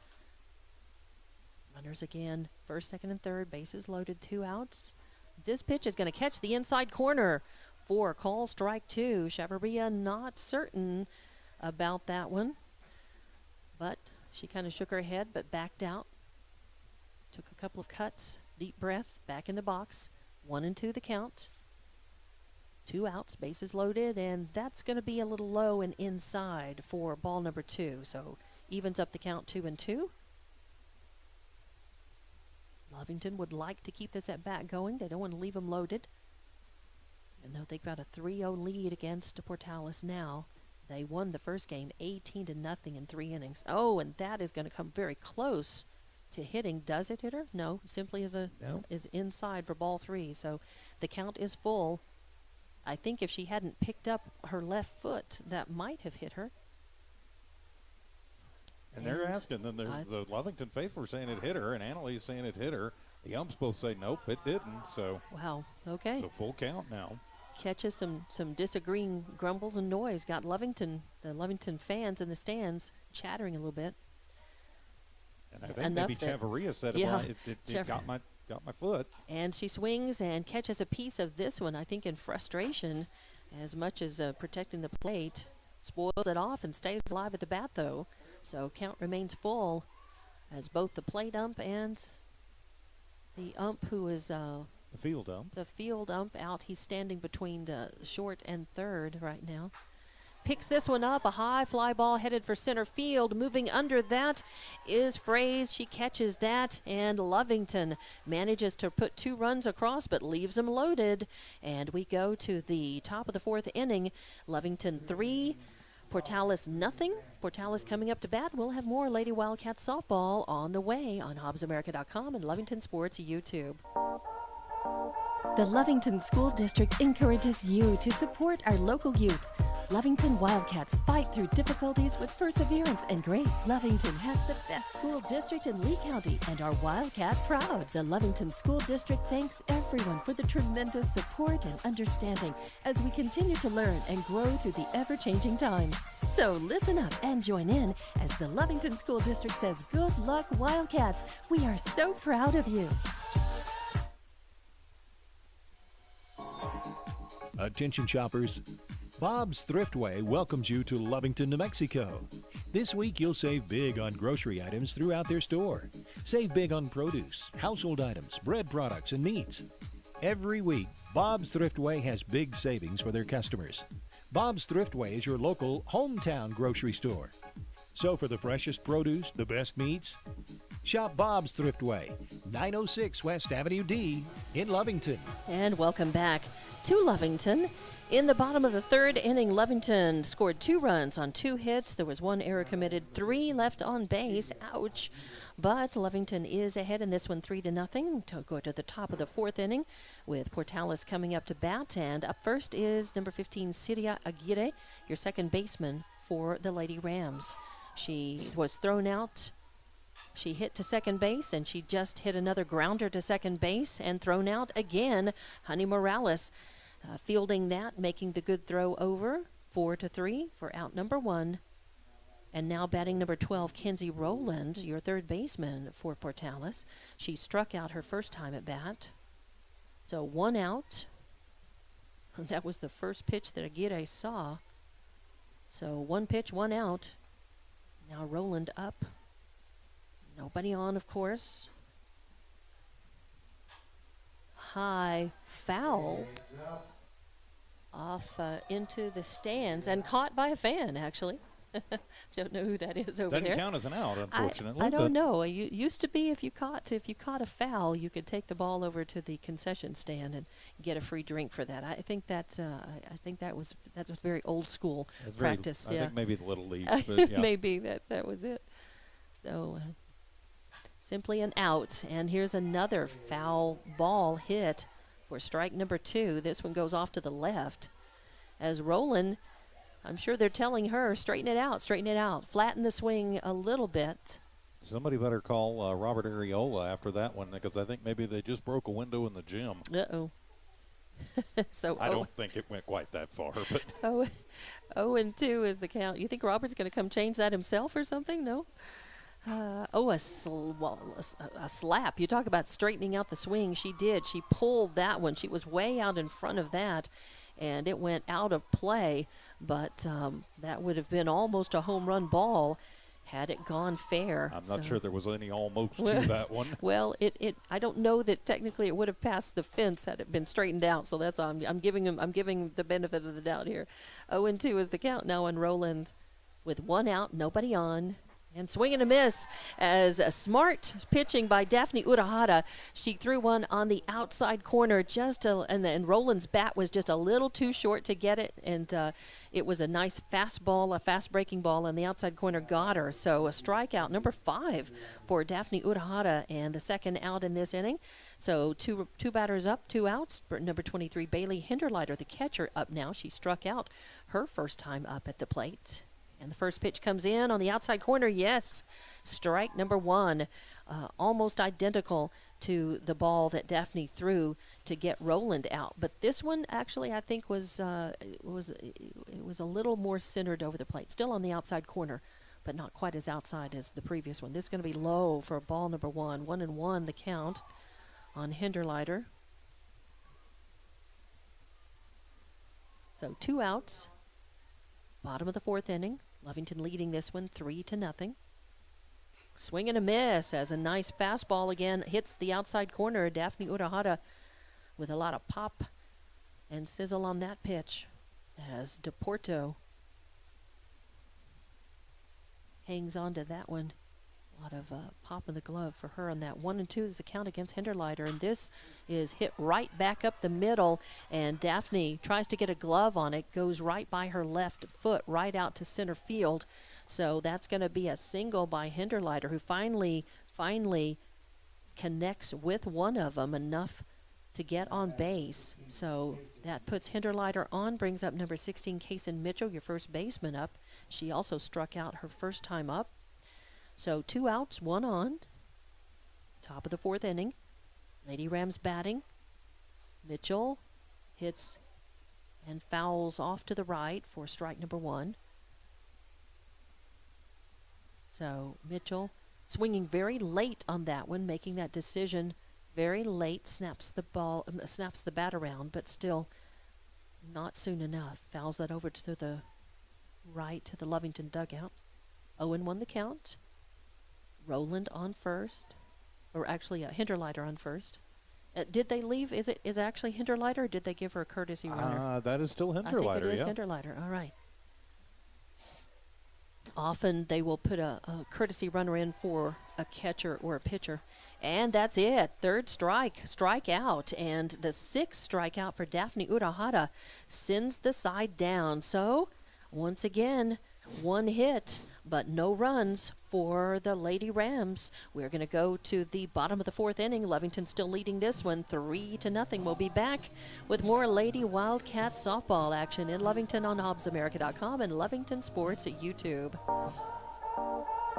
Runners again, first, second, and third, bases loaded, 2 outs. This pitch is going to catch the inside corner for call strike 2. Chavarria not certain about that one, but she kind of shook her head but backed out. Took a couple of cuts, deep breath, back in the box. 1-2 the count. 2 outs, bases loaded, and that's going to be a little low and inside for ball number 2. So evens up the count 2-2. Lovington would like to keep this at bat going. They don't want to leave them loaded. And though they've got a 3-0 lead against Portales now, they won the first game 18-0 in 3 innings. Oh, and that is going to come very close to hitting. Does it hit her? No, simply is inside for ball 3. So the count is full. I think if she hadn't picked up her left foot, that might have hit her.
And they're asking, then there's the Lovington faithful are saying it hit her, and Annalie's saying it hit her. The umps both say nope, it didn't. So
wow, okay.
So full count now.
Catches some disagreeing grumbles and noise. Got the Lovington fans in the stands chattering a little bit.
And I think maybe Chavarria said it got my foot.
And she swings and catches a piece of this one, I think in frustration, as much as protecting the plate. Spoils it off and stays alive at the bat, though. So count remains full as both the plate ump and the ump who is the field ump out. He's standing between short and third right now. Picks this one up, a high fly ball headed for center field. Moving under that is Fraze. She catches that, and Lovington manages to put 2 runs across but leaves them loaded. And we go to the top of the 4th inning. Lovington 3, Portales nothing. Portales coming up to bat. We'll have more Lady Wildcats softball on the way on HobbsAmerica.com and Lovington Sports YouTube.
The Lovington School District encourages you to support our local youth. Lovington Wildcats fight through difficulties with perseverance and grace. Lovington has the best school district in Lee County and are Wildcat proud. The Lovington School District thanks everyone for the tremendous support and understanding as we continue to learn and grow through the ever-changing times. So listen up and join in as the Lovington School District says, good luck, Wildcats. We are so proud of you.
Attention shoppers, Bob's Thriftway welcomes you to Lovington, New Mexico. This week you'll save big on grocery items throughout their store. Save big on produce, household items, bread products, and meats. Every week, Bob's Thriftway has big savings for their customers. Bob's Thriftway is your local hometown grocery store. So for the freshest produce, the best meats, shop Bob's Thriftway, 906 West Avenue D in Lovington.
And welcome back to Lovington. In the bottom of the 3rd inning, Lovington scored 2 runs on 2 hits. There was 1 error committed, 3 left on base. Ouch. But Lovington is ahead in this one 3-0 to go to the top of the 4th inning with Portales coming up to bat. And up first is number 15, Siria Aguirre, your second baseman for the Lady Rams. She was thrown out. She hit to second base, and she just hit another grounder to second base and thrown out again. Honey Morales fielding that, making the good throw over 4-3 for out number 1. And now batting number 12, Kenzie Rowland, your third baseman for Portales. She struck out her first time at bat. So 1 out. That was the first pitch that Aguirre saw. So 1 pitch, 1 out. Now Roland up. Nobody on, of course. High foul off into the stands and caught by a fan, actually. Don't know who that is over
Doesn't
there.
count as an out, unfortunately.
I don't know. It used to be if you caught a foul, you could take the ball over to the concession stand and get a free drink for that. I think that was very old school practice.
I
yeah,
think maybe the Little League. But yeah.
maybe that was it. So simply an out, and here's another foul ball hit for strike number 2. This one goes off to the left as Roland. I'm sure they're telling her, straighten it out, flatten the swing a little bit.
Somebody better call Robert Areola after that one, because I think maybe they just broke a window in the gym.
Uh-oh. So
I don't think it went quite that far, but
0-2 is the count. You think Robert's going to come change that himself or something? No. A slap. You talk about straightening out the swing. She did. She pulled that one. She was way out in front of that, and it went out of play. But that would have been almost a home run ball had it gone fair.
I'm not sure there was any almost to that one.
Well, I don't know that technically it would have passed the fence had it been straightened out. So that's I'm giving the benefit of the doubt here. 0-2 is the count now on Roland, with 1 out, nobody on. And swing and a miss as a smart pitching by Daphne Urahara. She threw one on the outside corner and Roland's bat was just a little too short to get it. And it was a nice fastball, a fast breaking ball, and the outside corner got her. So a strikeout, number 5 for Daphne Urahara, and the second out in this inning. So two batters up, 2 outs. Number 23, Bailey Hinderleiter, the catcher, up now. She struck out her first time up at the plate. And the first pitch comes in on the outside corner. Yes, strike number 1, almost identical to the ball that Daphne threw to get Roland out. But this one actually, I think, was a little more centered over the plate. Still on the outside corner, but not quite as outside as the previous one. This is going to be low for ball number 1. 1-1 the count on Hinderleiter. So 2 outs. Bottom of the 4th inning. Lovington leading this one 3-0. Swing and a miss as a nice fastball again hits the outside corner. Daphne Urahara with a lot of pop and sizzle on that pitch as DePorto hangs on to that one. A lot of pop in the glove for her on that. 1-2 is the count against Hinderleiter, and this is hit right back up the middle, and Daphne tries to get a glove on it, goes right by her left foot, right out to center field. So that's going to be a single by Hinderleiter, who finally connects with one of them enough to get on base. So that puts Hinderleiter on, brings up number 16, Kaysen Mitchell, your first baseman, up. She also struck out her first time up. So 2 outs, 1 on. Top of the 4th inning. Lady Rams batting. Mitchell hits and fouls off to the right for strike number 1. So Mitchell swinging very late on that one, making that decision very late. Snaps the bat around, but still not soon enough. Fouls that over to the right to the Lovington dugout. 0-1 the count. Roland on first, or actually Hinderleiter on first. Did they leave? Is it actually Hinderleiter, or did they give her a courtesy runner?
That is still Hinderleiter.
I think it is Hinderleiter. All right. Often they will put a courtesy runner in for a catcher or a pitcher. And that's it. 3rd strikeout. And the 6th strikeout for Daphne Urahara sends the side down. So, once again, 1 hit, but no runs for the Lady Rams. We're going to go to the bottom of the 4th inning. Lovington still leading this one 3-0. We'll be back with more Lady Wildcats softball action in Lovington on HobbsAmerica.com and Lovington Sports at YouTube.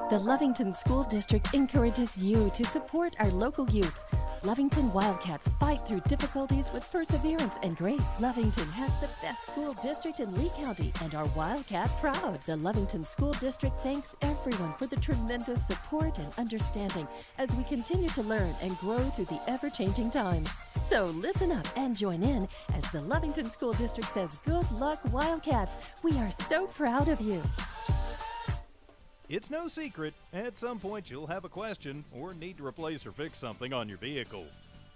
The Lovington School District encourages you to support our local youth. Lovington Wildcats fight through difficulties with perseverance and grace. Lovington has the best school district in Lee County and are Wildcat proud. The Lovington School District thanks everyone for the tremendous support and understanding as we continue to learn and grow through the ever-changing times. So listen up and join in as the Lovington School District says, good luck, Wildcats. We are so proud of you.
It's no secret, at some point you'll have a question or need to replace or fix something on your vehicle.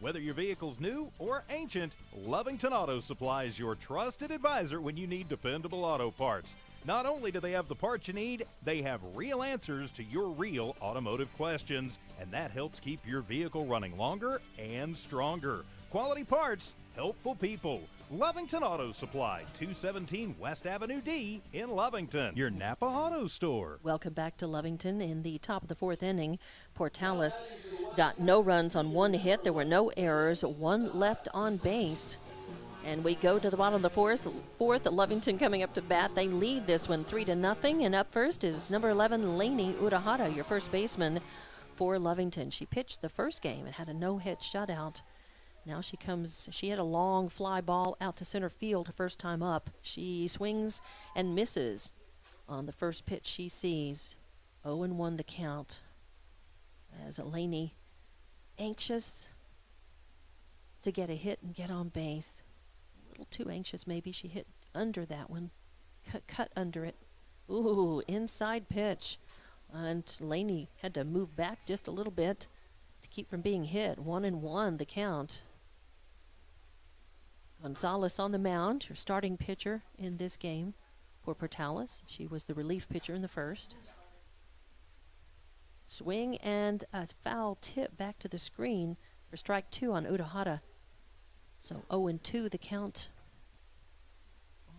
Whether your vehicle's new or ancient, Lovington Auto Supply is your trusted advisor when you need dependable auto parts. Not only do they have the parts you need, they have real answers to your real automotive questions, and that helps keep your vehicle running longer and stronger. Quality parts, helpful people. Lovington Auto Supply, 217 West Avenue D in Lovington, your Napa Auto Store.
Welcome back to Lovington. In the top of the fourth inning, Portales got no runs on one hit. There were no errors, one left on base. And we go to the bottom of the fourth. Lovington coming up to bat. They lead this one 3-0. And up first is number 11, Lainey Urahara, your first baseman for Lovington. She pitched the first game and had a no-hit shutout. Now she had a long fly ball out to center field her first time up. She swings and misses on the first pitch she sees. 0-1 the count. As Lainey anxious to get a hit and get on base. A little too anxious maybe. She hit under that one. Cut under it. Ooh, inside pitch. And Lainey had to move back just a little bit to keep from being hit. 1-1 the count. Gonzalez on the mound, her starting pitcher in this game for Portales. She was the relief pitcher in the first. Swing and a foul tip back to the screen for strike 2 on Urahara. So 0-2 the count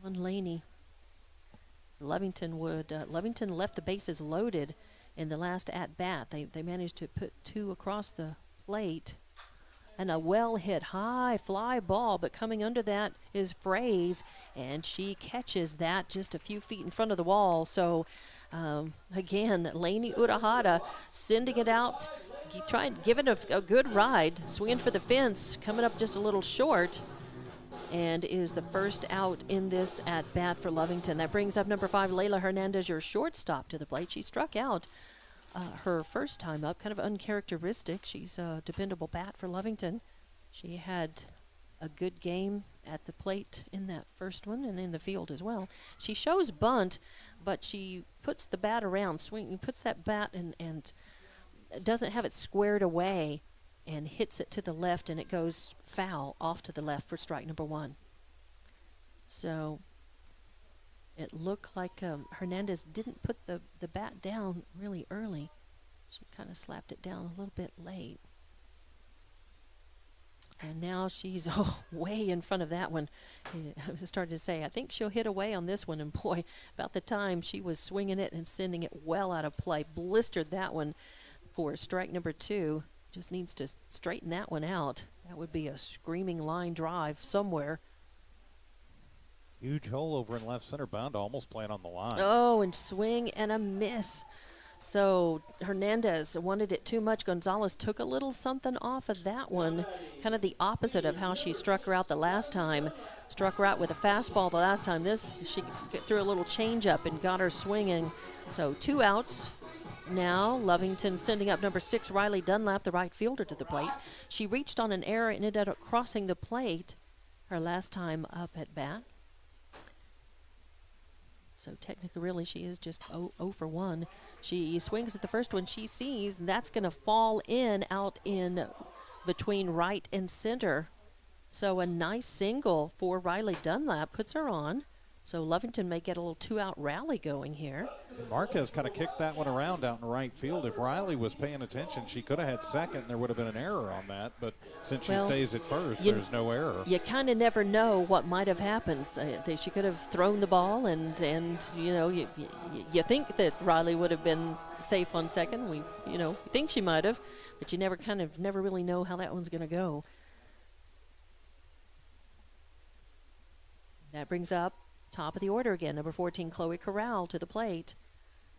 on Lainey. Lovington left the bases loaded in the last at-bat. They managed to put 2 across the plate. And a well-hit high fly ball, but coming under that is Fraze, and she catches that just a few feet in front of the wall. So, again, Lainey Urahara sending it out, giving a good ride, swinging for the fence, coming up just a little short, and is the first out in this at-bat for Lovington. That brings up number 5, Layla Hernandez, your shortstop, to the plate. She struck out her first time up, kind of uncharacteristic. She's a dependable bat for Lovington. She had a good game at the plate in that first one and in the field as well. She shows bunt, but she puts the bat around, puts that bat and doesn't have it squared away and hits it to the left, and it goes foul off to the left for strike number 1. So it looked like Hernandez didn't put the bat down really early. She kind of slapped it down a little bit late. And now she's way in front of that one. I started to say, I think she'll hit away on this one. And boy, about the time she was swinging it and sending it well out of play, blistered that one for strike number 2. Just needs to straighten that one out. That would be a screaming line drive somewhere.
Huge hole over in left center, bound to almost playing on the line.
Oh, and swing and a miss. So Hernandez wanted it too much. Gonzalez took a little something off of that one, kind of the opposite of how she struck her out the last time. Struck her out with a fastball the last time. She threw a little changeup and got her swinging. So 2 outs. Now Lovington sending up number 6, Riley Dunlap, the right fielder, to the plate. She reached on an error and ended up crossing the plate her last time up at bat. So technically, really, she is just 0 for 1. She swings at the first one she sees, and that's going to fall out in between right and center. So a nice single for Riley Dunlap puts her on. So Lovington may get a little 2-out rally going here.
Marquez kind of kicked that one around out in right field. If Riley was paying attention, she could have had second, and there would have been an error on that. But since she stays at first, there's no error.
You kind of never know what might have happened. She could have thrown the ball, and you know, you think that Riley would have been safe on second. We think she might have, but you never really know how that one's going to go. That brings up top of the order again, number 14, Chloe Corral, to the plate.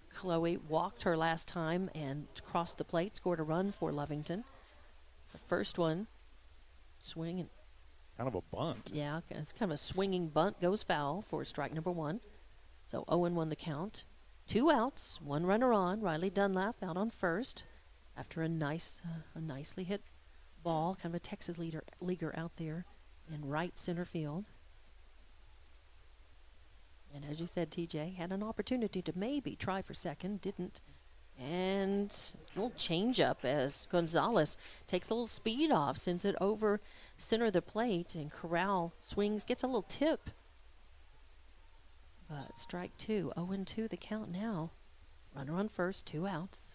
Chloe walked her last time and crossed the plate, scored a run for Lovington. The first one, swing and
kind of a bunt.
Yeah, it's kind of a swinging bunt, goes foul for strike number 1. So 0-1 the count. 2 outs, 1 runner on. Riley Dunlap out on first after a nicely hit ball, kind of a Texas leaguer out there in right center field. And as you said, TJ had an opportunity to maybe try for second, didn't. And a little change up as Gonzalez takes a little speed off, sends it over center of the plate, and Corral swings, gets a little tip. But strike two, 0-2 the count now. Runner on first, 2 outs.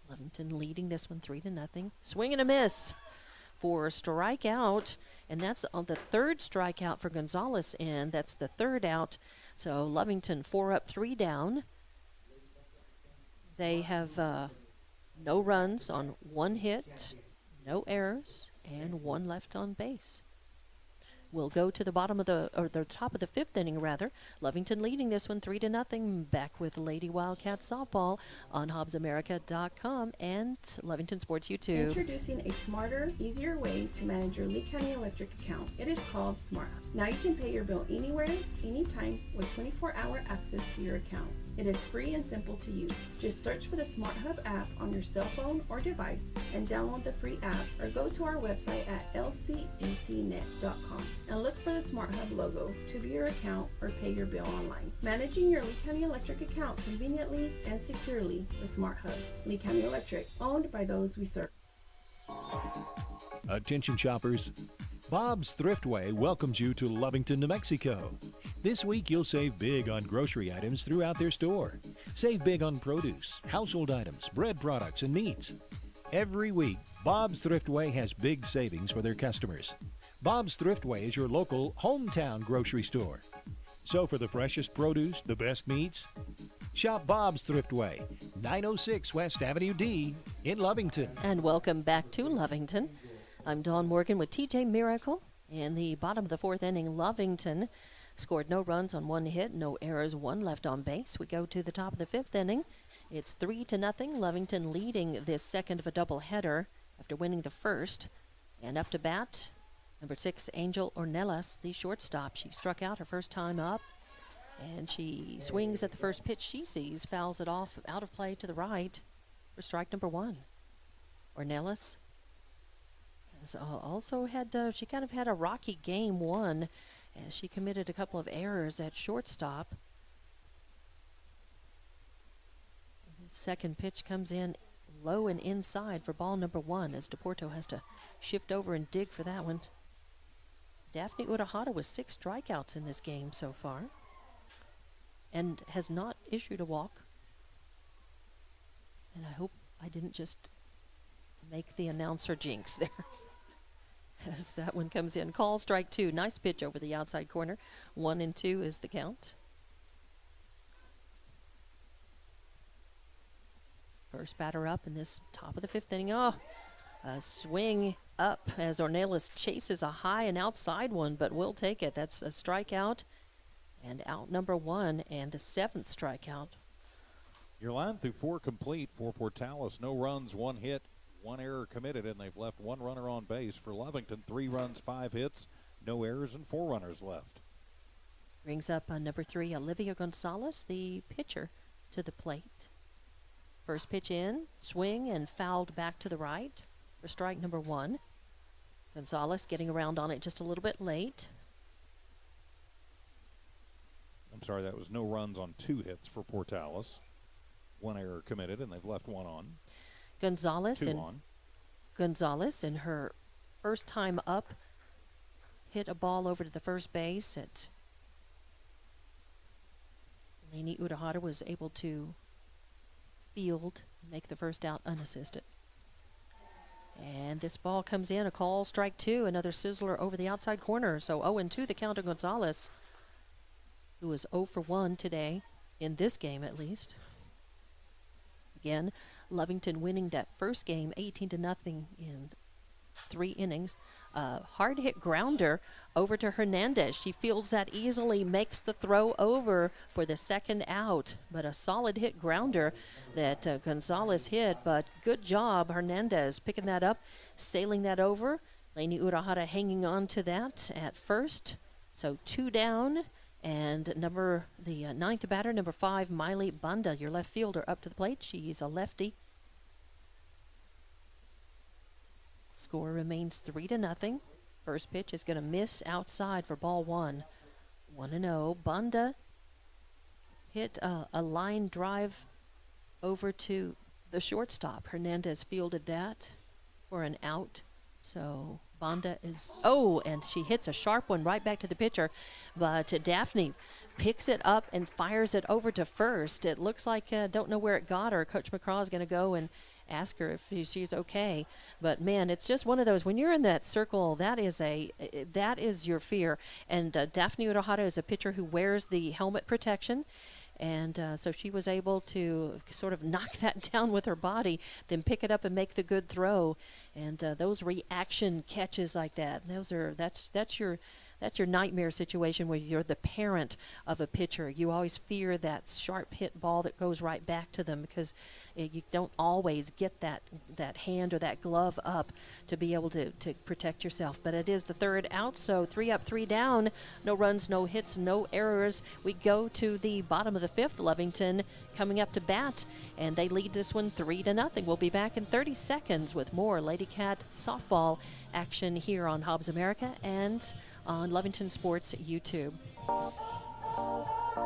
Lovington leading this one 3-0. Swing and a miss for a strikeout, and that's on the third strikeout for Gonzalez, and that's the third out. So Lovington 4 up, 3 down. They have no runs on 1 hit, no errors, and 1 left on base. We'll go to the top of the 5th inning, rather. Lovington leading this one 3-0. Back with Lady Wildcat softball on HobbsAmerica.com and Lovington Sports YouTube.
Introducing a smarter, easier way to manage your Lee County Electric account. It is called SmartHub. Now you can pay your bill anywhere, anytime, with 24-hour access to your account. It is free and simple to use. Just search for the SmartHub app on your cell phone or device and download the free app, or go to our website at lcecnet.com and look for the SmartHub logo to view your account or pay your bill online. Managing your Lee County Electric account conveniently and securely with SmartHub. Lee County Electric, owned by those we serve.
Attention shoppers. Bob's Thriftway welcomes you to Lovington, New Mexico. This week you'll save big on grocery items throughout their store. Save big on produce, household items, bread products, and meats. Every week, Bob's Thriftway has big savings for their customers. Bob's Thriftway is your local hometown grocery store. So for the freshest produce, the best meats, shop Bob's Thriftway, 906 West Avenue D in Lovington.
And welcome back to Lovington. I'm Dawn Morgan with TJ Miracle. In the bottom of the 4th inning, Lovington scored no runs on 1 hit, no errors, 1 left on base. We go to the top of the 5th inning. It's 3-0. Lovington leading this second of a doubleheader after winning the first. And up to bat, number 6, Angel Ornelas, the shortstop. She struck out her first time up, and she swings at the first pitch she sees, fouls it off out of play to the right for strike number 1. Ornelas also had, she kind of had a rocky game 1 as she committed a couple of errors at shortstop. The second pitch comes in low and inside for ball number 1 as DePorto has to shift over and dig for that one. Daphne Urahara with 6 strikeouts in this game so far and has not issued a walk. And I hope I didn't just make the announcer jinx there. As that one comes in. Call strike 2. Nice pitch over the outside corner. 1-2 is the count. First batter up in this top of the 5th inning. Oh, a swing up as Ornelas chases a high and outside one, but will take it. That's a strikeout and out number 1 and the 7th strikeout.
Your line through 4 complete for Portales. No runs, 1 hit, 1 error committed, and they've left 1 runner on base. For Lovington, 3 runs, 5 hits, no errors, and 4 runners left.
Brings up number 3, Olivia Gonzalez, the pitcher, to the plate. First pitch in, swing, and fouled back to the right for strike number 1. Gonzalez getting around on it just a little bit late.
I'm sorry, that was no runs on 2 hits for Portales. 1 error committed, and they've left 1 on.
Gonzalez
2
in
on.
Gonzalez in her first time up hit a ball over to the first base. Lainey Urahara was able to field, make the first out unassisted. And this ball comes in, a call, strike 2, another sizzler over the outside corner. So 0-2 the count of Gonzalez, who is 0 for 1 today, in this game at least. Again, Lovington winning that first game 18-0 in 3 innings. Hard hit grounder over to Hernandez. She fields that easily, makes the throw over for the second out. But a solid hit grounder that Gonzalez hit. But good job, Hernandez, picking that up, sailing that over. Lainey Urahara hanging on to that at first. So 2 down. And the 9th batter, number 5, Miley Banda, your left fielder, up to the plate. She's a lefty. Score remains 3-0. First pitch is going to miss outside for ball one. 1-0. Banda hit a line drive over to the shortstop. Hernandez fielded that for an out. So Banda is, and she hits a sharp one right back to the pitcher. But Daphne picks it up and fires it over to first. It looks like, don't know where it got her. Coach McCraw is going to go and ask her if she's okay. But man, it's just one of those, when you're in that circle, that is your fear. And Daphne Uruhara is a pitcher who wears the helmet protection. And so she was able to sort of knock that down with her body, then pick it up and make the good throw. And those reaction catches like that, that's your nightmare situation where you're the parent of a pitcher. You always fear that sharp hit ball that goes right back to them, because you don't always get that hand or that glove up to be able to protect yourself. But it is the third out, so 3 up, 3 down. No runs, no hits, no errors. We go to the bottom of the fifth. Lovington coming up to bat, and they lead this one 3-0. We'll be back in 30 seconds with more Lady Cat softball action here on Hobbs America and on Lovington Sports YouTube.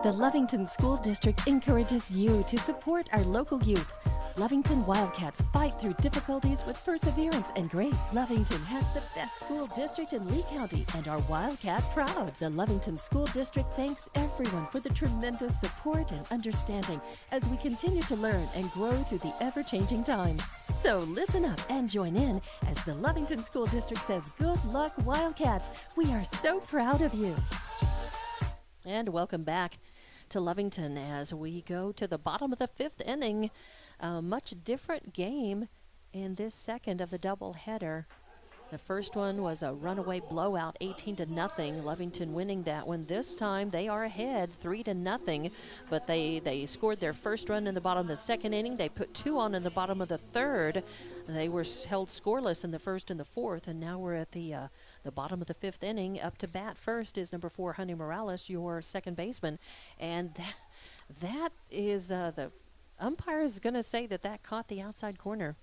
The Lovington School District encourages you to support our local youth. Lovington Wildcats fight through difficulties with perseverance and grace. Lovington has the best school district in Lee County and our Wildcat proud. The Lovington School District thanks everyone for the tremendous support and understanding as we continue to learn and grow through the ever-changing times. So listen up and join in as the Lovington School District says, good luck, Wildcats. We are so proud of you.
And welcome back to Lovington as we go to the bottom of the fifth inning. A much different game in this second of the doubleheader. The first one was a runaway blowout, 18-0. Lovington winning that one. This time they are ahead, 3-0. But they scored their first run in the bottom of the second inning. They put 2 on in the bottom of the third. They were held scoreless in the first and the fourth, and now we're at the bottom of the fifth inning. Up to bat first is number 4, Honey Morales, your second baseman, and that is the umpire is going to say that caught the outside corner.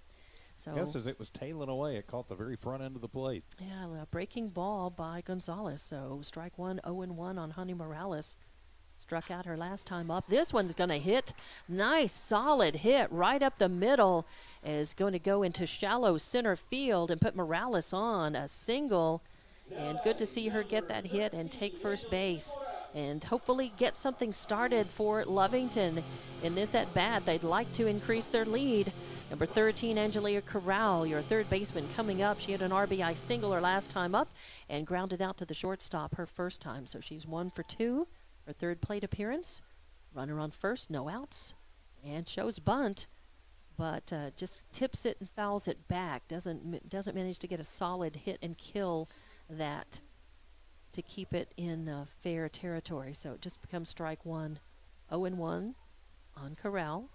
So
yes, as it was tailing away, it caught the very front end of the plate.
Yeah, a breaking ball by Gonzalez. So strike one, 0-1 on Honey Morales. Struck out her last time up. This one's going to hit. Nice, solid hit right up the middle. Is going to go into shallow center field and put Morales on a single. And good to see her get that hit and take first base. And hopefully get something started for Lovington in this at-bat. They'd like to increase their lead. Number 13, Angelia Corral, your third baseman, coming up. She had an RBI single her last time up and grounded out to the shortstop her first time. So she's 1 for 2. Her third plate appearance. Runner on first, no outs. And shows bunt, but just tips it and fouls it back. Doesn't manage to get a solid hit and kill that to keep it in fair territory. So it just becomes strike one. 0-1 on Corral.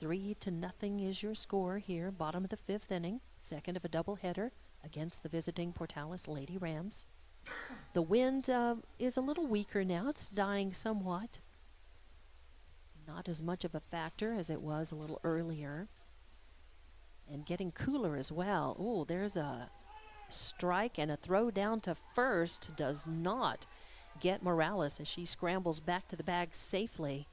3-0 is your score here, bottom of the fifth inning, second of a doubleheader against the visiting Portales Lady Rams. The wind is a little weaker now. It's dying somewhat. Not as much of a factor as it was a little earlier. And getting cooler as well. Ooh, there's a strike and a throw down to first. Does not get Morales as she scrambles back to the bag safely.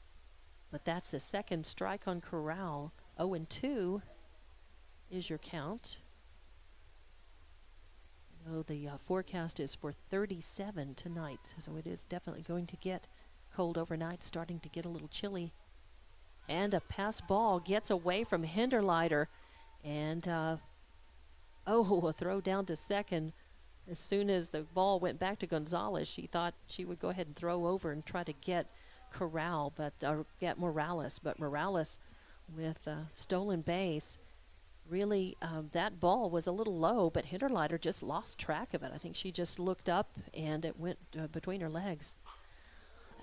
But that's the second strike on Corral. 0-2 is your count. The forecast is for 37 tonight, so it is definitely going to get cold overnight, starting to get a little chilly. And a pass ball gets away from Hinderleiter. And, a throw down to second. As soon as the ball went back to Gonzalez, she thought she would go ahead and throw over and try to get Corral, get Morales. But Morales with stolen base. Really, that ball was a little low, but Hinderleiter just lost track of it. I think she just looked up, and it went between her legs.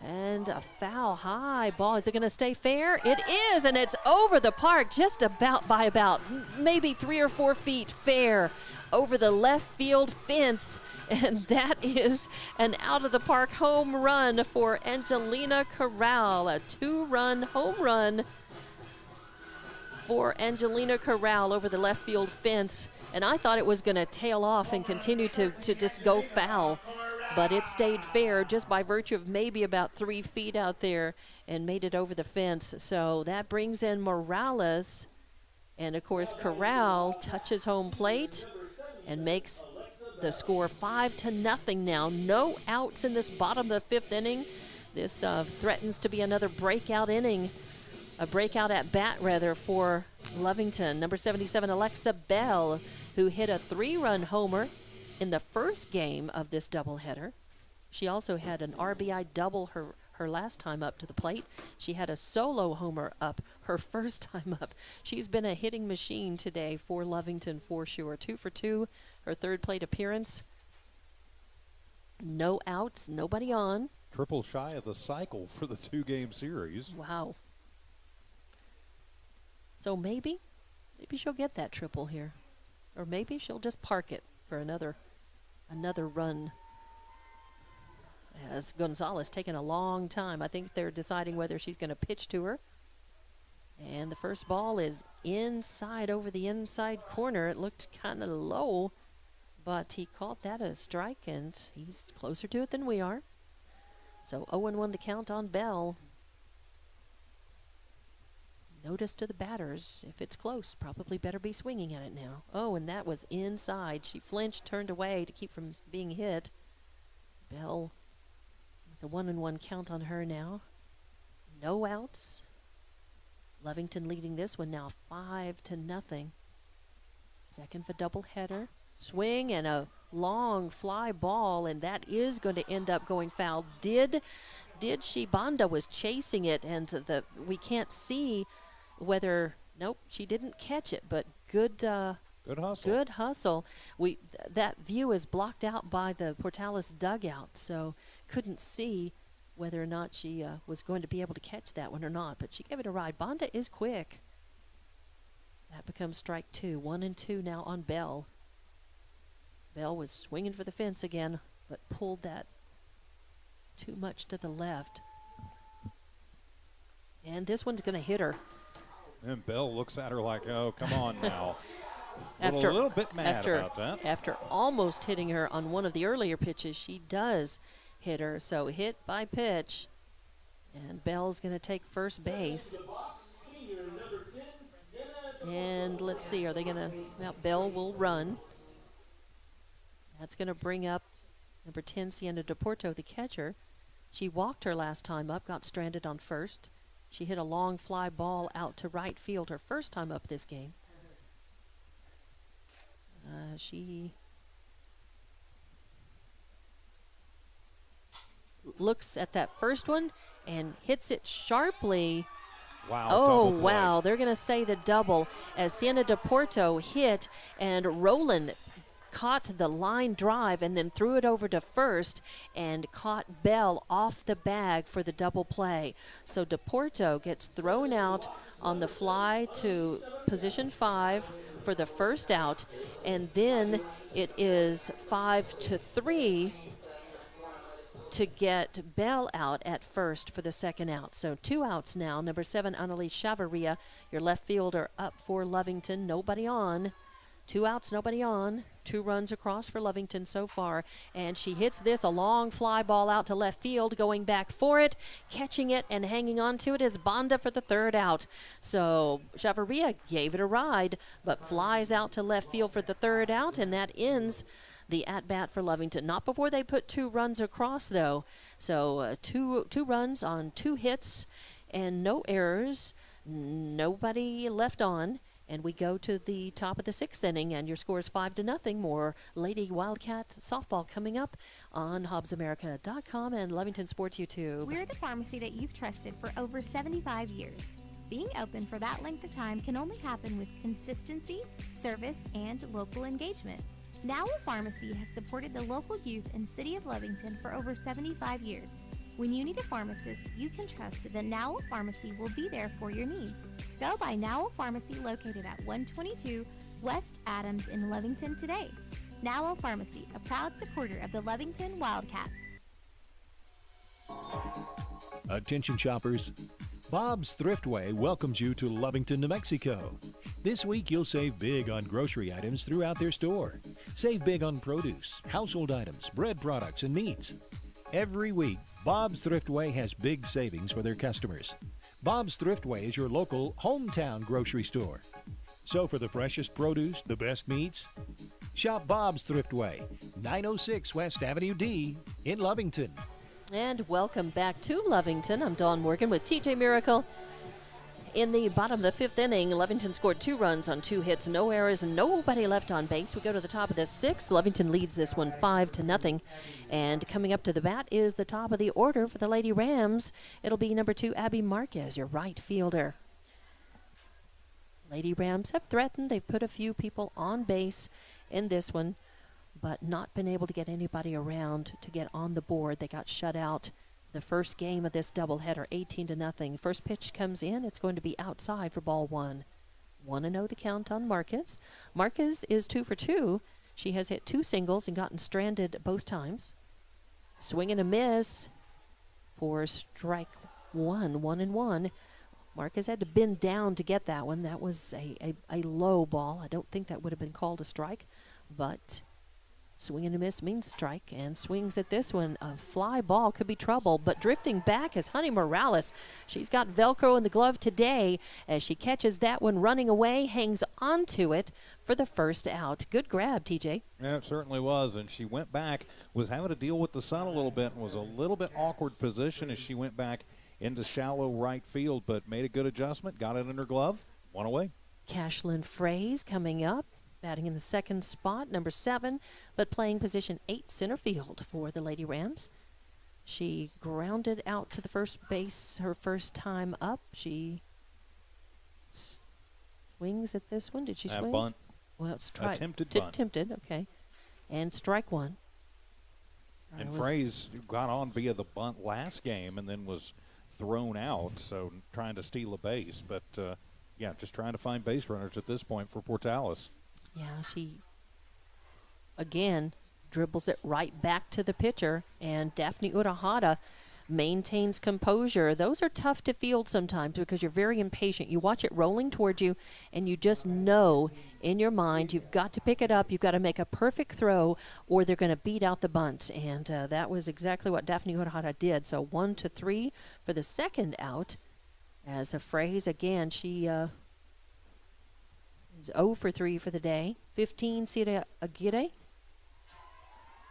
And a foul high ball. Is it going to stay fair? It is, and it's over the park just by about maybe 3 or 4 feet fair over the left field fence. And that is an out-of-the-park home run for Angelina Corral, a 2-run home run for Angelina Corral over the left field fence, and I thought it was going to tail off and continue to just go foul, but it stayed fair just by virtue of maybe about 3 feet out there and made it over the fence. So that brings in Morales, and of course Corral touches home plate and makes the score 5-0 now. No outs in this bottom of the 5th inning. This threatens to be another breakout inning, a breakout at bat rather, for Lovington. Number 77, Alexa Bell, who hit a 3-run homer in the first game of this doubleheader. She also had an RBI double her last time up to the plate. She had a solo homer up her first time up. She's been a hitting machine today for Lovington for sure. 2 for 2, her third plate appearance. No outs, nobody on.
Triple shy of the cycle for the 2-game series.
Wow. So maybe she'll get that triple here. Or maybe she'll just park it for another run. As Gonzalez taking a long time. I think they're deciding whether she's going to pitch to her. And the first ball is inside, over the inside corner. It looked kind of low, but he called that a strike, and he's closer to it than we are. So 0-1 the count on Bell. Notice to the batters, if it's close, probably better be swinging at it now. Oh, and that was inside. She flinched, turned away to keep from being hit. Bell, the 1-1 count on her now. No outs. Lovington leading this one now 5-0. Second for doubleheader. Swing and a long fly ball, and that is going to end up going foul. Did she? Banda was chasing it, and we can't see whether. Nope, she didn't catch it, but good hustle. Good hustle. That view is blocked out by the Portales dugout, so couldn't see whether or not she was going to be able to catch that one or not. But she gave it a ride. Banda is quick. That becomes strike 2. 1-2 now on Bell. Bell was swinging for the fence again, but pulled that too much to the left. And this one's going to hit her.
And Bell looks at her like, oh, come on now. A
After
little bit mad about that.
After almost hitting her on one of the earlier pitches, she does hit her. So hit by pitch. And Bell's going to take first base. And let's see, are they going to, now Bell will run. That's going to bring up number 10, Sienna DePorto, the catcher. She walked her last time up, got stranded on first. She hit a long fly ball out to right field her first time up this game. She looks at that first one and hits it sharply.
Wow.
Oh, wow. They're going to say the double as Sienna DePorto hit, and Roland caught the line drive and then threw it over to first and caught Bell off the bag for the double play. So DePorto gets thrown out on the fly to position 5 for the first out, and then it is 5-3 to get Bell out at first for the second out. So 2 outs now. Number 7, Annalise Chavarria, your left fielder, up for Lovington. Nobody on. 2 outs, nobody on. 2 runs across for Lovington so far. And she hits this, a long fly ball out to left field, going back for it. Catching it and hanging on to it is Banda for the third out. So Chavarria gave it a ride, but flies out to left field for the third out, and that ends the at-bat for Lovington. Not before they put 2 runs across, though. So two runs on 2 hits and no errors. Nobody left on. And we go to the top of the 6th inning, and your score is 5-0. More Lady Wildcat softball coming up on HobbsAmerica.com and Lovington Sports YouTube.
We're the pharmacy that you've trusted for over 75 years. Being open for that length of time can only happen with consistency, service, and local engagement. Now a Pharmacy has supported the local youth in the city of Lovington for over 75 years. When you need a pharmacist, you can trust that Now a Pharmacy will be there for your needs. Go by Now a Pharmacy located at 122 West Adams in Lovington today. Now a Pharmacy, a proud supporter of the Lovington Wildcats.
Attention shoppers. Bob's Thriftway welcomes you to Lovington, New Mexico. This week you'll save big on grocery items throughout their store. Save big on produce, household items, bread products, and meats. Every week, Bob's Thriftway has big savings for their customers. Bob's Thriftway is your local hometown grocery store. So for the freshest produce, the best meats, shop Bob's Thriftway, 906 West Avenue D in Lovington.
And welcome back to Lovington. I'm Dawn Morgan with TJ Miracle. In the bottom of the fifth inning, Lovington scored 2 runs on 2 hits, no errors, and nobody left on base. We go to the top of the 6th. Lovington leads this one 5-0. And coming up to the bat is the top of the order for the Lady Rams. It'll be number 2, Abby Marquez, your right fielder. Lady Rams have threatened. They've put a few people on base in this one, but not been able to get anybody around to get on the board. They got shut out the first game of this doubleheader, 18-0. First pitch comes in. It's going to be outside for ball 1. 1-0 the count on Marquez. Marquez is 2 for 2. She has hit 2 singles and gotten stranded both times. Swing and a miss for strike 1, 1-1. Marquez had to bend down to get that one. That was a low ball. I don't think that would have been called a strike, but swing and a miss means strike, and swings at this one. A fly ball could be trouble, but drifting back is Honey Morales. She's got Velcro in the glove today as she catches that one running away, hangs onto it for the first out. Good grab, TJ.
Yeah, it certainly was, and she went back, was having to deal with the sun a little bit, and was a little bit awkward position as she went back into shallow right field, but made a good adjustment, got it in her glove, one away.
Cashlyn Fraze coming up, batting in the second spot, number 7, but playing position 8 center field for the Lady Rams. She grounded out to the first base her first time up. She swings at this one. Did she swing?
Bunt.
Well, it's tried.
Attempted bunt.
Attempted, okay. And strike 1.
And Fraze got on via the bunt last game and then was thrown out, so trying to steal a base. But, yeah, just trying to find base runners at this point for Portales.
Yeah, she, again, dribbles it right back to the pitcher, and Daphne Urahara maintains composure. Those are tough to field sometimes because you're very impatient. You watch it rolling towards you, and you just know in your mind you've got to pick it up, you've got to make a perfect throw, or they're going to beat out the bunt. And that was exactly what Daphne Urahara did. So 1-3 for the second out. As a phrase, again, she is 0 for 3 for the day. 15, Sira Aguirre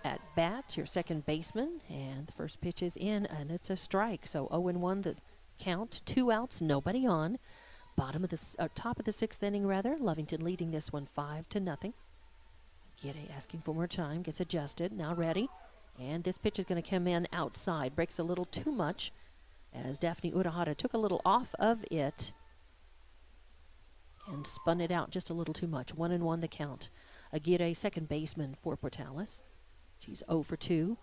at bat, your second baseman, and the first pitch is in, and it's a strike. So 0-1 the count, 2 outs, nobody on. Top of the 6th inning, rather. Lovington leading this one 5-0. Aguirre asking for more time, gets adjusted, now ready, and this pitch is going to come in outside. Breaks a little too much as Daphne Urahara took a little off of it and spun it out just a little too much. 1-1 the count. Aguirre, second baseman for Portales. She's 0 for 2.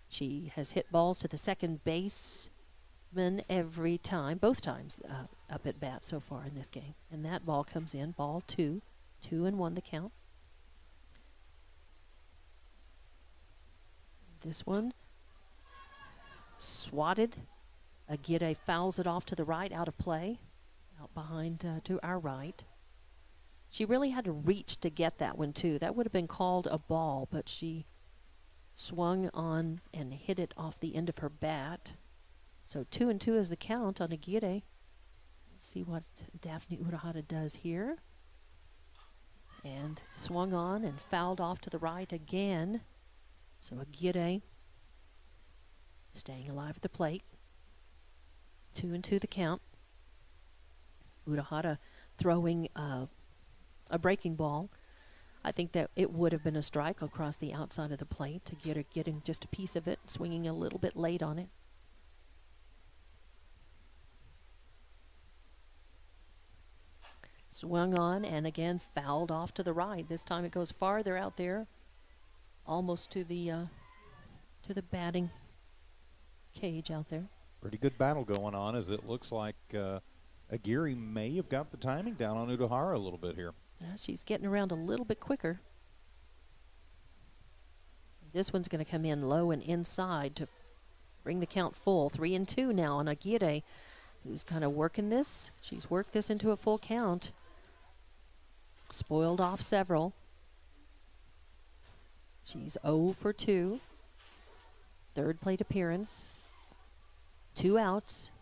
She has hit balls to the second baseman every time, both times up at bat so far in this game. And that ball comes in, ball 2. 2-1 the count. This one swatted. Aguirre fouls it off to the right, out of play, out behind to our right. She really had to reach to get that one, too. That would have been called a ball, but she swung on and hit it off the end of her bat. So 2-2 is the count on Aguirre. Let's see what Daphne Urahara does here. And swung on and fouled off to the right again. So Aguirre staying alive at the plate. 2-2 the count. Urahara throwing a breaking ball. I think that it would have been a strike across the outside of the plate. To getting just a piece of it, swinging a little bit late on it. Swung on and again fouled off to the right. This time it goes farther out there, almost to the batting cage out there.
Pretty good battle going on, as it looks like Aguirre may have got the timing down on Urahara a little bit here.
She's getting around a little bit quicker. This one's going to come in low and inside to bring the count full. 3-2 now on Aguirre. who's kind of working this. She's worked this into a full count. Spoiled off several. She's 0 for 2. Third plate appearance. 2 outs.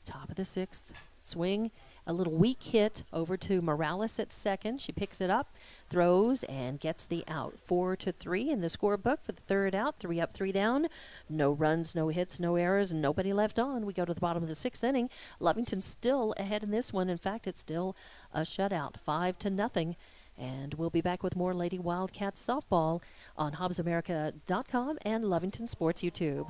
Top of the 6th. Swing. A little weak hit over to Morales at second. She picks it up, throws, and gets the out. 4 to 3 in the scorebook for the third out. 3 up, 3 down. No runs, no hits, no errors, and nobody left on. We go to the bottom of the 6th inning. Lovington still ahead in this one. In fact, it's still a shutout, 5 to nothing. And we'll be back with more Lady Wildcats softball on HobbsAmerica.com and Lovington Sports YouTube.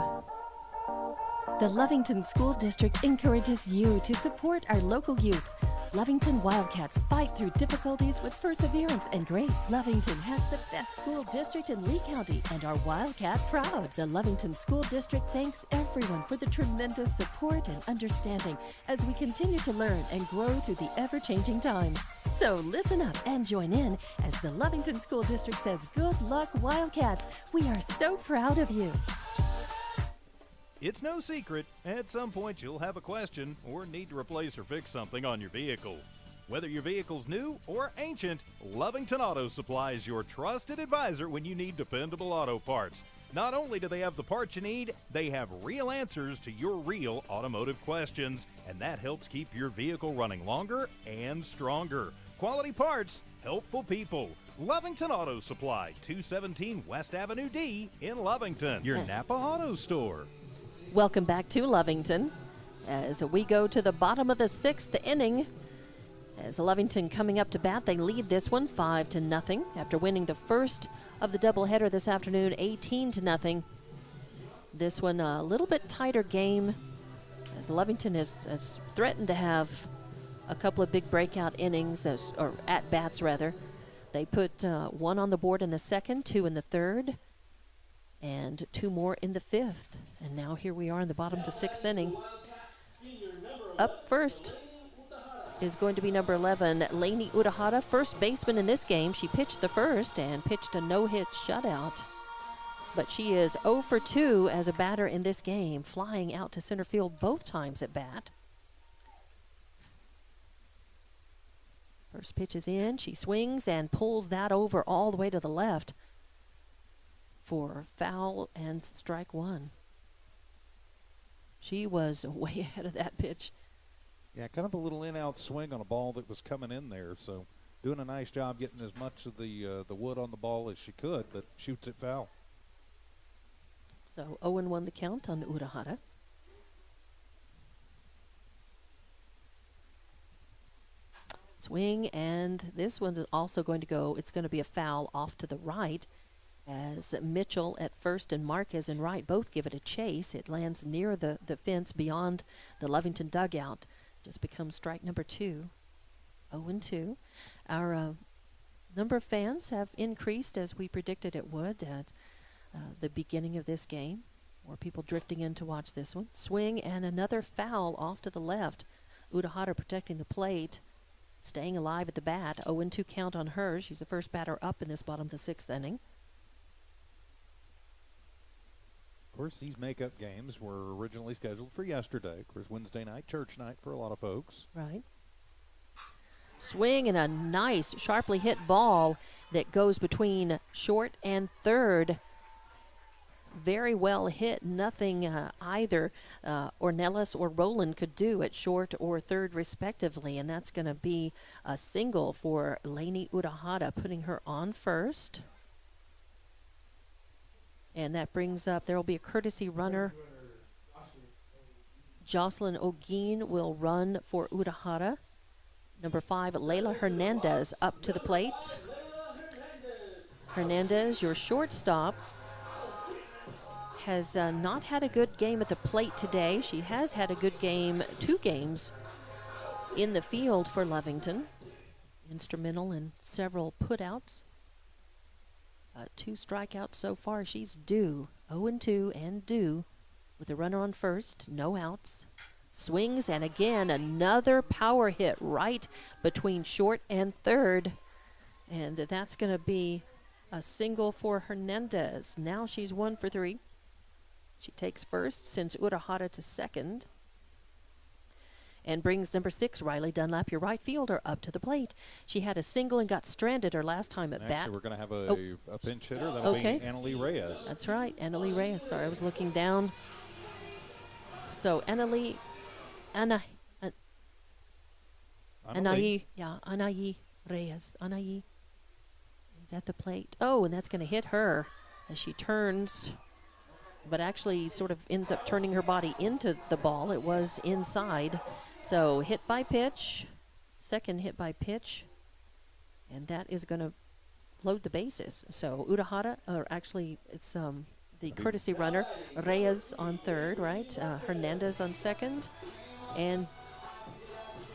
The Lovington School District encourages you to support our local youth. Lovington Wildcats fight through difficulties with perseverance and grace. Lovington has the best school district in Lee County and are Wildcat proud. The Lovington School District thanks everyone for the tremendous support and understanding as we continue to learn and grow through the ever-changing times. So listen up and join in as the Lovington School District says, good luck, Wildcats. We are so proud of you.
It's no secret, at some point you'll have a question or need to replace or fix something on your vehicle. Whether your vehicle's new or ancient, Lovington Auto Supply is your trusted advisor when you need dependable auto parts. Not only do they have the parts you need, they have real answers to your real automotive questions, and that helps keep your vehicle running longer and stronger. Quality parts, helpful people. Lovington Auto Supply, 217 West Avenue D in Lovington, your Napa Auto Store.
Welcome back to Lovington as we go to the bottom of the 6th inning. As Lovington coming up to bat, they lead this one 5 to nothing after winning the first of the doubleheader this afternoon, 18 to nothing. This one a little bit tighter game as Lovington has threatened to have a couple of big breakout innings, or at bats rather. They put 1 on the board in the second, 2 in the third, and 2 more in the 5th. And now here we are in the bottom of the 6th inning. Up first is going to be number 11, Lainey Urahara, first baseman in this game. She pitched the first and pitched a no-hit shutout. But she is 0 for 2 as a batter in this game, flying out to center field both times at bat. First pitch is in. She swings and pulls that over all the way to the left for foul and strike 1. She was way ahead of that pitch.
Yeah, kind of a little in-out swing on a ball that was coming in there. So doing a nice job getting as much of the wood on the ball as she could, but shoots it foul.
So 0-1 the count on Urahara. Swing, and this one's also going to go, it's going to be a foul off to the right as Mitchell at first and Marquez in right both give it a chase. It lands near the fence beyond the Lovington dugout. Just becomes strike number 2. 0-2. Our number of fans have increased as we predicted it would at the beginning of this game. More people drifting in to watch this one. Swing and another foul off to the left. Urahara protecting the plate, staying alive at the bat. 0-2 count on her. She's the first batter up in this bottom of the 6th inning.
Of course, these makeup games were originally scheduled for yesterday. Of course, Wednesday night, church night for a lot of folks.
Right. Swing and a nice, sharply hit ball that goes between short and third. Very well hit. Nothing either Ornelas or Rowland could do at short or third, respectively. And that's going to be a single for Lainey Urahara, putting her on first. And that brings up, there will be a courtesy runner. Jocelyn Ogeen will run for Urahara. Number 5, Layla Hernandez up to the plate. Hernandez, your shortstop, has not had a good game at the plate today. She has had a good game, 2 games in the field for Lovington. Instrumental in several putouts. 2 strikeouts so far. She's due. 0-2 and due with a runner on first. No outs. Swings, and again, another power hit right between short and third. And that's going to be a single for Hernandez. Now she's 1 for 3. She takes first, sends Urahara to second. and brings number 6, Riley Dunlap, your right fielder, up to the plate. She had a single and got stranded her last time at bat.
Actually, we're going to have a pinch hitter. That'll
Okay.
be Annalie Reyes.
That's right, Annalie Reyes. Sorry, I was looking down. So Annalie Reyes. Anayi is at the plate. Oh, and that's going to hit her as she turns, but actually sort of ends up turning her body into the ball. It was inside. So hit by pitch, second hit by pitch, and that is going to load the bases. So Urahara, or actually it's the courtesy runner, Reyes on third, right? Hernandez on second, and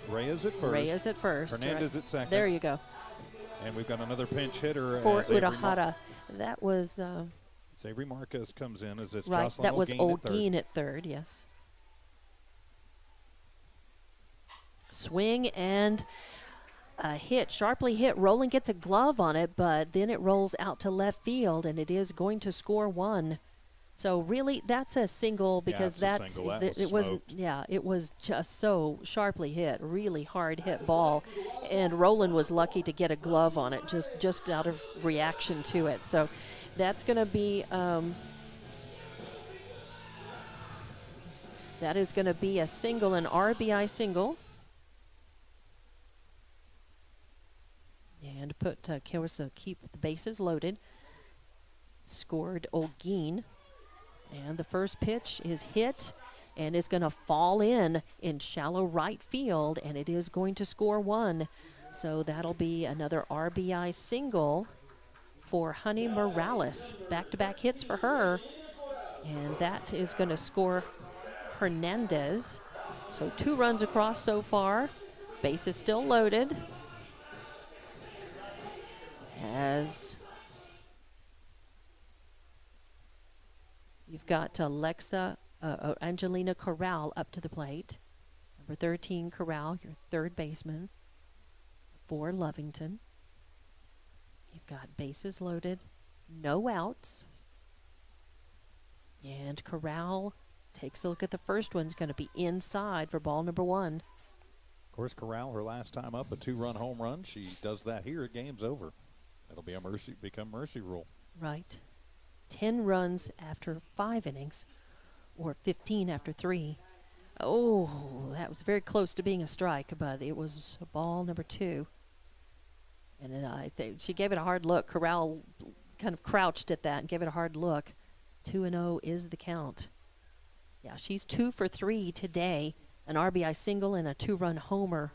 Reyes at first.
Reyes at first.
Hernandez
right.
at second.
There you go.
And we've got another pinch hitter.
For
as Avery
Urahara. That was
Avery Marquez comes in as it's
right.
Jocelyn
That was
Olguin
Olguin at third, yes. Swing and a hit, sharply hit. Roland gets a glove on it, but then it rolls out to left field, and it is going to score 1. So really, that's a single because
it's a single. That
it
was
wasn't.
smoked.
Yeah, it was just so sharply hit, really hard hit ball, and Roland was lucky to get a glove on it, just out of reaction to it. So that's going to be that is going to be a single, an RBI single. And put keep the bases loaded. Scored Olguin. And the first pitch is hit and is going to fall in shallow right field, and it is going to score 1. So that'll be another RBI single for Honey Morales. Back-to-back hits for her, and that is going to score Hernandez. So 2 runs across so far. Bases still loaded. As you've got Angelina Corral up to the plate. Number 13, Corral, your third baseman for Lovington. You've got bases loaded, no outs. And Corral takes a look at the first one. It's going to be inside for ball number 1.
Of course, Corral, her last time up, a 2-run home run. She does that here. Game's over. That'll be become mercy rule.
Right. 10 runs after 5 innings, or 15 after 3. Oh, that was very close to being a strike, but it was a ball number 2. And then I think she gave it a hard look. Corral kind of crouched at that and gave it a hard look. 2-0 is the count. Yeah, she's 2 for 3 today. An RBI single and a 2-run homer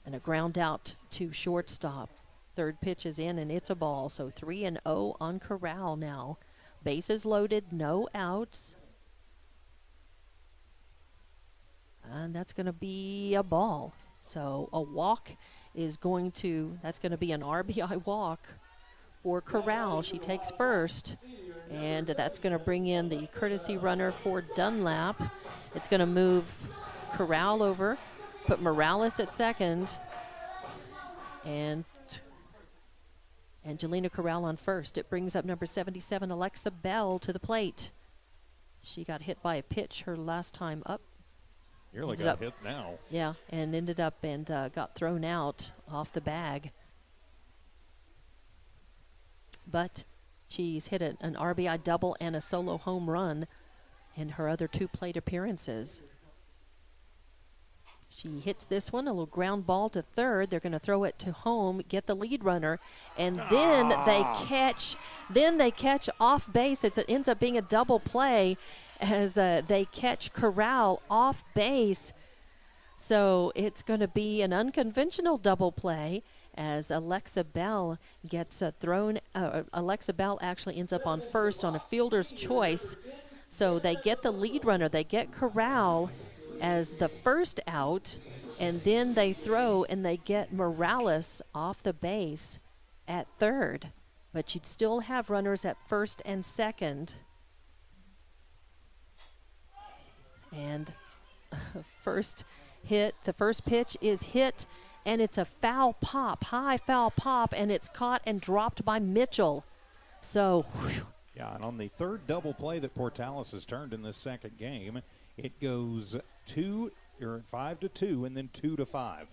and a ground out to shortstop. Third pitch is in, and it's a ball. So 3-0 on Corral now. Bases loaded, no outs. And that's going to be a ball. So a walk is going to, that's going to be an RBI walk for Corral. She takes first, and that's going to bring in the courtesy runner for Dunlap. It's going to move Corral over, put Morales at second, and Angelina Corral on first. It brings up number 77, Alexa Bell, to the plate. She got hit by a pitch her last time up.
Nearly got hit now.
Yeah, and ended up and got thrown out off the bag. But she's hit an RBI double and a solo home run in her other 2 plate appearances. She hits this one, a little ground ball to third. They're going to throw it to home, get the lead runner, and then they catch off base. It ends up being a double play as they catch Corral off base. So it's going to be an unconventional double play as Alexa Bell gets thrown. Alexa Bell actually ends up on first on a fielder's choice. So they get the lead runner. They get Corral as the first out, and then they throw and they get Morales off the base at third. But you'd still have runners at first and second. And the first pitch is hit, and it's a foul pop, high foul pop, and it's caught and dropped by Mitchell. So, whew.
Yeah, and on the third double play that Portales has turned in this second game, it goes 2 You're at 5-2 and then 2-5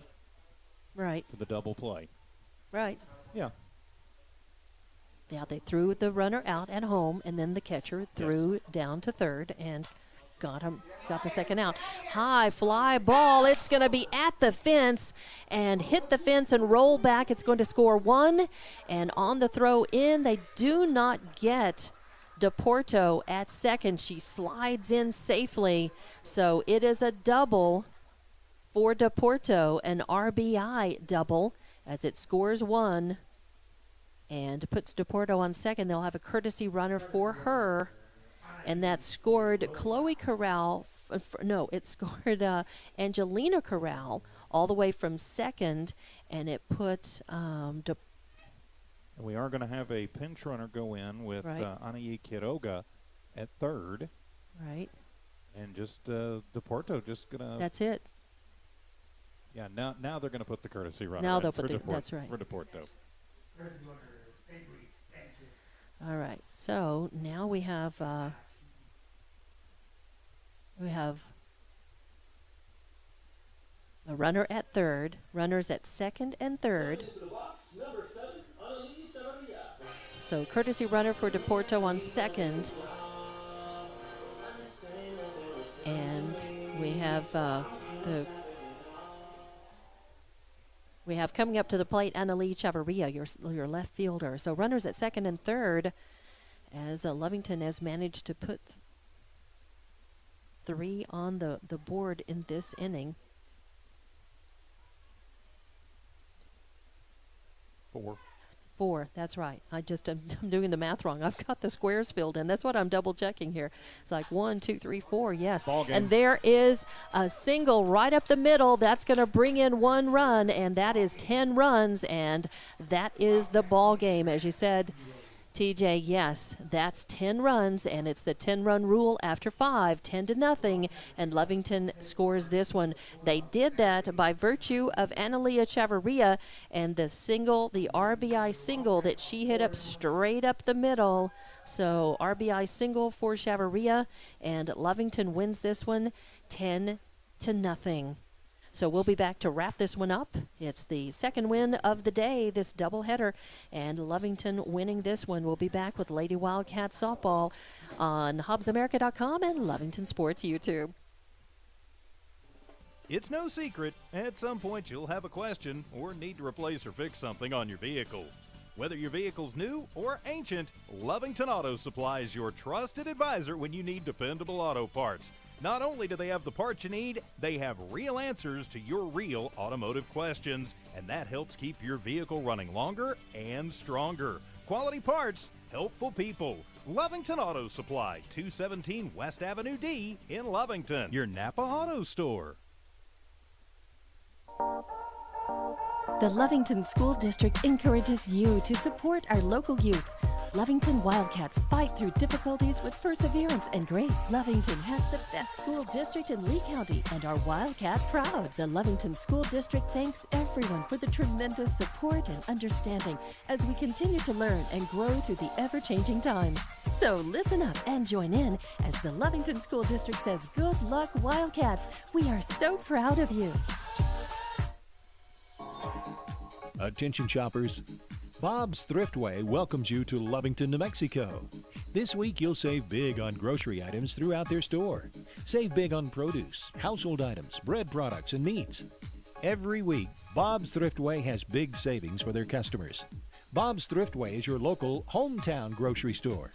Right,
for the double play.
right.
Yeah.
Yeah, they threw the runner out at home, and then the catcher threw down to third and got the second out. High fly ball. It's going to be at the fence and hit the fence and roll back. It's going to score 1. And on the throw in, they do not get DePorto at second. She slides in safely. So it is a double for DePorto, an RBI double, as it scores 1 and puts DePorto on second. They'll have a courtesy runner for her, and that scored Chloe Corral. It scored Angelina Corral all the way from second, and it put
We are going to have a pinch runner go in with
Right.
Anayi Quiroga at third,
right.
and just DePorto just going to.
That's it.
Yeah, now they're going to put the courtesy runner
Now
in
they'll
for
put the-
DePorto,
that's right.
for DePorto.
All right. So now we have a runner at third, runners at second and third. So courtesy runner for DePorto on second. And we have coming up to the plate Annalise Chavarria, your left fielder. So runners at second and third, as Lovington has managed to put 3 on the board in this inning. 4, that's right. I'm doing the math wrong. I've got the squares filled in. That's what I'm double checking here. It's like 1, 2, 3, 4, yes.
Ball game.
And there is a single right up the middle. That's going to bring in 1 run, and that is 10 runs, and that is the ball game. As you said, TJ, yes, that's 10 runs, and it's the 10-run rule after 5, 10-0, and Lovington scores this one. They did that by virtue of Analia Chavarria and the RBI single that she hit up straight up the middle. So RBI single for Chavarria, and Lovington wins this one 10-0. So we'll be back to wrap this one up. It's the second win of the day, this doubleheader, and Lovington winning this one. We'll be back with Lady Wildcats softball on HobbsAmerica.com and Lovington Sports YouTube.
It's no secret, at some point you'll have a question or need to replace or fix something on your vehicle. Whether your vehicle's new or ancient, Lovington Auto Supply is your trusted advisor when you need dependable auto parts. Not only do they have the parts you need, they have real answers to your real automotive questions, and that helps keep your vehicle running longer and stronger. Quality parts, helpful people. Lovington Auto Supply, 217 West Avenue D in Lovington, your Napa Auto Store.
The Lovington School District encourages you to support our local youth. Lovington Wildcats fight through difficulties with perseverance and grace. Lovington has the best school district in Lee County and our Wildcat proud. The Lovington School District thanks everyone for the tremendous support and understanding as we continue to learn and grow through the ever-changing times. So listen up and join in as the Lovington School District says, good luck, Wildcats. We are so proud of you.
Attention shoppers, Bob's Thriftway welcomes you to Lovington, New Mexico. This week you'll save big on grocery items throughout their store. Save big on produce, household items, bread products, and meats. Every week, Bob's Thriftway has big savings for their customers. Bob's Thriftway is your local hometown grocery store.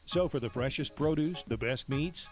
So for the freshest produce, the best meats,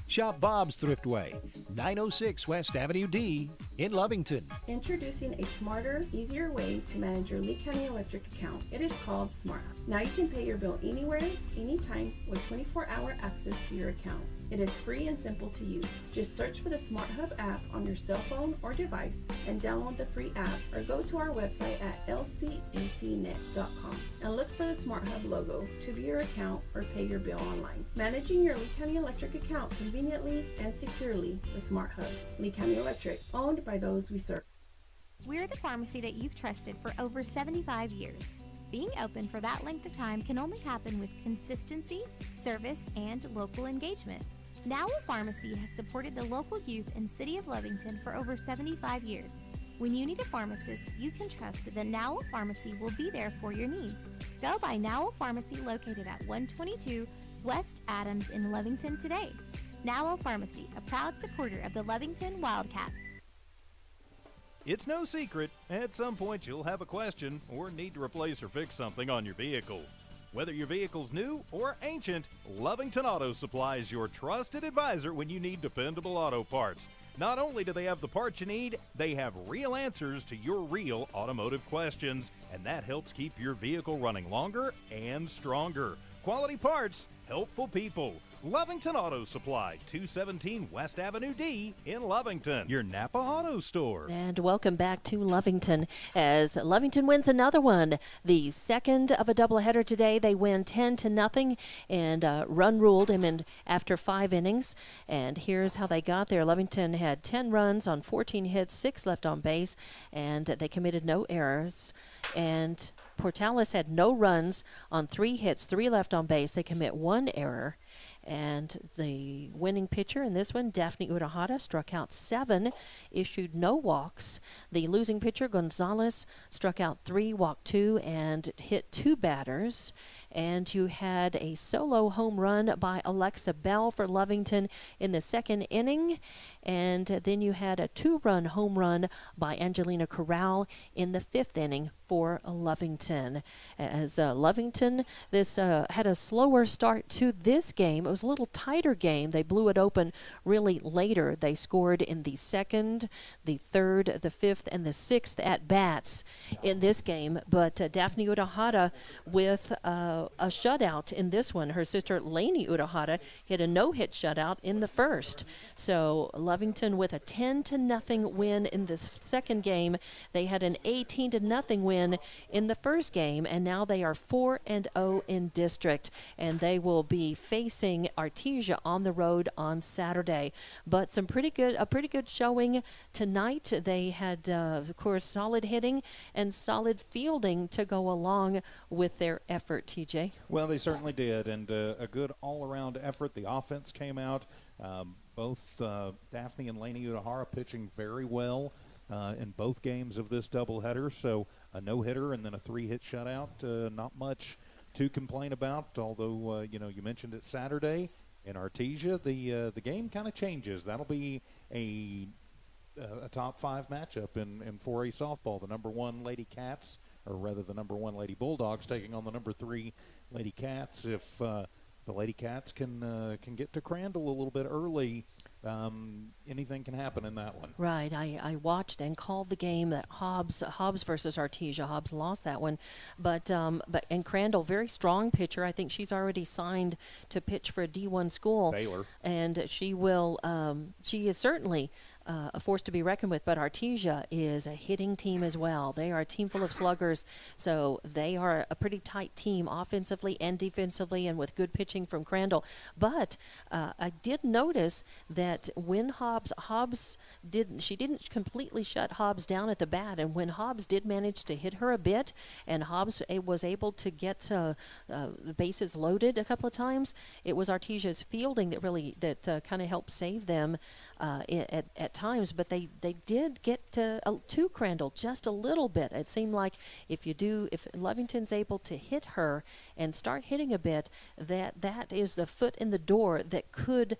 shop Bob's Thriftway, 906 West Avenue D in Lovington.
Introducing a smarter, easier way to manage your Lee County Electric account. It is called SmartHub. Now you can pay your bill anywhere, anytime with 24-hour access to your account. It is free and simple to use. Just search for the SmartHub app on your cell phone or device and download the free app, or go to our website at lcecnet.com and look for the SmartHub logo to view your account or pay your bill online. Managing your Lee County Electric account conveniently and securely with SmartHub. Lee County Electric, owned by those we serve.
We're the pharmacy that you've trusted for over 75 years. Being open for that length of time can only happen with consistency, service, and local engagement. Now Pharmacy has supported the local youth in City of Lovington for over 75 years. When you need a pharmacist, you can trust that Now Pharmacy will be there for your needs. Go by Now Pharmacy located at 122 West Adams in Lovington today. Now Pharmacy, a proud supporter of the Lovington Wildcats.
It's no secret, at some point you'll have a question or need to replace or fix something on your vehicle. Whether your vehicle's new or ancient, Lovington Auto Supply is your trusted advisor when you need dependable auto parts. Not only do they have the parts you need, they have real answers to your real automotive questions, and that helps keep your vehicle running longer and stronger. Quality parts, helpful people. Lovington Auto Supply, 217 West Avenue D in Lovington, your Napa Auto Store.
And welcome back to Lovington as Lovington wins another one. The second of a doubleheader today. They win 10-0 and run ruled him in after 5 innings. And here's how they got there. Lovington had 10 runs on 14 hits, 6 left on base, and they committed no errors. And Portales had no runs on 3 hits, 3 left on base. They commit 1 error. And the winning pitcher in this one, Daphne Urahara, struck out 7, issued no walks. The losing pitcher, Gonzalez, struck out 3, walked 2, and hit 2 batters. And you had a solo home run by Alexa Bell for Lovington in the 2nd inning. And then you had a 2-run home run by Angelina Corral in the 5th inning for Lovington. As Lovington, this had a slower start to this game. It was a little tighter game. They blew it open really later. They scored in the 2nd, the 3rd, the 5th, and the 6th at-bats in this game. But Daphne Urahara with a shutout in this one. Her sister Lainey Urahara hit a no-hit shutout in the 1st. So Lovington with a 10-0 win in this 2nd game. They had an 18-0 win in the 1st game, and now they are 4-0 in district, and they will be facing Artesia on the road on Saturday. But a pretty good showing tonight. They had, of course, solid hitting and solid fielding to go along with their effort, TJ.
Well, they certainly did, and a good all-around effort. The offense came out. Both Daphne and Lainey Urahara pitching very well in both games of this doubleheader. So a no-hitter and then a 3-hit shutout. Not much to complain about, although, you mentioned it Saturday in Artesia. The game kind of changes. That'll be a top 5 matchup in 4A softball. The number 1 Lady Cats, or rather the number 1 Lady Bulldogs, taking on the number 3 Lady Cats. If the Lady Cats can get to Crandall a little bit early, anything can happen in that one.
Right. I watched and called the game that Hobbs versus Artesia. Hobbs lost that one, but Crandall, very strong pitcher. I think she's already signed to pitch for a D1 school.
Baylor.
And she will. She is certainly a force to be reckoned with, but Artesia is a hitting team as well. They are a team full of sluggers, so they are a pretty tight team offensively and defensively, and with good pitching from Crandall. But I did notice that when she didn't completely shut Hobbs down at the bat, and when Hobbs did manage to hit her a bit, and Hobbs was able to get the bases loaded a couple of times, it was Artesia's fielding that kind of helped save them at times. But they did get to Crandall just a little bit. It seemed like if Lovington's able to hit her and start hitting a bit, that is the foot in the door that could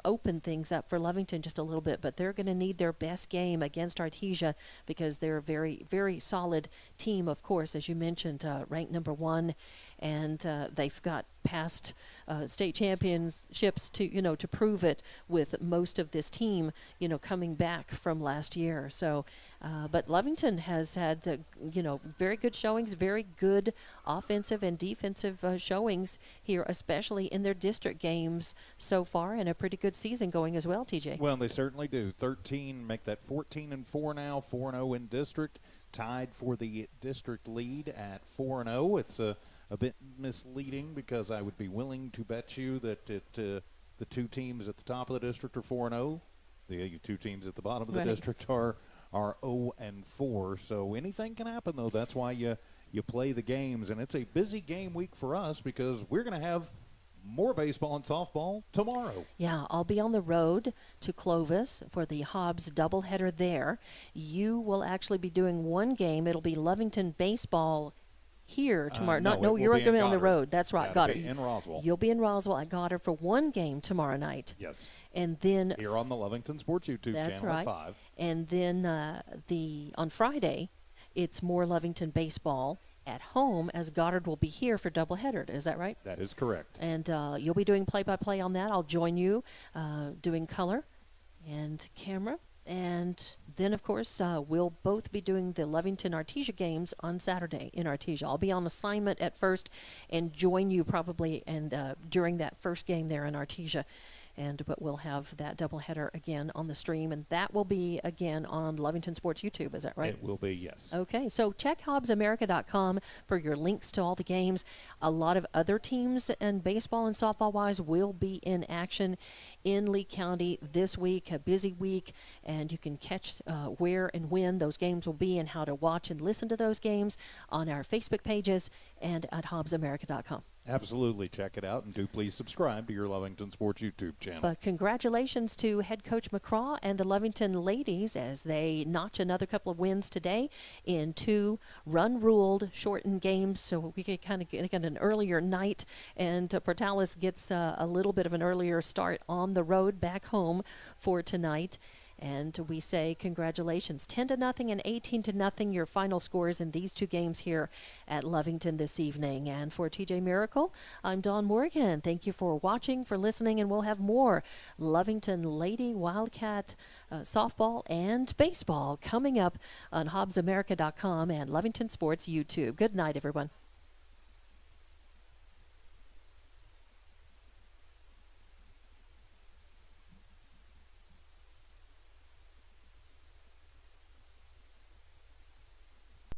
open things up for Lovington just a little bit. But they're going to need their best game against Artesia because they're a very, very solid team, of course, as you mentioned, ranked number 1, and they've got past state championships to prove it with most of this team, coming back from last year. So, but Lovington has had, very good showings, very good offensive and defensive showings here, especially in their district games so far, and a pretty good season going as well, TJ.
Well, they certainly do. 13, make that 14-4 now, 4-0 in district, tied for the district lead at 4-0. It's a bit misleading because I would be willing to bet you that the 2 teams at the top of the district are 4-0. The 2 teams at the bottom of the district are 0-4. So anything can happen, though. That's why you play the games, and it's a busy game week for us because we're going to have more baseball and softball tomorrow.
Yeah, I'll be on the road to Clovis for the Hobbs doubleheader there. You will actually be doing one game. It'll be Lovington baseball here tomorrow.
No,
You're going to be on the
Goddard.
road. That's right,
That'll
Goddard.
be in Roswell.
You'll be in Roswell at Goddard for one game tomorrow night.
Yes.
And then
Here on the Lovington Sports YouTube
that's
channel
right.
at 5.
And then on Friday, it's more Lovington baseball at home, as Goddard will be here for doubleheader. Is that right?
That is correct.
And you'll be doing play-by-play on that. I'll join you doing color and camera. And then, of course, we'll both be doing the Lovington Artesia games on Saturday in Artesia. I'll be on assignment at first and join you probably and during that first game there in Artesia. But we'll have that doubleheader again on the stream, and that will be again on Lovington Sports YouTube. Is that right?
It will be, yes.
Okay, so check HobbsAmerica.com for your links to all the games. A lot of other teams and baseball and softball-wise will be in action in Lee County this week, a busy week, and you can catch where and when those games will be and how to watch and listen to those games on our Facebook pages and at HobbsAmerica.com.
Absolutely. Check it out, and do please subscribe to your Lovington Sports YouTube channel.
But congratulations to head coach McCraw and the Lovington ladies as they notch another couple of wins today in 2 run-ruled shortened games, so we could kind of get an earlier night, and Portales gets a little bit of an earlier start on the road back home for tonight. And we say congratulations. 10-0 and 18-0 your final scores in these 2 games here at Lovington this evening. And for TJ Miracle, I'm Dawn Morgan. Thank you for watching, for listening, and we'll have more Lovington Lady Wildcat softball and baseball coming up on HobbsAmerica.com and Lovington Sports YouTube. Good night, everyone.